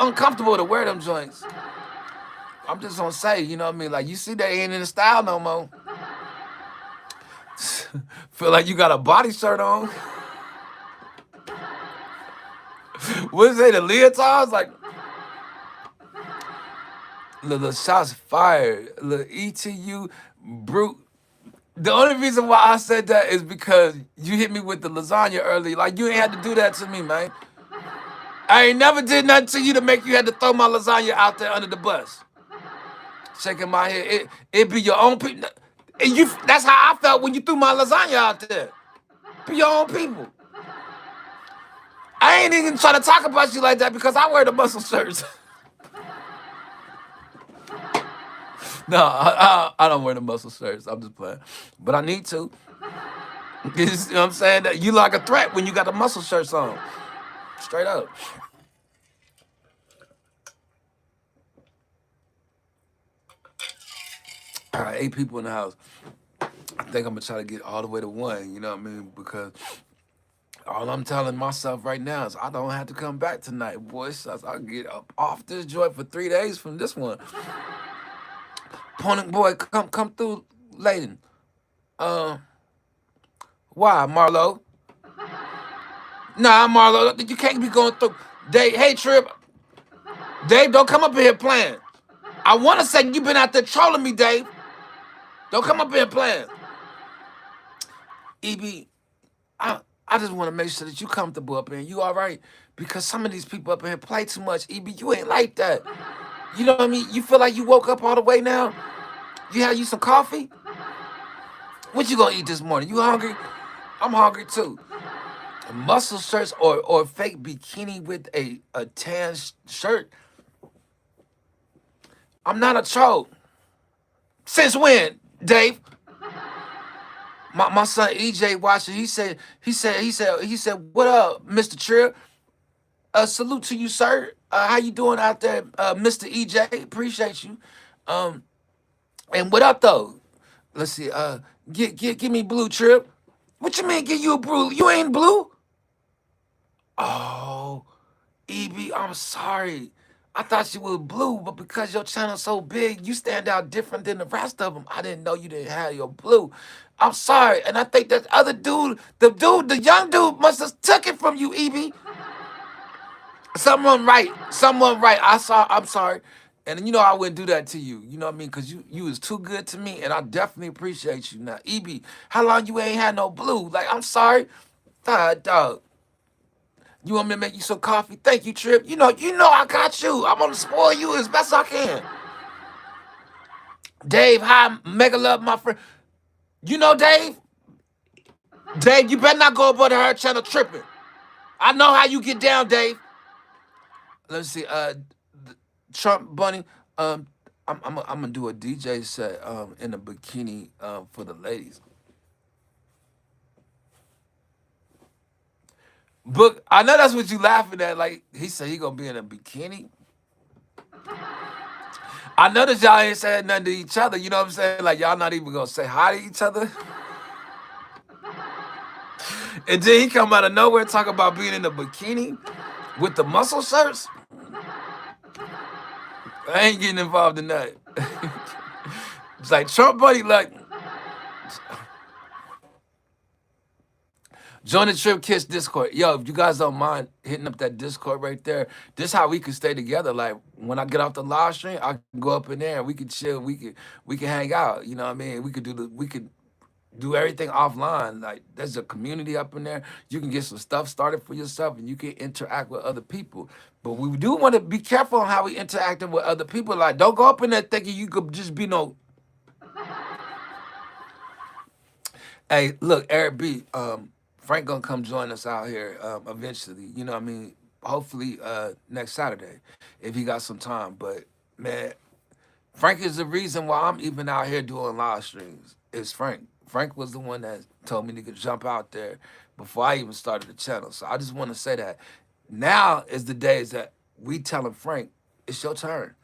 uncomfortable to wear them joints. I'm just gonna say, you know what I mean? Like, you see they ain't in the style no more. Feel like you got a body shirt on. What is it, the leotards? Like, the shots fired. The ETU brute. The only reason why I said that is because you hit me with the lasagna early. Like, you ain't had to do that to me, man. I ain't never did nothing to you to make you had to throw my lasagna out there under the bus. Shaking my head. It be your own people. And that's how I felt when you threw my lasagna out there. Be your own people. I ain't even trying to talk about you like that because I wear the muscle shirts. No, I don't wear the muscle shirts. I'm just playing. But I need to. You know what I'm saying? That you like a threat when you got the muscle shirts on. Straight up. All right, 8 people in the house. I think I'm gonna try to get all the way to 1, you know what I mean? Because all I'm telling myself right now is I don't have to come back tonight, boys. I'll get up off this joint for 3 days from this one. Pony Boy, come through, Layden. Why, Marlo? Nah, Marlo, you can't be going through. Dave, hey, Trip. Dave, don't come up here playing. I want to say you've been out there trolling me, Dave. Don't come up here playing. EB, I just want to make sure that you comfortable up here. You all right? Because some of these people up here play too much. EB, you ain't like that. You know what I mean? You feel like you woke up all the way now? You had you some coffee? What you gonna eat this morning? You hungry? I'm hungry too. Muscle shirts or fake bikini with a tan shirt. I'm not a troll. Since when, Dave? My son EJ watching. He said, what up, Mr. Trill? Salute to you, sir. How you doing out there, Mr. EJ? Appreciate you. And what up though? Let's see. Give me blue, Trip. What you mean give you a blue? You ain't blue? Oh, EB, I'm sorry. I thought you were blue, but because your channel's so big, you stand out different than the rest of them. I didn't know you didn't have your blue. I'm sorry. And I think that other dude, the young dude must have took it from you, EB. Someone right. Someone right. I'm sorry. And you know I wouldn't do that to you. You know what I mean? Because you was too good to me, and I definitely appreciate you. Now, EB, how long you ain't had no blue? Like, I'm sorry. Dog. You want me to make you some coffee? Thank you, Trip. You know I got you. I'm gonna spoil you as best I can. Dave, hi, mega love, my friend. You know Dave? Dave, you better not go up on her channel tripping. I know how you get down, Dave. Let's see. Trump Bunny. I'm gonna do a DJ set in a bikini for the ladies. But I know that's what you laughing at. Like he said, he gonna be in a bikini. I know that y'all ain't saying nothing to each other. You know what I'm saying? Like y'all not even gonna say hi to each other. And then he come out of nowhere talk about being in a bikini with the muscle shirts. I ain't getting involved in that. It's like Trump buddy, like join the Trip Kids Discord. Yo, if you guys don't mind hitting up that Discord right there, this how we can stay together. Like when I get off the live stream, I can go up in there and we can chill. We can hang out. You know what I mean? We could do everything offline. Like there's a community up in there. You can get some stuff started for yourself and you can interact with other people. But we do want to be careful on how we interacting with other people. Like don't go up in there thinking you could just be no. Hey, look, Eric B. Frank gonna come join us out here eventually. You know what I mean? Hopefully next Saturday if he got some time. But man, Frank is the reason why I'm even out here doing live streams. It's Frank. Frank was the one that told me to jump out there before I even started the channel. So I just want to say that now is the days that we telling Frank, it's your turn.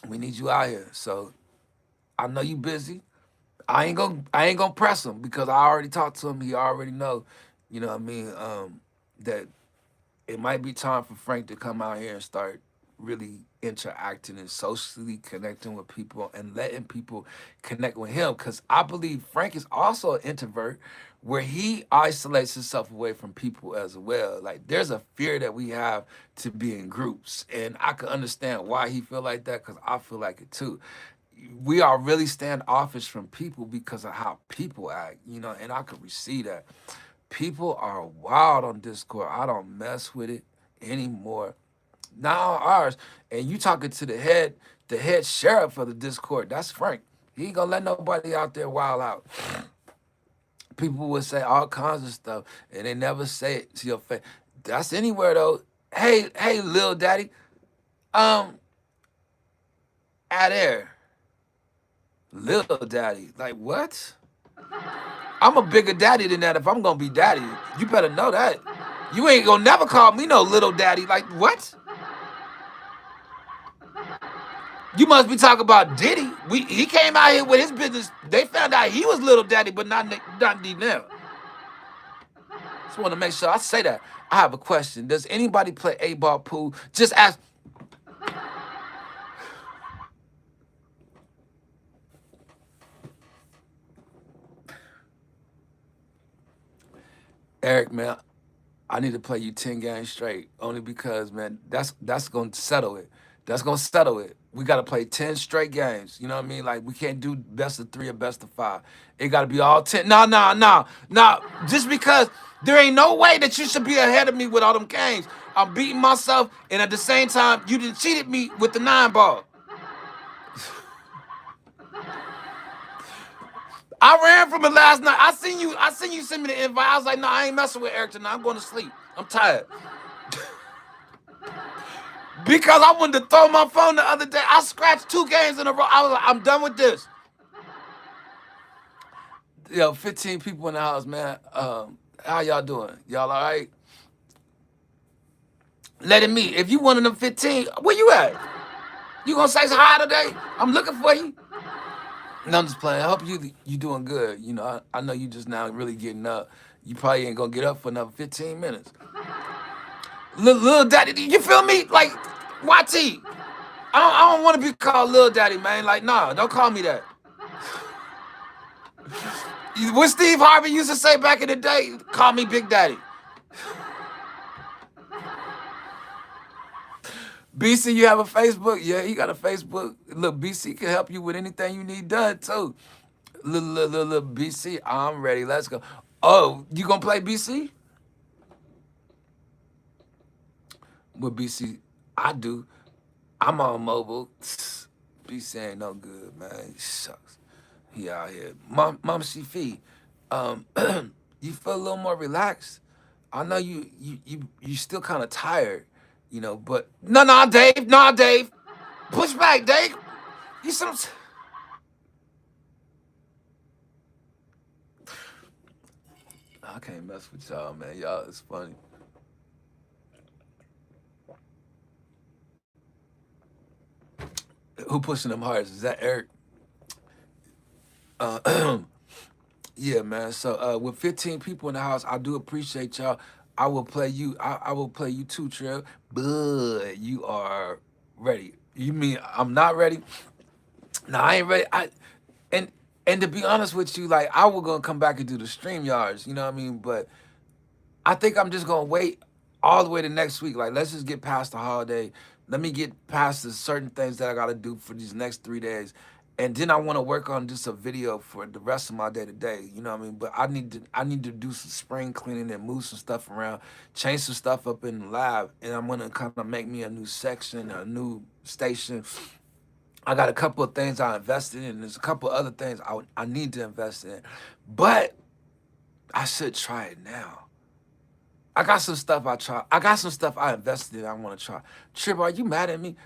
We need you out here. So I know you busy. I ain't gonna press him because I already talked to him. He already know, you know what I mean, that it might be time for Frank to come out here and start really interacting and socially connecting with people and letting people connect with him. Because I believe Frank is also an introvert where he isolates himself away from people as well. Like there's a fear that we have to be in groups. And I can understand why he feel like that because I feel like it too. We are really standoffish from people because of how people act, and I could receive that. People are wild on Discord. I don't mess with it anymore. Now ours, and you talking to the head sheriff of the Discord. That's Frank. He ain't gonna let nobody out there wild out. People would say all kinds of stuff, and they never say it to your face. That's anywhere though. Hey, Lil Daddy, um, at air, Lil Daddy, like what? I'm a bigger daddy than that. If I'm gonna be daddy, you better know that. You ain't gonna never call me no little daddy. Like what? You must be talking about Diddy. He came out here with his business. They found out he was little daddy, but not now. Just want to make sure I say that. I have a question. Does anybody play 8-ball pool? Just ask. Eric, man, I need to play you 10 games straight. Only because, man, that's gonna settle it. That's gonna settle it. We gotta play 10 straight games. You know what I mean? Like we can't do best of 3 or best of 5. It gotta be all 10. No. Just because there ain't no way that you should be ahead of me with all them games. I'm beating myself, and at the same time, you done cheated me with the 9-ball. I ran from it last night. I seen you send me the invite. I was like, no, I ain't messing with Eric tonight. I'm going to sleep. I'm tired. Because I wanted to throw my phone the other day. I scratched 2 games in a row. I was like, I'm done with this. Yo, 15 people in the house, man. How y'all doing? Y'all all right? Letting me. If you one of them 15, where you at? You gonna say hi today? I'm looking for you. No, I'm just playing. I hope you doing good. You know, I know you just now really getting up. You probably ain't gonna get up for another 15 minutes. Little daddy, you feel me? Like, YT. I don't want to be called little daddy, man. Like, nah, don't call me that. What Steve Harvey used to say back in the day, call me Big Daddy. BC, you have a Facebook? Yeah, he got a Facebook. Look, BC can help you with anything you need done, too. Little BC, I'm ready. Let's go. Oh, you gonna play BC? With BC, I do. I'm on mobile. BC ain't no good, man. Shucks. He out here. Mom Shifi, you feel a little more relaxed? I know you still kind of tired, you know, but no, Dave, no, Dave. Push back, Dave. You some I can't mess with y'all, man. Y'all it's funny. Who pushing them hearts? Is that Eric? Uh, yeah, man. So with 15 people in the house, I do appreciate y'all. I will play you. I will play you too, Trill. But you are ready. You mean I'm not ready? No, I ain't ready. And and to be honest with you, like I was gonna come back and do the stream yards. You know what I mean? But I think I'm just gonna wait all the way to next week. Like, let's just get past the holiday. Let me get past the certain things that I gotta do for these next 3 days. And then I wanna work on just a video for the rest of my day to day. You know what I mean? But I need to do some spring cleaning and move some stuff around, change some stuff up in the lab. And I'm gonna kind of make me a new section, a new station. I got a couple of things I invested in. There's a couple of other things I need to invest in. But I should try it now. I got some stuff I try. I got some stuff I invested in. I want to try. Trip, are you mad at me?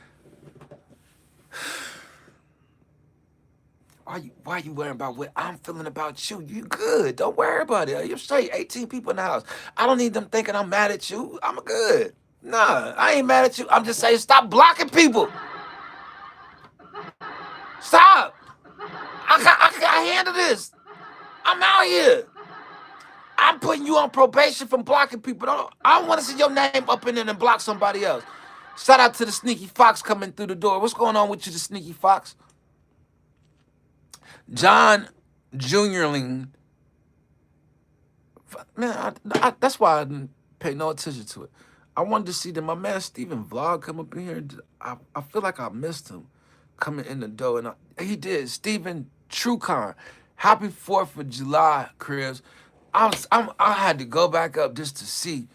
Why you worrying about what I'm feeling about you? You good. Don't worry about it. You're straight. 18 people in the house. I don't need them thinking I'm mad at you. I'm good. Nah, I ain't mad at you. I'm just saying stop blocking people. Stop. I handle this. I'm out here. I'm putting you on probation from blocking people. I don't want to see your name up in there and block somebody else. Shout out to the sneaky fox coming through the door. What's going on with you, the sneaky fox? John Juniorling. Man, that's why I didn't pay no attention to it. I wanted to see that my man Steven Vlog come up in here. I feel like I missed him coming in the door. And he did. Steven Trucon. Happy 4th of July, Chris. I had to go back up just to see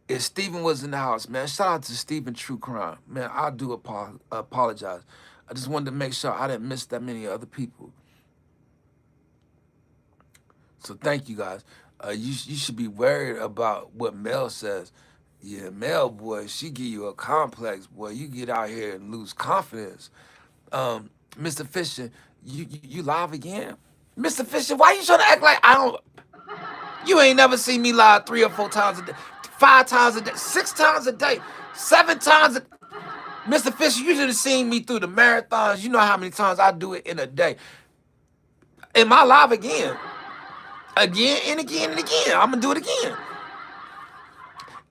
if Steven was in the house, man. Shout out to Steven True Crime. Man, I do apologize. I just wanted to make sure I didn't miss that many other people. So thank you guys. You should be worried about what Mel says. Yeah, Mel, boy, she give you a complex, boy. You get out here and lose confidence. Mr. Fisher, you live again? Mr. Fisher, why you trying to act like I don't... You ain't never seen me live 3 or 4 times a day, 5 times a day, 6 times a day, 7 times a... Mr. Fisher, you should have seen me through the marathons. You know how many times I do it in a day. Am I live again? Again and again and again. I'm going to do it again.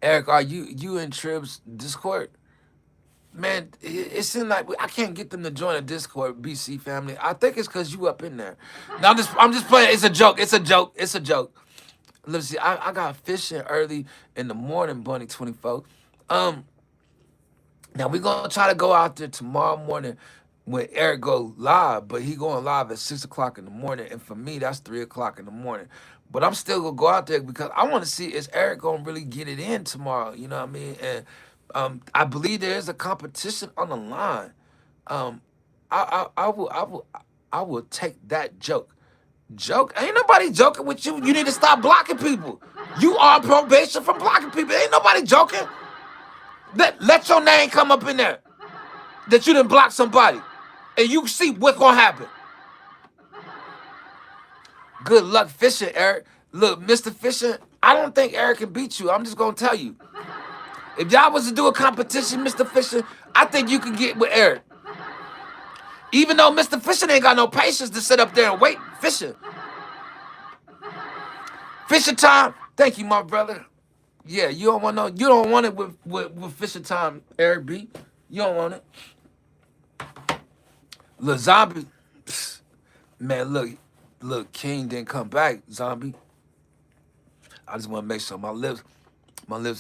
Eric, are you in Trib's Discord? Man, it seems like I can't get them to join a Discord, BC family. I think it's because you up in there. Now I'm just playing. It's a joke. It's a joke. It's a joke. Let's see. I got fishing early in the morning, Bunny 24. Now we're gonna try to go out there tomorrow morning when Eric go live, but he going live at 6 o'clock in the morning, and for me that's 3 o'clock in the morning. But I'm still gonna go out there because I want to see is Eric gonna really get it in tomorrow. You know what I mean? And I believe there is a competition on the line. I will take that joke. Joke? Ain't nobody joking with you. You need to stop blocking people. You are on probation from blocking people. Ain't nobody joking. Let your name come up in there that you didn't block somebody, and you see what's gonna happen. Good luck fishing, Eric. Look, Mr. Fisher, I don't think Eric can beat you. I'm just gonna tell you. If y'all was to do a competition, Mr. Fisher, I think you can get with Eric. Even though Mr. Fisher ain't got no patience to sit up there and wait. Fisher time. Thank you, my brother. Yeah, you don't want no. You don't want it with Fisher time, Eric B. You don't want it. Look, zombie. Psst, man, look. King didn't come back. Zombie. I just want to make sure my lips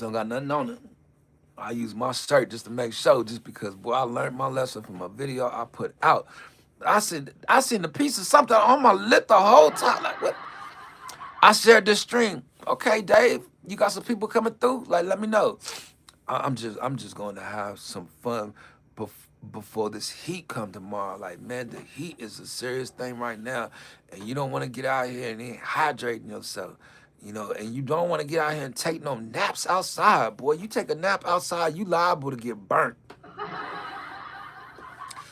don't got nothing on it. I use my shirt just to make sure, just because, boy, I learned my lesson from a video I put out. I seen the piece of something on my lip the whole time. Like, what? I shared this stream. Okay, Dave, you got some people coming through? Like, let me know. I'm just going to have some fun before this heat come tomorrow. Like, man, the heat is a serious thing right now, and you don't want to get out here and ain't hydrating yourself. You know, and you don't want to get out here and take no naps outside, boy. You take a nap outside, you liable to get burnt.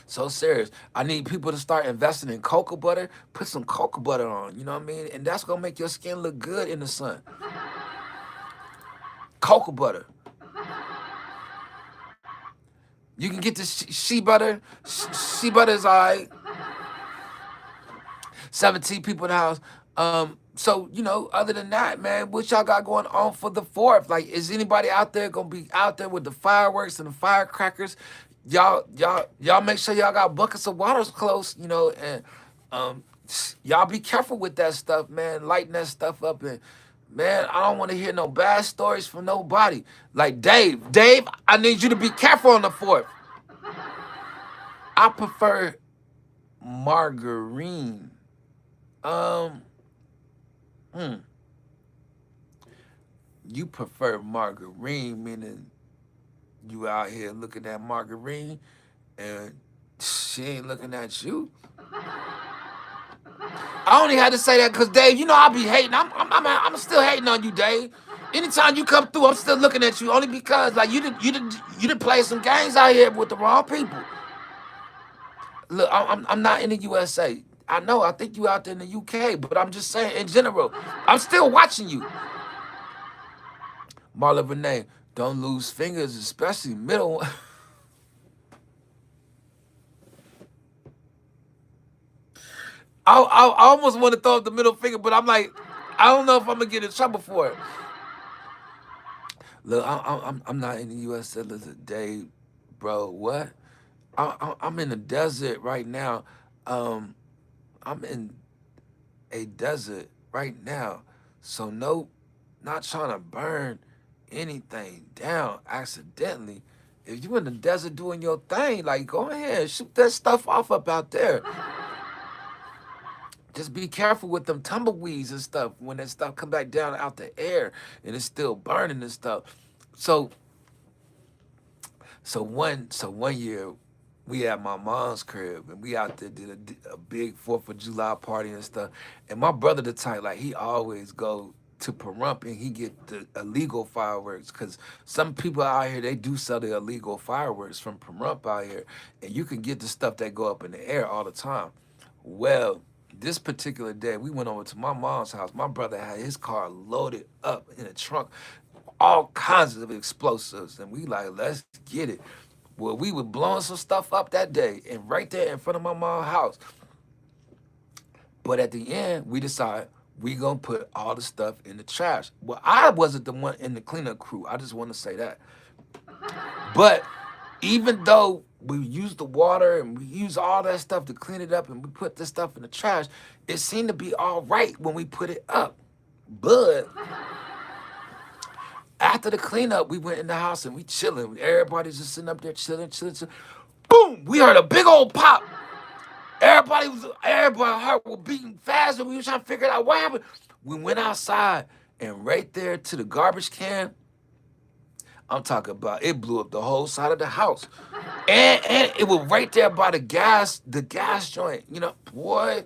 So serious. I need people to start investing in cocoa butter. Put some cocoa butter on, you know what I mean? And that's gonna make your skin look good in the sun. Cocoa butter. You can get this shea butter. Shea butter is all right. 17 people in the house. So, you know, other than that, man, what y'all got going on for the 4th? Like, is anybody out there gonna be out there with the fireworks and the firecrackers? Y'all make sure y'all got buckets of waters close, you know, and y'all be careful with that stuff, man. Lighting that stuff up, and man, I don't want to hear no bad stories from nobody. Like Dave, I need you to be careful on the 4th. I prefer margarine. Um, hmm. You prefer margarine, meaning you out here looking at margarine and she ain't looking at you. I only had to say that because Dave, you know I be hating. I'm still hating on you, Dave. Anytime you come through, I'm still looking at you only because like you did play some games out here with the wrong people. Look, I'm not in the USA. I know. I think you out there in the UK, but I'm just saying in general. I'm still watching you, Marla Renee. Don't lose fingers, especially middle one. I almost want to throw up the middle finger, but I'm like, I don't know if I'm gonna get in trouble for it. Look, I'm not in the U.S. today, bro. What? I'm in the desert right now. Um, I'm in a desert right now. So no, not trying to burn anything down accidentally. If you in the desert doing your thing, like go ahead, shoot that stuff off up out there. Just be careful with them tumbleweeds and stuff when that stuff come back down out the air and it's still burning and stuff. So so one year we at my mom's crib and we out there did a big 4th of July party and stuff. And my brother the type like he always go to Pahrump and he get the illegal fireworks because some people out here they do sell the illegal fireworks from Pahrump out here and you can get the stuff that go up in the air all the time. Well, this particular day, we went over to my mom's house. My brother had his car loaded up in the trunk, all kinds of explosives, and we like, let's get it. Well, we were blowing some stuff up that day, and right there in front of my mom's house. But at the end, we decided we gonna put all the stuff in the trash. Well, I wasn't the one in the cleanup crew. I just want to say that. But even though we used the water and we used all that stuff to clean it up and we put this stuff in the trash, it seemed to be all right when we put it up. But after the cleanup, we went in the house and we chilling. Everybody's just sitting up there chilling. Boom! We heard a big old pop. Everybody heart was beating fast and we were trying to figure out what happened. We went outside and right there to the garbage can, I'm talking about it blew up the whole side of the house. And it was right there by the gas joint. You know, boy,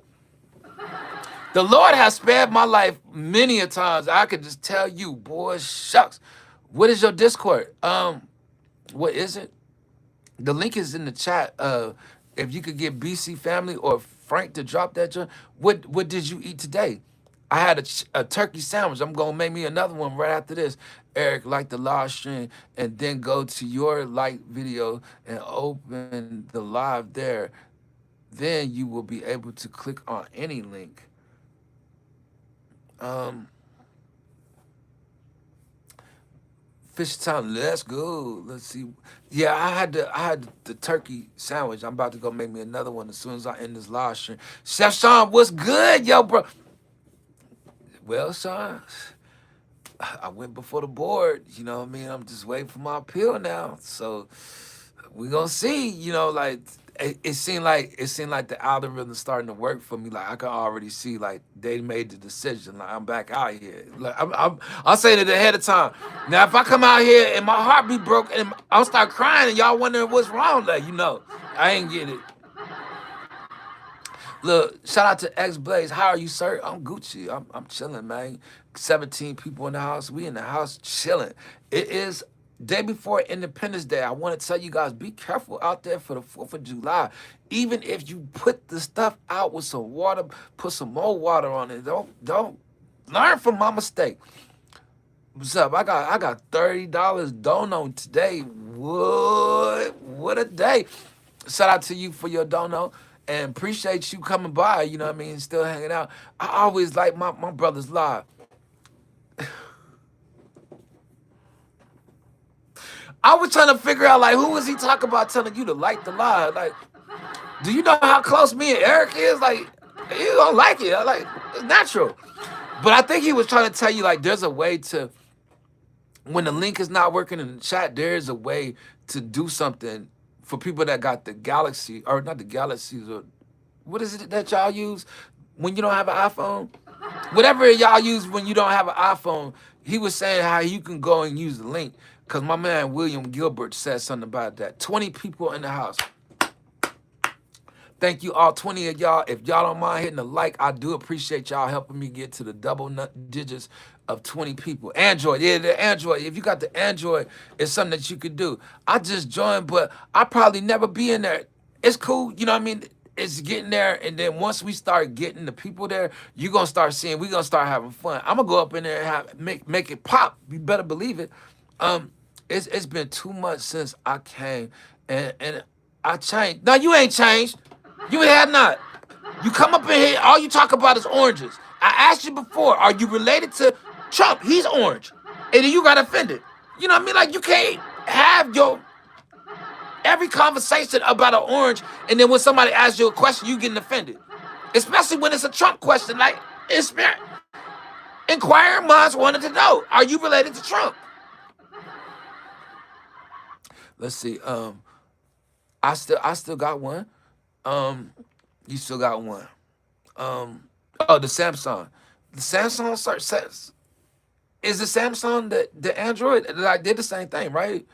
the Lord has spared my life many a times. I could just tell you, boy, shucks. What is your Discord? What is it? The link is in the chat. If you could get BC Family or Frank to drop that joint. What did you eat today? I had a turkey sandwich. I'm gonna make me another one right after this. Eric, like the live stream, and then go to your like video and open the live there. then you will be able to click on any link. Fish time, let's go. Let's see. Yeah, I had the turkey sandwich. I'm about to go make me another one as soon as I end this live stream. Chef Sean, what's good, yo, bro? Well, Sean, I went before the board. You know what I mean? I'm just waiting for my appeal now. So we gonna see. You know, like it seemed like the algorithm starting to work for me. Like I can already see like they made the decision. Like I'm back out here. Like I'm saying it ahead of time. Now if I come out here and my heart be broke and I'll start crying and y'all wondering what's wrong, like I ain't get it. Look, shout out to X Blaze. How are you, sir? I'm Gucci. I'm chilling, man. 17 people in the house. We in the house chilling. It is day before Independence Day. I want to tell you guys, be careful out there for the 4th of July. Even if you put the stuff out with some water, put some more water on it. Don't learn from my mistake. What's up? I got $30 dono today. What a day. Shout out to you for your dono and appreciate you coming by, you know what I mean, still hanging out. I always like my brother's live. I was trying to figure out like who was he talking about telling you to like the live? Like, do you know how close me and Eric is? Like, you don't like it. Like, it's natural. But I think he was trying to tell you like there's a way to when the link is not working in the chat, there is a way to do something for people that got the Galaxy, or not the Galaxies, or what is it that y'all use when you don't have an iPhone? Whatever y'all use when you don't have an iPhone, he was saying how you can go and use the link. Because my man William Gilbert said something about that. 20 people in the house. Thank you all, 20 of y'all. If y'all don't mind hitting a like, I do appreciate y'all helping me get to the double digits of 20 people. Android, yeah, the Android. If you got the Android, it's something that you could do. I just joined, but I probably never be in there. It's cool, you know what I mean? It's getting there, and then once we start getting the people there, you're gonna start seeing, we're gonna start having fun. I'm gonna go up in there and make it pop. You better believe it. It's been 2 months since I came and I changed. No, you ain't changed. You have not. You come up in here, all you talk about is oranges. I asked you before, are you related to Trump? He's orange. And then you got offended. You know what I mean? Like you can't have your every conversation about an orange, and then when somebody asks you a question, you getting offended. Especially when it's a Trump question. Like it's inquiring minds wanted to know, are you related to Trump? Let's see. I still got one. You still got one. Oh, the Samsung. The Samsung search says is the Samsung the Android? Like did the same thing, right?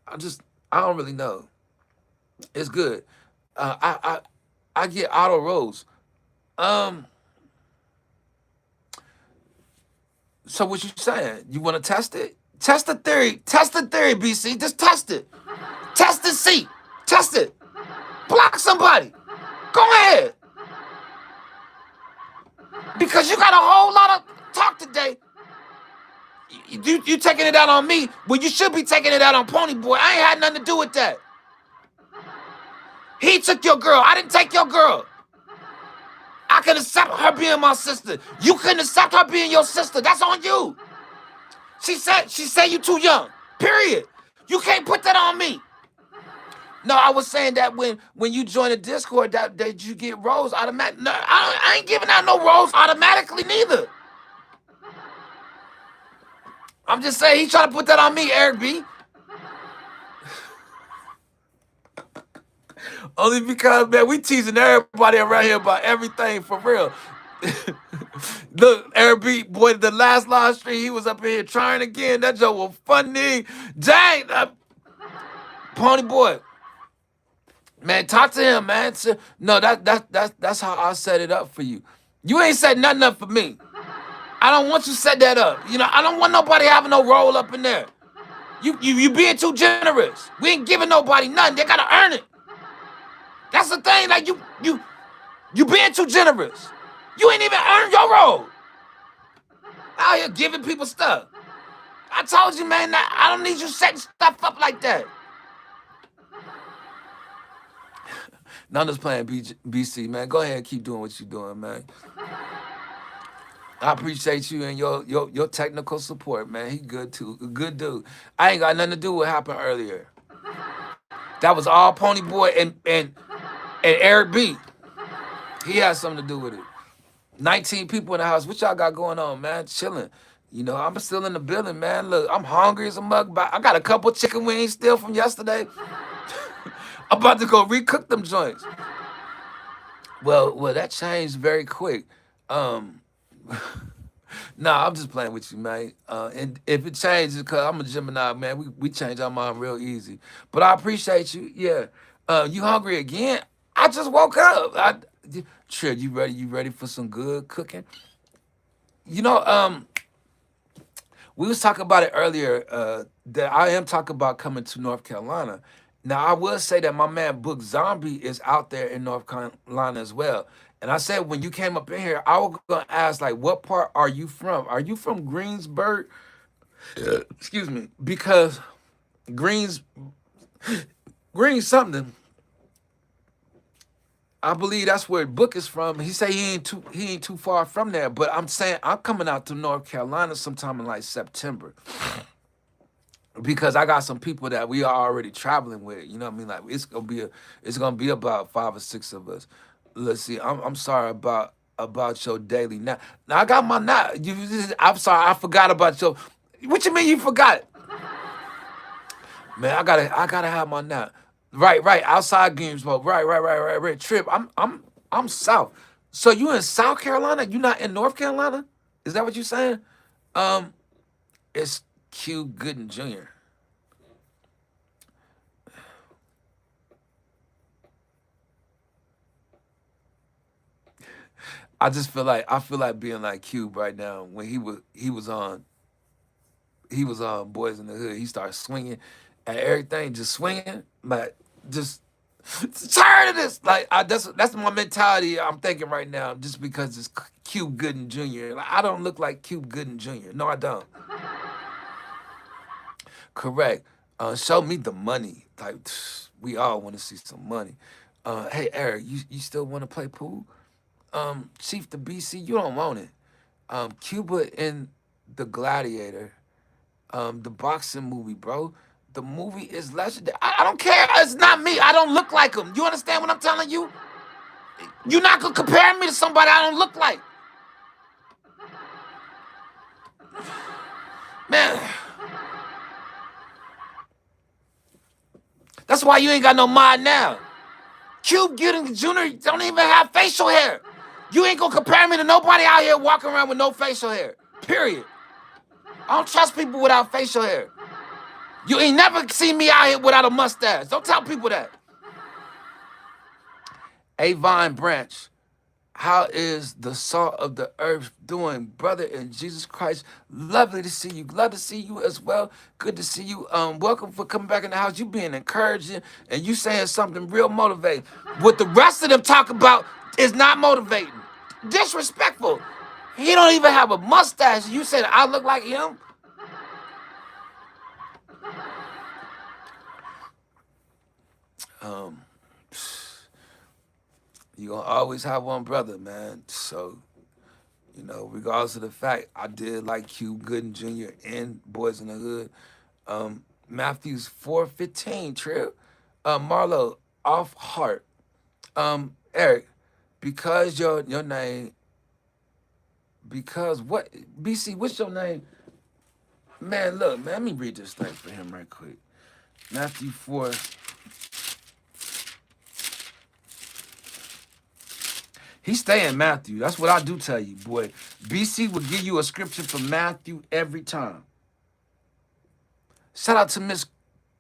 I don't really know. It's good. I get auto rolls. Um, so what you saying? You want to test it? Test the theory. Test the theory, BC. Just test it. Test and see. Test it. Block somebody. Go ahead. Because you got a whole lot of talk today. You taking it out on me when you should be taking it out on Pony Boy. I ain't had nothing to do with that. He took your girl. I didn't take your girl. I can accept her being my sister. You couldn't accept her being your sister. That's on you. She said you too young. Period. You can't put that on me. No, I was saying that when you join the Discord, that you get roles automatic. No, I ain't giving out no roles automatically neither. I'm just saying he's trying to put that on me, Eric B. Only because, man, we teasing everybody around here about everything for real. Look, Eric B, boy, the last live stream, he was up in here trying again. That joke was funny. Dang, Pony Boy. Man, talk to him, man. No, that's how I set it up for you. You ain't set nothing up for me. I don't want you to set that up. You know, I don't want nobody having no role up in there. You being too generous. We ain't giving nobody nothing. They gotta earn it. That's the thing. Like you being too generous. You ain't even earned your role. Out here giving people stuff. I told you, man, I don't need you setting stuff up like that. Now I'm just playing BC, man. Go ahead and keep doing what you're doing, man. I appreciate you and your technical support, man. He good too. A good dude. I ain't got nothing to do with what happened earlier. That was all Pony Boy and Eric B. He had something to do with it. 19 people in the house. What y'all got going on, man? Chilling. You know, I'm still in the building, man. Look, I'm hungry as a mug. I got a couple chicken wings still from yesterday. I'm about to go recook them joints. Well, that changed very quick. Um, nah, I'm just playing with you, man. And if it changes, because I'm a Gemini, man, we change our mind real easy. But I appreciate you. Yeah. You hungry again? I just woke up. Trill, you ready? You ready for some good cooking? You know, we was talking about it earlier. That I am talking about coming to North Carolina. Now I will say that my man Book Zombie is out there in North Carolina as well. And I said when you came up in here, I was gonna ask like, what part are you from? Are you from Greensburg? Excuse me, because Greens Green something. I believe that's where Book is from. He say he ain't too far from there. But I'm saying I'm coming out to North Carolina sometime in like September. Because I got some people that we are already traveling with. You know what I mean? Like it's gonna be about 5 or 6 of us. Let's see. I'm sorry about your daily nap. Now I got my nap. I'm sorry, I forgot about your. What you mean you forgot? Man, I gotta have my nap. Right. Outside Greensboro. Right. Trip. I'm south. So you in South Carolina? You not in North Carolina? Is that what you saying? Um, it's Q Gooden Jr. I feel like being like Cube right now when he was on Boys in the Hood. He started swinging and everything, just swinging like just tired of this. Like that's my mentality. I'm thinking right now, just because it's Cube Gooden Jr. Like I don't look like Cube Gooden Jr. No, I don't. Correct. Show me the money. Like we all want to see some money. Hey Eric, you still want to play pool? Chief the BC, you don't want it. Cuba in the Gladiator, the boxing movie, bro. The movie is legendary. I don't care. It's not me. I don't look like him. You understand what I'm telling you? You're not gonna compare me to somebody I don't look like, man. That's why you ain't got no mind now. Cube Gooding Jr. don't even have facial hair. You ain't gonna compare me to nobody out here walking around with no facial hair. Period. I don't trust people without facial hair. You ain't never seen me out here without a mustache. Don't tell people that. Avon Branch, how is the salt of the earth doing, brother in Jesus Christ? Lovely to see you. Glad to see you as well. Good to see you. Welcome for coming back in the house. You being encouraging and you saying something real motivating. What the rest of them talk about is not motivating. Disrespectful. He don't even have a mustache. You said I look like him. Um, you gonna always have one brother, man. So regardless of the fact, I did like Q Gooden Jr. and Boys in the Hood. Matthews 4:15, Trip. Marlo, off heart. Eric, because your name, because what? BC, what's your name? Man, look, man, let me read this thing for him right quick. Matthew 4. He stay in Matthew. That's what I do tell you, boy. BC will give you a scripture from Matthew every time. Shout out to Miss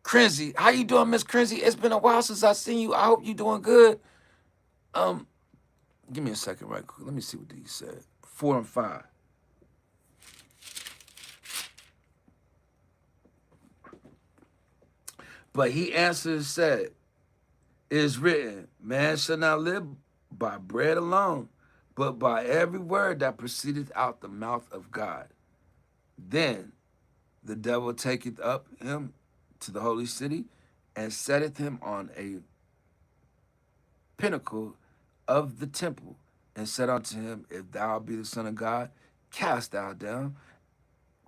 Crenzy. How you doing, Miss Crenzy? It's been a while since I seen you. I hope you doing good. Um, Give me a second right quick. Let me see what these said. 4 and 5. But he answered and said, it is written, man shall not live by bread alone, but by every word that proceedeth out the mouth of God. Then the devil taketh up him to the holy city and setteth him on a pinnacle of the temple, and said unto him, If thou be the Son of God, cast thou down,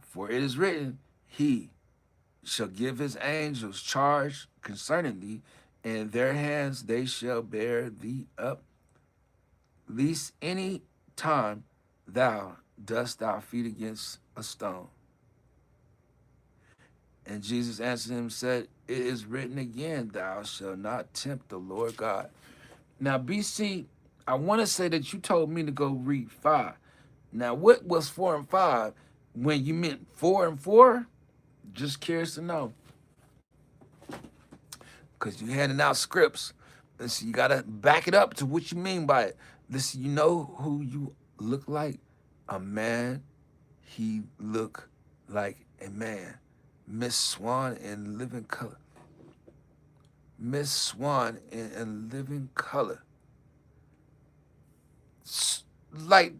for it is written, He shall give his angels charge concerning thee, and in their hands they shall bear thee up, lest any time thou dust thy feet against a stone. And Jesus answered him and said, It is written again, Thou shalt not tempt the Lord God. Now, BC, I want to say that you told me to go read 5. Now, what was 4 and 5 when you meant 4 and 4? Just curious to know. Because you handing out scripts. Listen, you got to back it up to what you mean by it. Listen, you know who you look like? A man. He look like a man. Miss Swan in living color. Miss Swan in living color. Like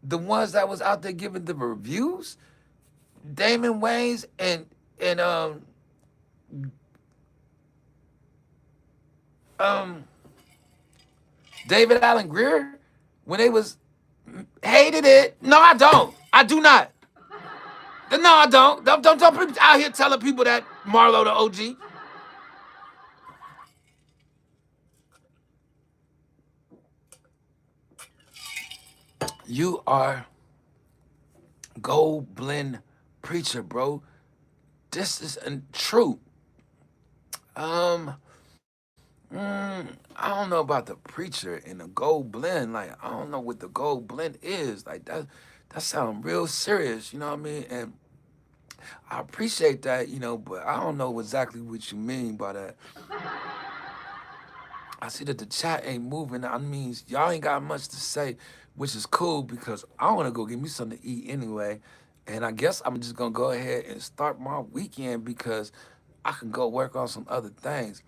the ones that was out there giving the reviews, Damon Wayans and David Allen Greer, when they was hated it. No, I don't. I do not. No, I don't. Don't be out here telling people that Marlo the OG. You are gold blend preacher, bro. This is true. I don't know about the preacher and the gold blend. Like, I don't know what the gold blend is. Like, that sounds real serious, you know what I mean? And I appreciate that, but I don't know exactly what you mean by that. I see that the chat ain't moving. That means y'all ain't got much to say, which is cool because I want to go get me something to eat anyway. And I guess I'm just going to go ahead and start my weekend because I can go work on some other things.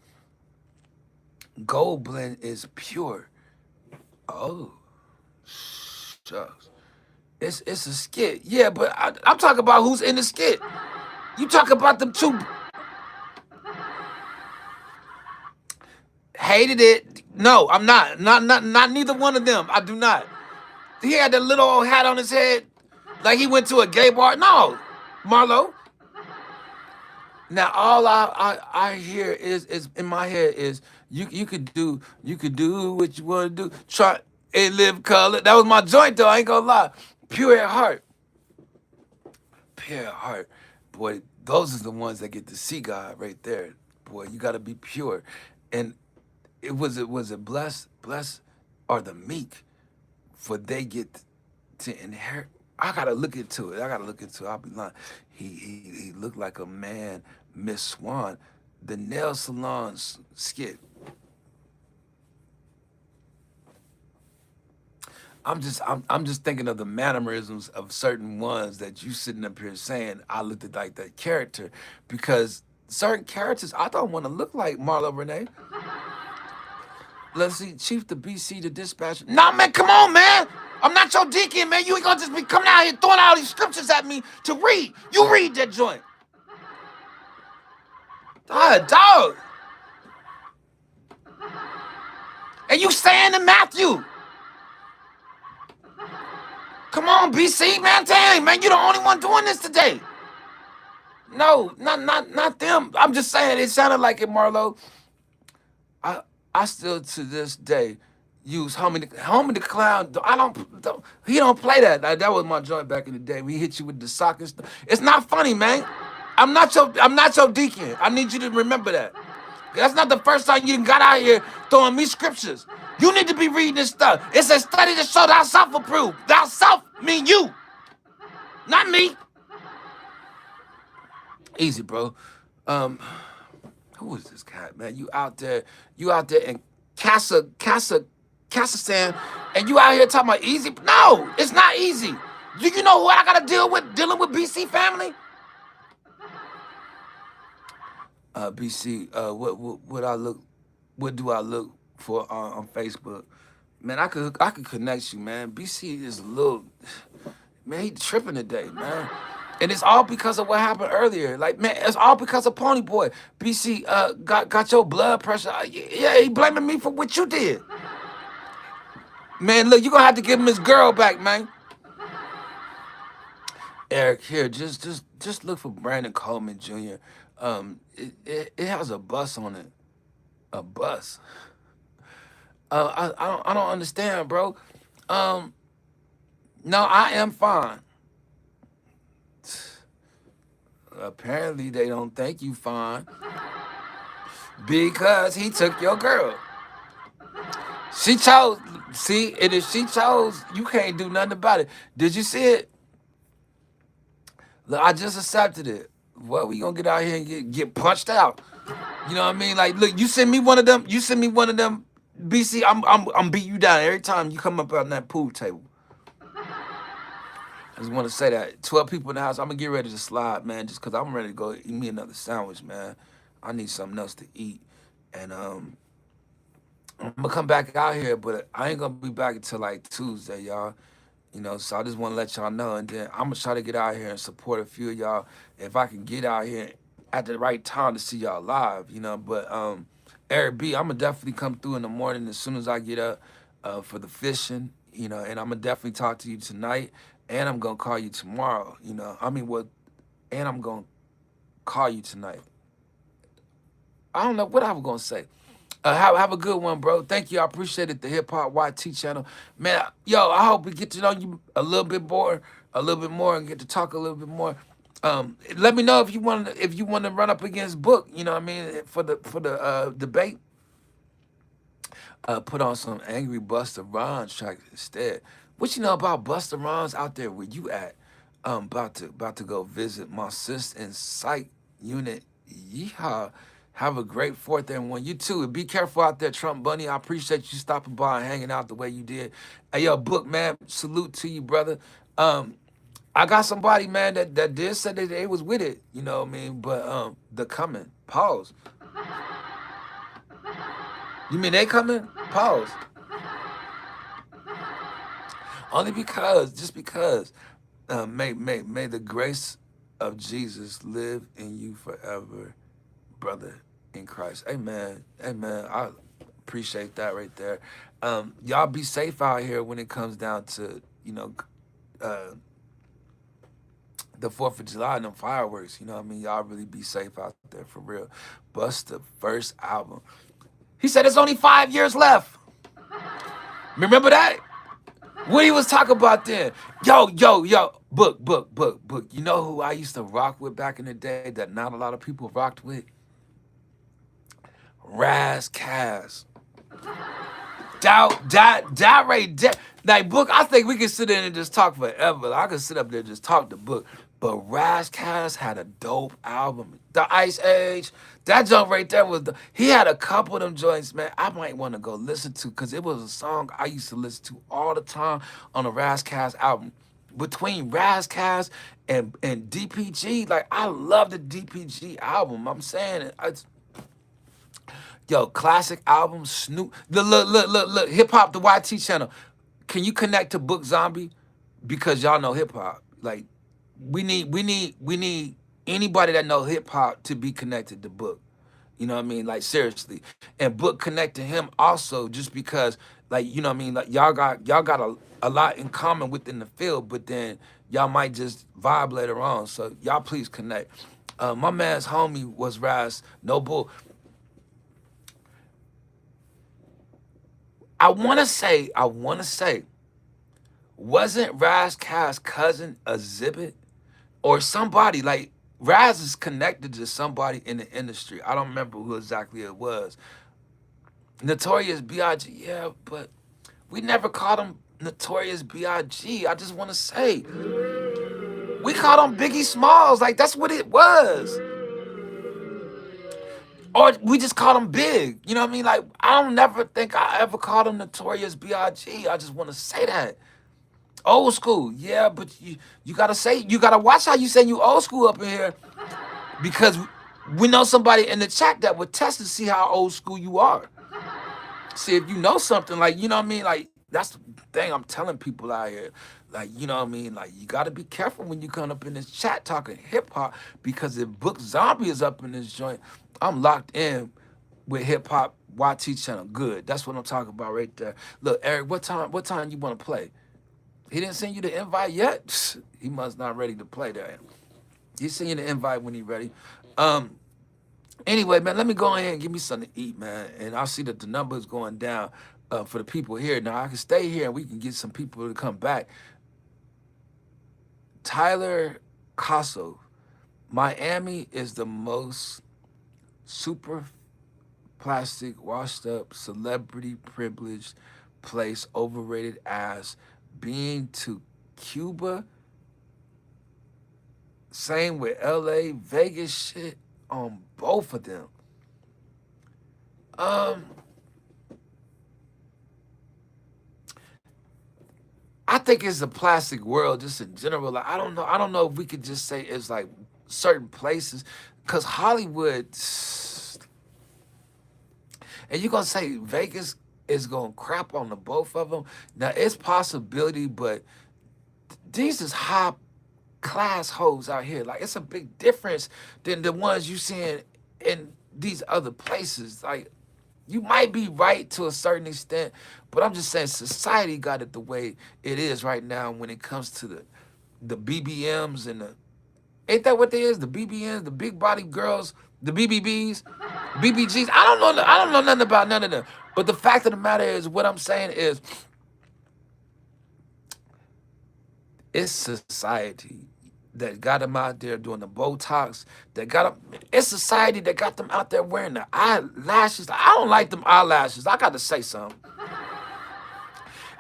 Gold blend is pure. Oh, shucks. It's a skit. Yeah, but I'm talking about who's in the skit. You talk about them two. Hated it. No, I'm not. Not neither one of them. I do not. He had that little old hat on his head like he went to a gay bar. No, Marlo. Now all I hear is in my head is you could do what you want to do. Try and live color. That was my joint though. I ain't gonna lie. Pure at heart. Pure at heart. Boy, those are the ones that get to see God right there. Boy, you gotta be pure. And was it blessed are the meek, for they get to inherit. I gotta look into it. I'll be lying. He looked like a man, Miss Swan, the nail salon skit. I'm just thinking of the mannerisms of certain ones that you sitting up here saying I looked at like that character, because certain characters I don't want to look like Marlo Renee. Let's see, Chief the BC, the dispatcher. Nah, man, come on, man. I'm not your deacon, man. You ain't gonna just be coming out here throwing all these scriptures at me to read. You read that joint. Dog. And you saying in Matthew. Come on, BC, man. Dang, man, you the only one doing this today. No, not them. I'm just saying it sounded like it, Marlo. I still to this day use Homie the Clown. He don't play that. That was my joint back in the day. We hit you with the sock and stuff. It's not funny, man. I'm not your deacon. I need you to remember that. That's not the first time you got out here throwing me scriptures. You need to be reading this stuff. It's a study to show thyself approved. Thyself mean you, not me. Easy, bro. Who is this cat, man? You out there in Kazakhstan, and you out here talking about easy? No, it's not easy. Do you know what I gotta deal with dealing with BC family? BC, what do I look for on Facebook? Man, I could connect you, man. BC is a little, man, he tripping today, man. And it's all because of what happened earlier. Like, man, it's all because of Pony Boy. BC got your blood pressure. Yeah, he blaming me for what you did. Man, look, you gonna have to give him his girl back, man. Eric, here, just look for Brandon Coleman Jr. It has a bus on it. A bus. I don't understand, bro. Um, no, I am fine. Apparently, they don't think you fine because he took your girl. She chose. See, and if she chose, you can't do nothing about it. Did you see it? Look, I just accepted it. What, we gonna get out here and get punched out? You know what I mean? Like, look, you send me one of them. You send me one of them. BC, I'm beat you down every time you come up on that pool table. I just want to say that 12 people in the house. I'm gonna get ready to slide, man, just cause I'm ready to go eat me another sandwich, man. I need something else to eat, and I'm gonna come back out here, but I ain't gonna be back until like Tuesday, y'all. You know, so I just want to let y'all know, and then I'm gonna try to get out here and support a few of y'all if I can get out here at the right time to see y'all live. You know, but Eric B, I'm gonna definitely come through in the morning as soon as I get up for the fishing. You know, and I'm gonna definitely talk to you tonight, and I'm gonna call you tomorrow. You know, I mean, what? And I'm gonna call you tonight. I don't know what I was gonna say. Have a good one, bro. Thank you. I appreciate it. The Hip Hop YT channel, man. Yo, I hope we get to know you a little bit more, and get to talk a little bit more. Let me know if you want to run up against Book. You know what I mean, for the debate. Put on some Angry Busta Rhymes track instead. What you know about Busta Rhymes out there where you at? About to go visit my sis in psych unit. Yeehaw. Have a great fourth and one. You too. Be careful out there, Trump Bunny. I appreciate you stopping by and hanging out the way you did. Hey, yo, Book, man, salute to you, brother. Um, I got somebody, man, that did say that they was with it. You know what I mean? But the coming. Pause. You mean they coming? Pause. Only because, just because. May the grace of Jesus live in you forever, brother in Christ. Amen. Amen. I appreciate that right there. Y'all be safe out here when it comes down to, uh, the 4th of July and them fireworks. You know what I mean? Y'all really be safe out there for real. Busta first album. He said it's only 5 years left. Remember that? What he was talking about then? Yo, book. You know who I used to rock with back in the day that not a lot of people rocked with? Raz Cass. That right there. Like, Book, I think we can sit in and just talk forever. I could sit up there and just talk to Book. But Raz Cass had a dope album. The Ice Age. That junk right there he had a couple of them joints, man, I might want to go listen to, because it was a song I used to listen to all the time on the Raz Cass album. Between Raz Cass and DPG, like, I love the DPG album. I'm saying it. Yo, classic album, Snoop. Look, Hip Hop, the YT channel. Can you connect to Book Zombie? Because y'all know hip hop. Like, we need anybody that know hip hop to be connected to Book. You know what I mean? Like, seriously. And Book connect to him also, just because, like, you know what I mean? Like, y'all got a lot in common within the field, but then y'all might just vibe later on. So y'all please connect. My man's homie was Raz No Bull. I wanna say, wasn't Raz Cass' cousin Exhibit? Or somebody, like, Raz is connected to somebody in the industry. I don't remember who exactly it was. Notorious B.I.G., yeah, but we never called him Notorious B.I.G. I just want to say, we called him Biggie Smalls. Like, that's what it was. Or we just called him Big. You know what I mean? Like, I don't never think I ever called him Notorious B.I.G. I just want to say that. Old school, yeah, but you gotta watch how you say you old school up in here, because we know somebody in the chat that would test to see how old school you are. See if you know something, like, you know what I mean? Like, that's the thing I'm telling people out here. Like, you know what I mean? Like, you got to be careful when you come up in this chat talking hip hop, because if Book Zombie is up in this joint, I'm locked in with hip hop YT channel. Good. That's what I'm talking about right there. Look, Eric, what time you want to play? He didn't send you the invite yet? He must not ready to play that. He send you the invite when he ready. Um, Anyway, man, let me go ahead and give me something to eat, man. And I'll see that the number is going down for the people here. Now I can stay here and we can get some people to come back. Tyler Casso, Miami is the most super plastic, washed up, celebrity privileged place, overrated as being to Cuba. Same with LA, Vegas shit on both of them. Um, I think it's a plastic world just in general. Like, I don't know. I don't know if we could just say it's like certain places, because Hollywood, and you're gonna say Vegas is gonna crap on the both of them. Now it's possibility, but these is high class hoes out here. Like, it's a big difference than the ones you seeing in these other places. Like, you might be right to a certain extent, but I'm just saying society got it the way it is right now when it comes to the BBMs and the, ain't that what they is? The BBMs, the big body girls, the BBBs, BBGs. I don't know nothing about none of them. But the fact of the matter is, what I'm saying is, it's society that got them out there doing the Botox, that got them. It's society that got them out there wearing the eyelashes. I don't like them eyelashes. I got to say something.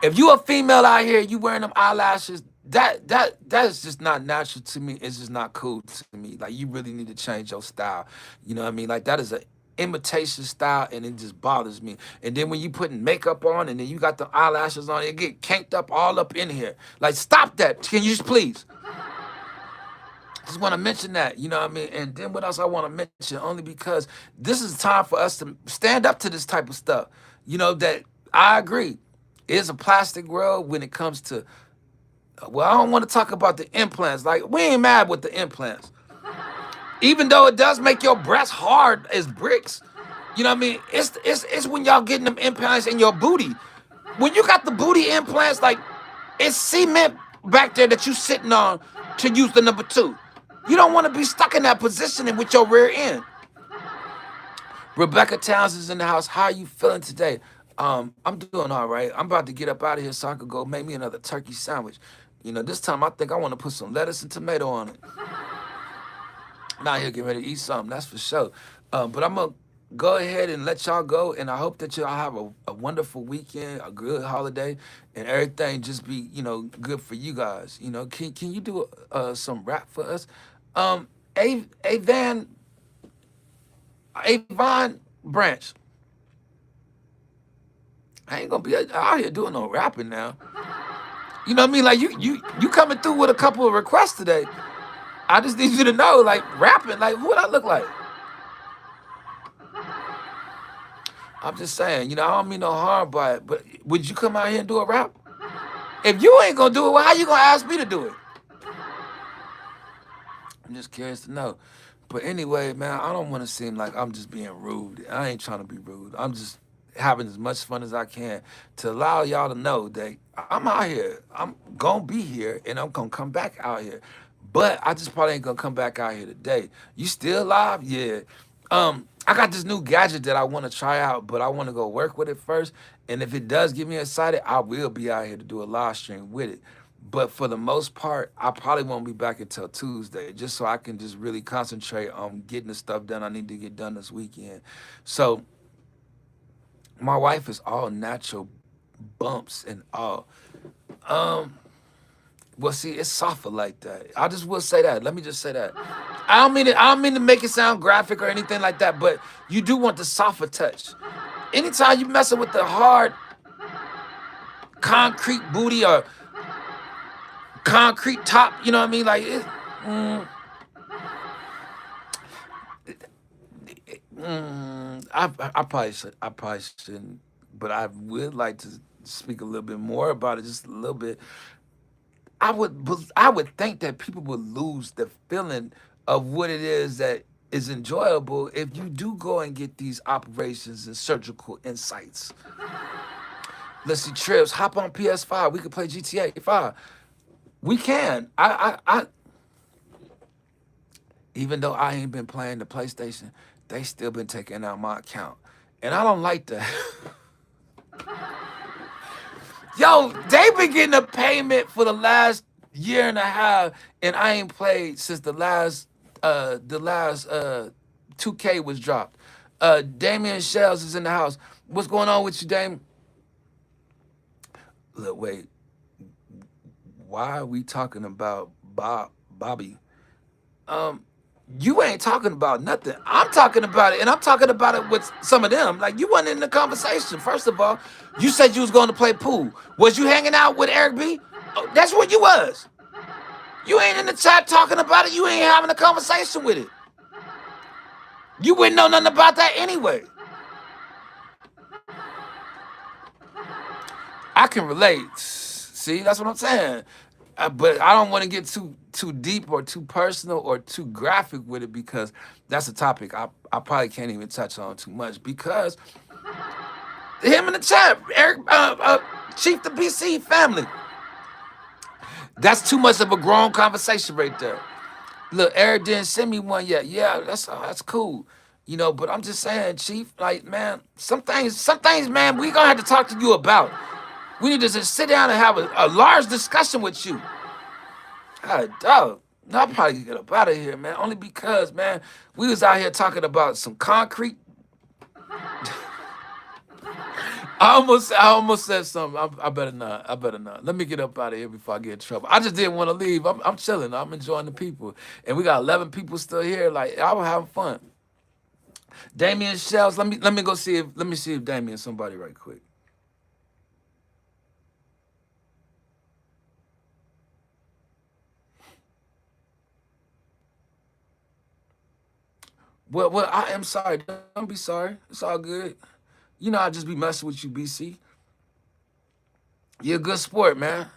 If you a female out here, you wearing them eyelashes, that is just not natural to me. It's just not cool to me. Like, you really need to change your style. You know what I mean? Like, that is a imitation style, and it just bothers me. And then when you putting makeup on, and then you got the eyelashes on, it get canked up all up in here. Like, stop that. Can you just please? Just want to mention that, you know what I mean? And then what else I want to mention? Only because this is time for us to stand up to this type of stuff. You know, that I agree. It's a plastic world when it comes to, well, I don't want to talk about the implants. Like, we ain't mad with the implants. Even though it does make your breasts hard as bricks. You know what I mean? It's when y'all getting them implants in your booty. When you got the booty implants, like, it's cement back there that you sitting on to use the number two. You don't want to be stuck in that position with your rear end. Rebecca Towns is in the house. How are you feeling today? I'm doing all right. I'm about to get up out of here so I could go make me another turkey sandwich. You know, this time I think I want to put some lettuce and tomato on it. Now here getting ready to eat something, that's for sure. But I'm gonna go ahead and let y'all go, and I hope that y'all have a wonderful weekend, a good holiday, and everything just be, you know, good for you guys. You know, can you do some rap for us? A Van Avon Branch. I ain't gonna be out here doing no rapping now. You know what I mean? Like, you coming through with a couple of requests today. I just need you to know, like, rapping, like, what I look like. I'm just saying, you know, I don't mean no harm by it, but would you come out here and do a rap? If you ain't gonna do it, well, how you gonna ask me to do it? I'm just curious to know. But anyway, man, I don't want to seem like I'm just being rude. I ain't trying to be rude. I'm just having as much fun as I can to allow y'all to know that I'm out here. I'm gonna be here, and I'm gonna come back out here. But I just probably ain't gonna come back out here today. You still alive? Yeah. I got this new gadget that I want to try out, but I want to go work with it first. And if it does get me excited, I will be out here to do a live stream with it. But for the most part, I probably won't be back until Tuesday, just so I can just really concentrate on getting the stuff done I need to get done this weekend. So my wife is all natural bumps and all. Um, well, see, it's softer like that. I just will say that. Let me just say that. I don't mean to make it sound graphic or anything like that, but you do want the softer touch. Anytime you messing with the hard concrete booty or concrete top, you know what I mean? Like, mm, I probably shouldn't, but I would like to speak a little bit more about it, just a little bit. I would think that people would lose the feeling of what it is that is enjoyable if you do go and get these operations and surgical insights. Let's see trips. Hop on PS5. We could play GTA 5. We can. Even though I ain't been playing the PlayStation, they still been taking out my account, and I don't like that. Yo, they been getting a payment for the last year and a half, and I ain't played since the last 2K was dropped. Damien Shells is in the house. What's going on with you, Dame? Look, wait. Why are we talking about Bobby? Um, you ain't talking about nothing. I'm talking about it, and I'm talking about it with some of them. Like you wasn't in the conversation. First of all, you said you was going to play pool. Was you hanging out with Eric B? Oh, that's what you was. You ain't in the chat talking about it. You ain't having a conversation with it. You wouldn't know nothing about that anyway. I can relate. See, that's what I'm saying. But I don't want to get too deep or too personal or too graphic with it because that's a topic I probably can't even touch on too much because him in the chat, Eric, Chief the BC family. That's too much of a grown conversation right there. Look, Eric didn't send me one yet. Yeah, that's cool. You know, but I'm just saying, Chief, like, man, some things, man, we gonna have to talk to you about. We need to just sit down and have a large discussion with you. God, dog. No, I'll probably get up out of here, man. Only because, man, we was out here talking about some concrete. I almost said something. I better not. I better not. Let me get up out of here before I get in trouble. I just didn't want to leave. I'm chilling. I'm enjoying the people, and we got 11 people still here. Like I was having fun. Damien Shells. Let me go see if Damien somebody right quick. Well, I am sorry. Don't be sorry. It's all good. You know I just be messing with you, BC. You're a good sport, man.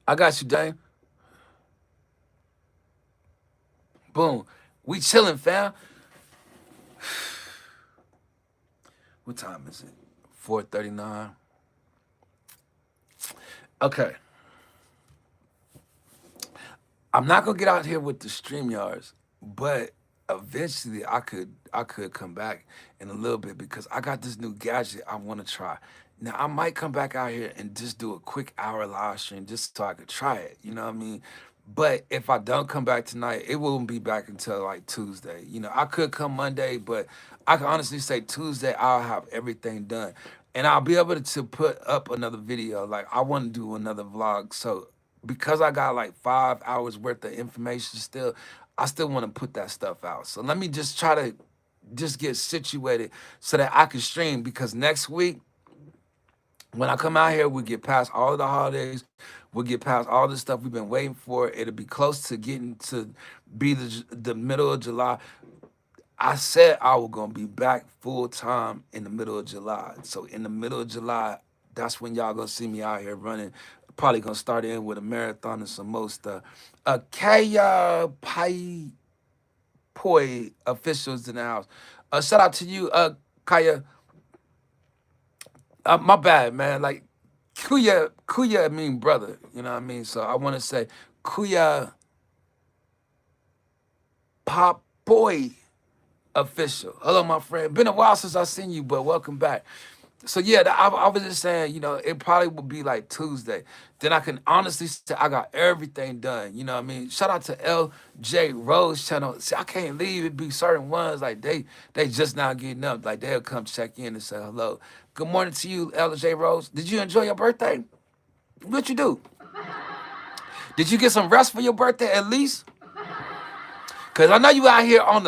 I got you, Dame. Boom. We chilling, fam. What time is it? 4:39. Okay. I'm not gonna get out here with the stream yards, but eventually I could come back in a little bit because I got this new gadget I want to try. Now I might come back out here and just do a quick hour live stream just so I could try it. You know what I mean? But if I don't come back tonight, it won't be back until like Tuesday. You know, I could come Monday, but I can honestly say Tuesday I'll have everything done. And I'll be able to put up another video. Like I want to do another vlog. So because I got like 5 hours worth of information still, I still want to put that stuff out. So let me just try to just get situated so that I can stream because next week when I come out here, we get past all of the holidays. We'll get past all the stuff we've been waiting for. It'll be close to getting to be the middle of July. I said I was gonna be back full time in the middle of July. So in the middle of July, that's when y'all gonna see me out here running. Probably gonna start in with a marathon and some more stuff. Kaya Pai Poi officials in the house. Shout out to you, Kaya. My bad, man. Like Kuya mean brother. You know what I mean? So I want to say Kuya Pop Boy official. Hello, my friend. Been a while since I seen you, but welcome back. So yeah, I was just saying, you know, it probably would be like Tuesday. Then I can honestly say I got everything done. You know what I mean? Shout out to LJ Rose channel. See, I can't leave. It be certain ones like they just now getting up. Like they'll come check in and say hello. Good morning to you, LJ Rose. Did you enjoy your birthday? What you do? Did you get some rest for your birthday at least? Cause I know you out here on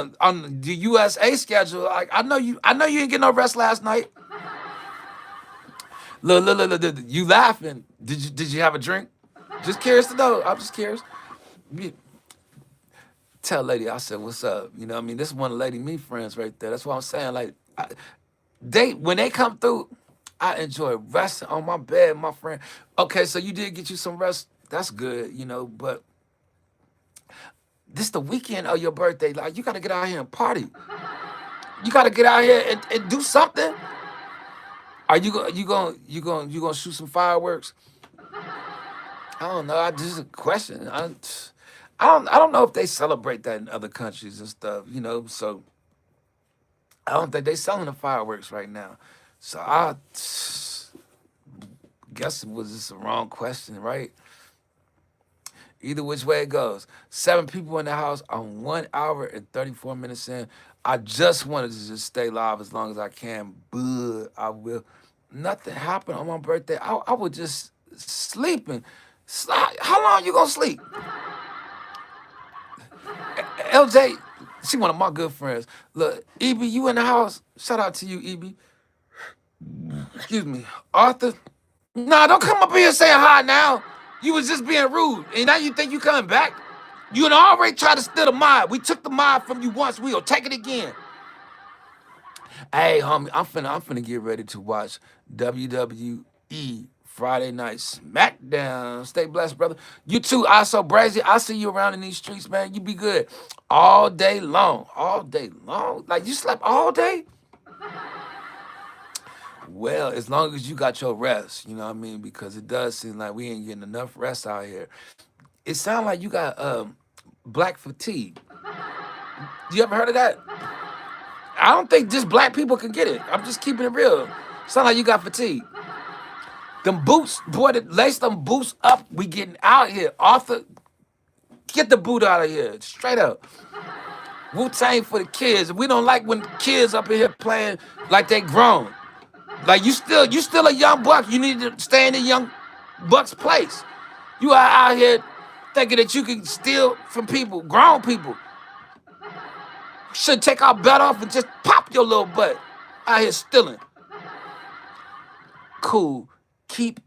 the USA schedule. Like I know you didn't get no rest last night. Look, you laughing? Did you have a drink? Just curious to know. I'm just curious. You- Tell lady, I said, what's up? You know what I mean? This is one of lady me friends right there. That's what I'm saying. Like they when they come through, I enjoy resting on my bed, my friend. Okay, so you did get you some rest. That's good, you know. But this the weekend of your birthday. Like you got to get out here and party. You got to get out here and do something. Are you gonna shoot some fireworks? I don't know. I just a question. I don't know if they celebrate that in other countries and stuff. You know, so I don't think they selling the fireworks right now. So I guess it was just a wrong question, right? Either which way it goes. 7 people in the house. I'm 1 hour and 34 minutes in. I just wanted to just stay live as long as I can, but I will. Nothing happened on my birthday. I was just sleeping. How long you gonna sleep? LJ, she one of my good friends. Look, EB, you in the house? Shout out to you, EB. Excuse me. Arthur? Nah, don't come up here saying hi now. You was just being rude. And now you think you coming back? You had already tried to steal the mod. We took the mod from you once. We'll take it again. Hey, homie, I'm finna get ready to watch WWE Friday Night SmackDown. Stay blessed, brother. You too, I so brazy. I see you around in these streets, man. You be good all day long. All day long. Like you slept all day? Well, as long as you got your rest, you know what I mean? Because it does seem like we ain't getting enough rest out here. It sounds like you got black fatigue. You ever heard of that? I don't think just black people can get it. I'm just keeping it real. Sound like you got fatigue. Them boots, boy, lace them boots up. We getting out here. Arthur, get the boot out of here. Straight up. Wu-Tang for the kids. We don't like when kids up in here playing like they grown. Like you still a young buck. You need to stay in the young buck's place. You are out here thinking that you can steal from people, grown people. Should take our belt off and just pop your little butt out here stealing. Cool. Keep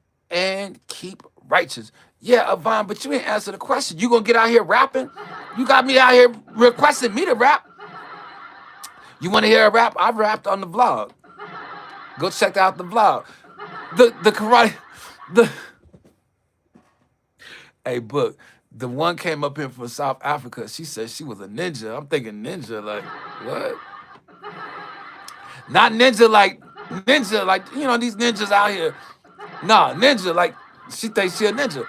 righteous. Yeah, Avon, but you ain't answer the question. You gonna get out here rapping? You got me out here requesting me to rap. You wanna hear a rap? I rapped on the vlog. Go check out the vlog. The karate, the hey book. The one came up here from South Africa. She said she was a ninja. I'm thinking ninja, like, what? Not ninja, like, you know, these ninjas out here. Nah, ninja, like, she thinks she a ninja.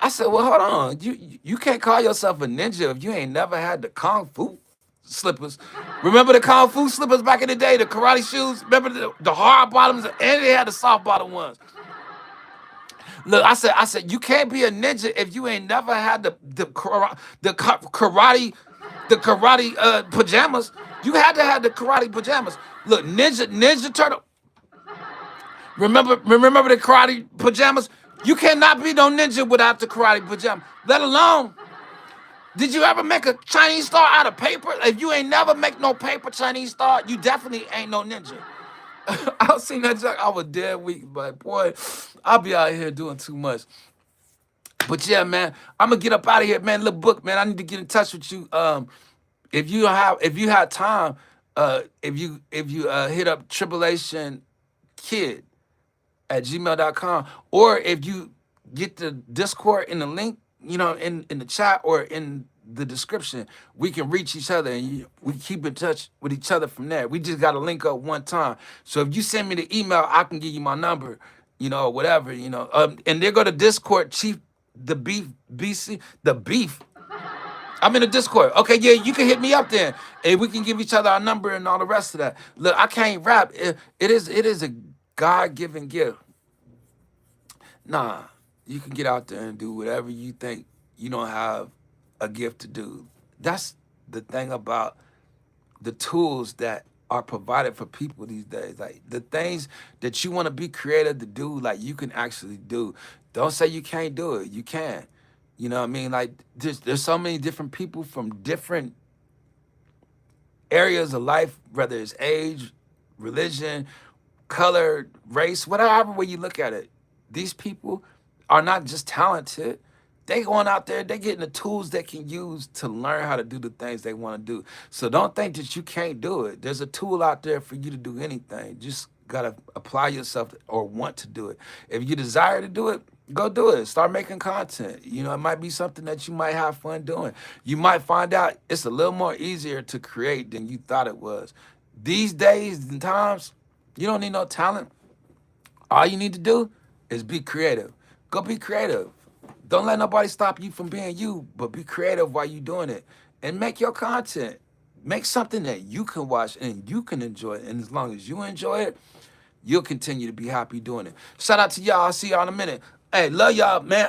I said, well, hold on. You can't call yourself a ninja if you ain't never had the kung fu slippers. Remember the kung fu slippers back in the day, the karate shoes? Remember the hard bottoms and they had the soft bottom ones. Look, I said, you can't be a ninja if you ain't never had the karate pajamas. You had to have the karate pajamas. Look, Ninja Turtle. Remember the karate pajamas? You cannot be no ninja without the karate pajama. Let alone, did you ever make a Chinese star out of paper? If you ain't never make no paper Chinese star, you definitely ain't no ninja. I seen that joke. I was dead weak, but boy, I'll be out here doing too much. But yeah, man, I'm gonna get up out of here, man. Little book, man. I need to get in touch with you. If you have time, if you hit up Tribulation Kid at gmail.com, or if you get the Discord in the link, you know, in the chat or in the description, we can reach each other and we keep in touch with each other from there. We just got to link up one time. So if you send me the email, I can give you my number, you know, whatever, you know. And there go to Discord, Chief the Beef BC, the Beef. I'm in the Discord. Okay, yeah, you can hit me up then, and we can give each other our number and all the rest of that. Look, I can't rap. It is a God-given gift. Nah, you can get out there and do whatever you think you don't have a gift to do. That's the thing about the tools that are provided for people these days. Like the things that you want to be creative to do, like you can actually do. Don't say you can't do it. You can. You know what I mean? Like there's so many different people from different areas of life, whether it's age, religion, color, race, whatever way you look at it. These people are not just talented. They going out there, they getting the tools they can use to learn how to do the things they want to do. So don't think that you can't do it. There's a tool out there for you to do anything. Just gotta apply yourself or want to do it. If you desire to do it, Go do it. Start making content. You know, it might be something that you might have fun doing. You might find out it's a little more easier to create than you thought it was. These days and times, you don't need no talent. All you need to do is be creative. Go be creative. Don't let nobody stop you from being you, but be creative while you're doing it. And make your content. Make something that you can watch and you can enjoy. And as long as you enjoy it, you'll continue to be happy doing it. Shout out to y'all. I'll see y'all in a minute. Hey, love y'all, man.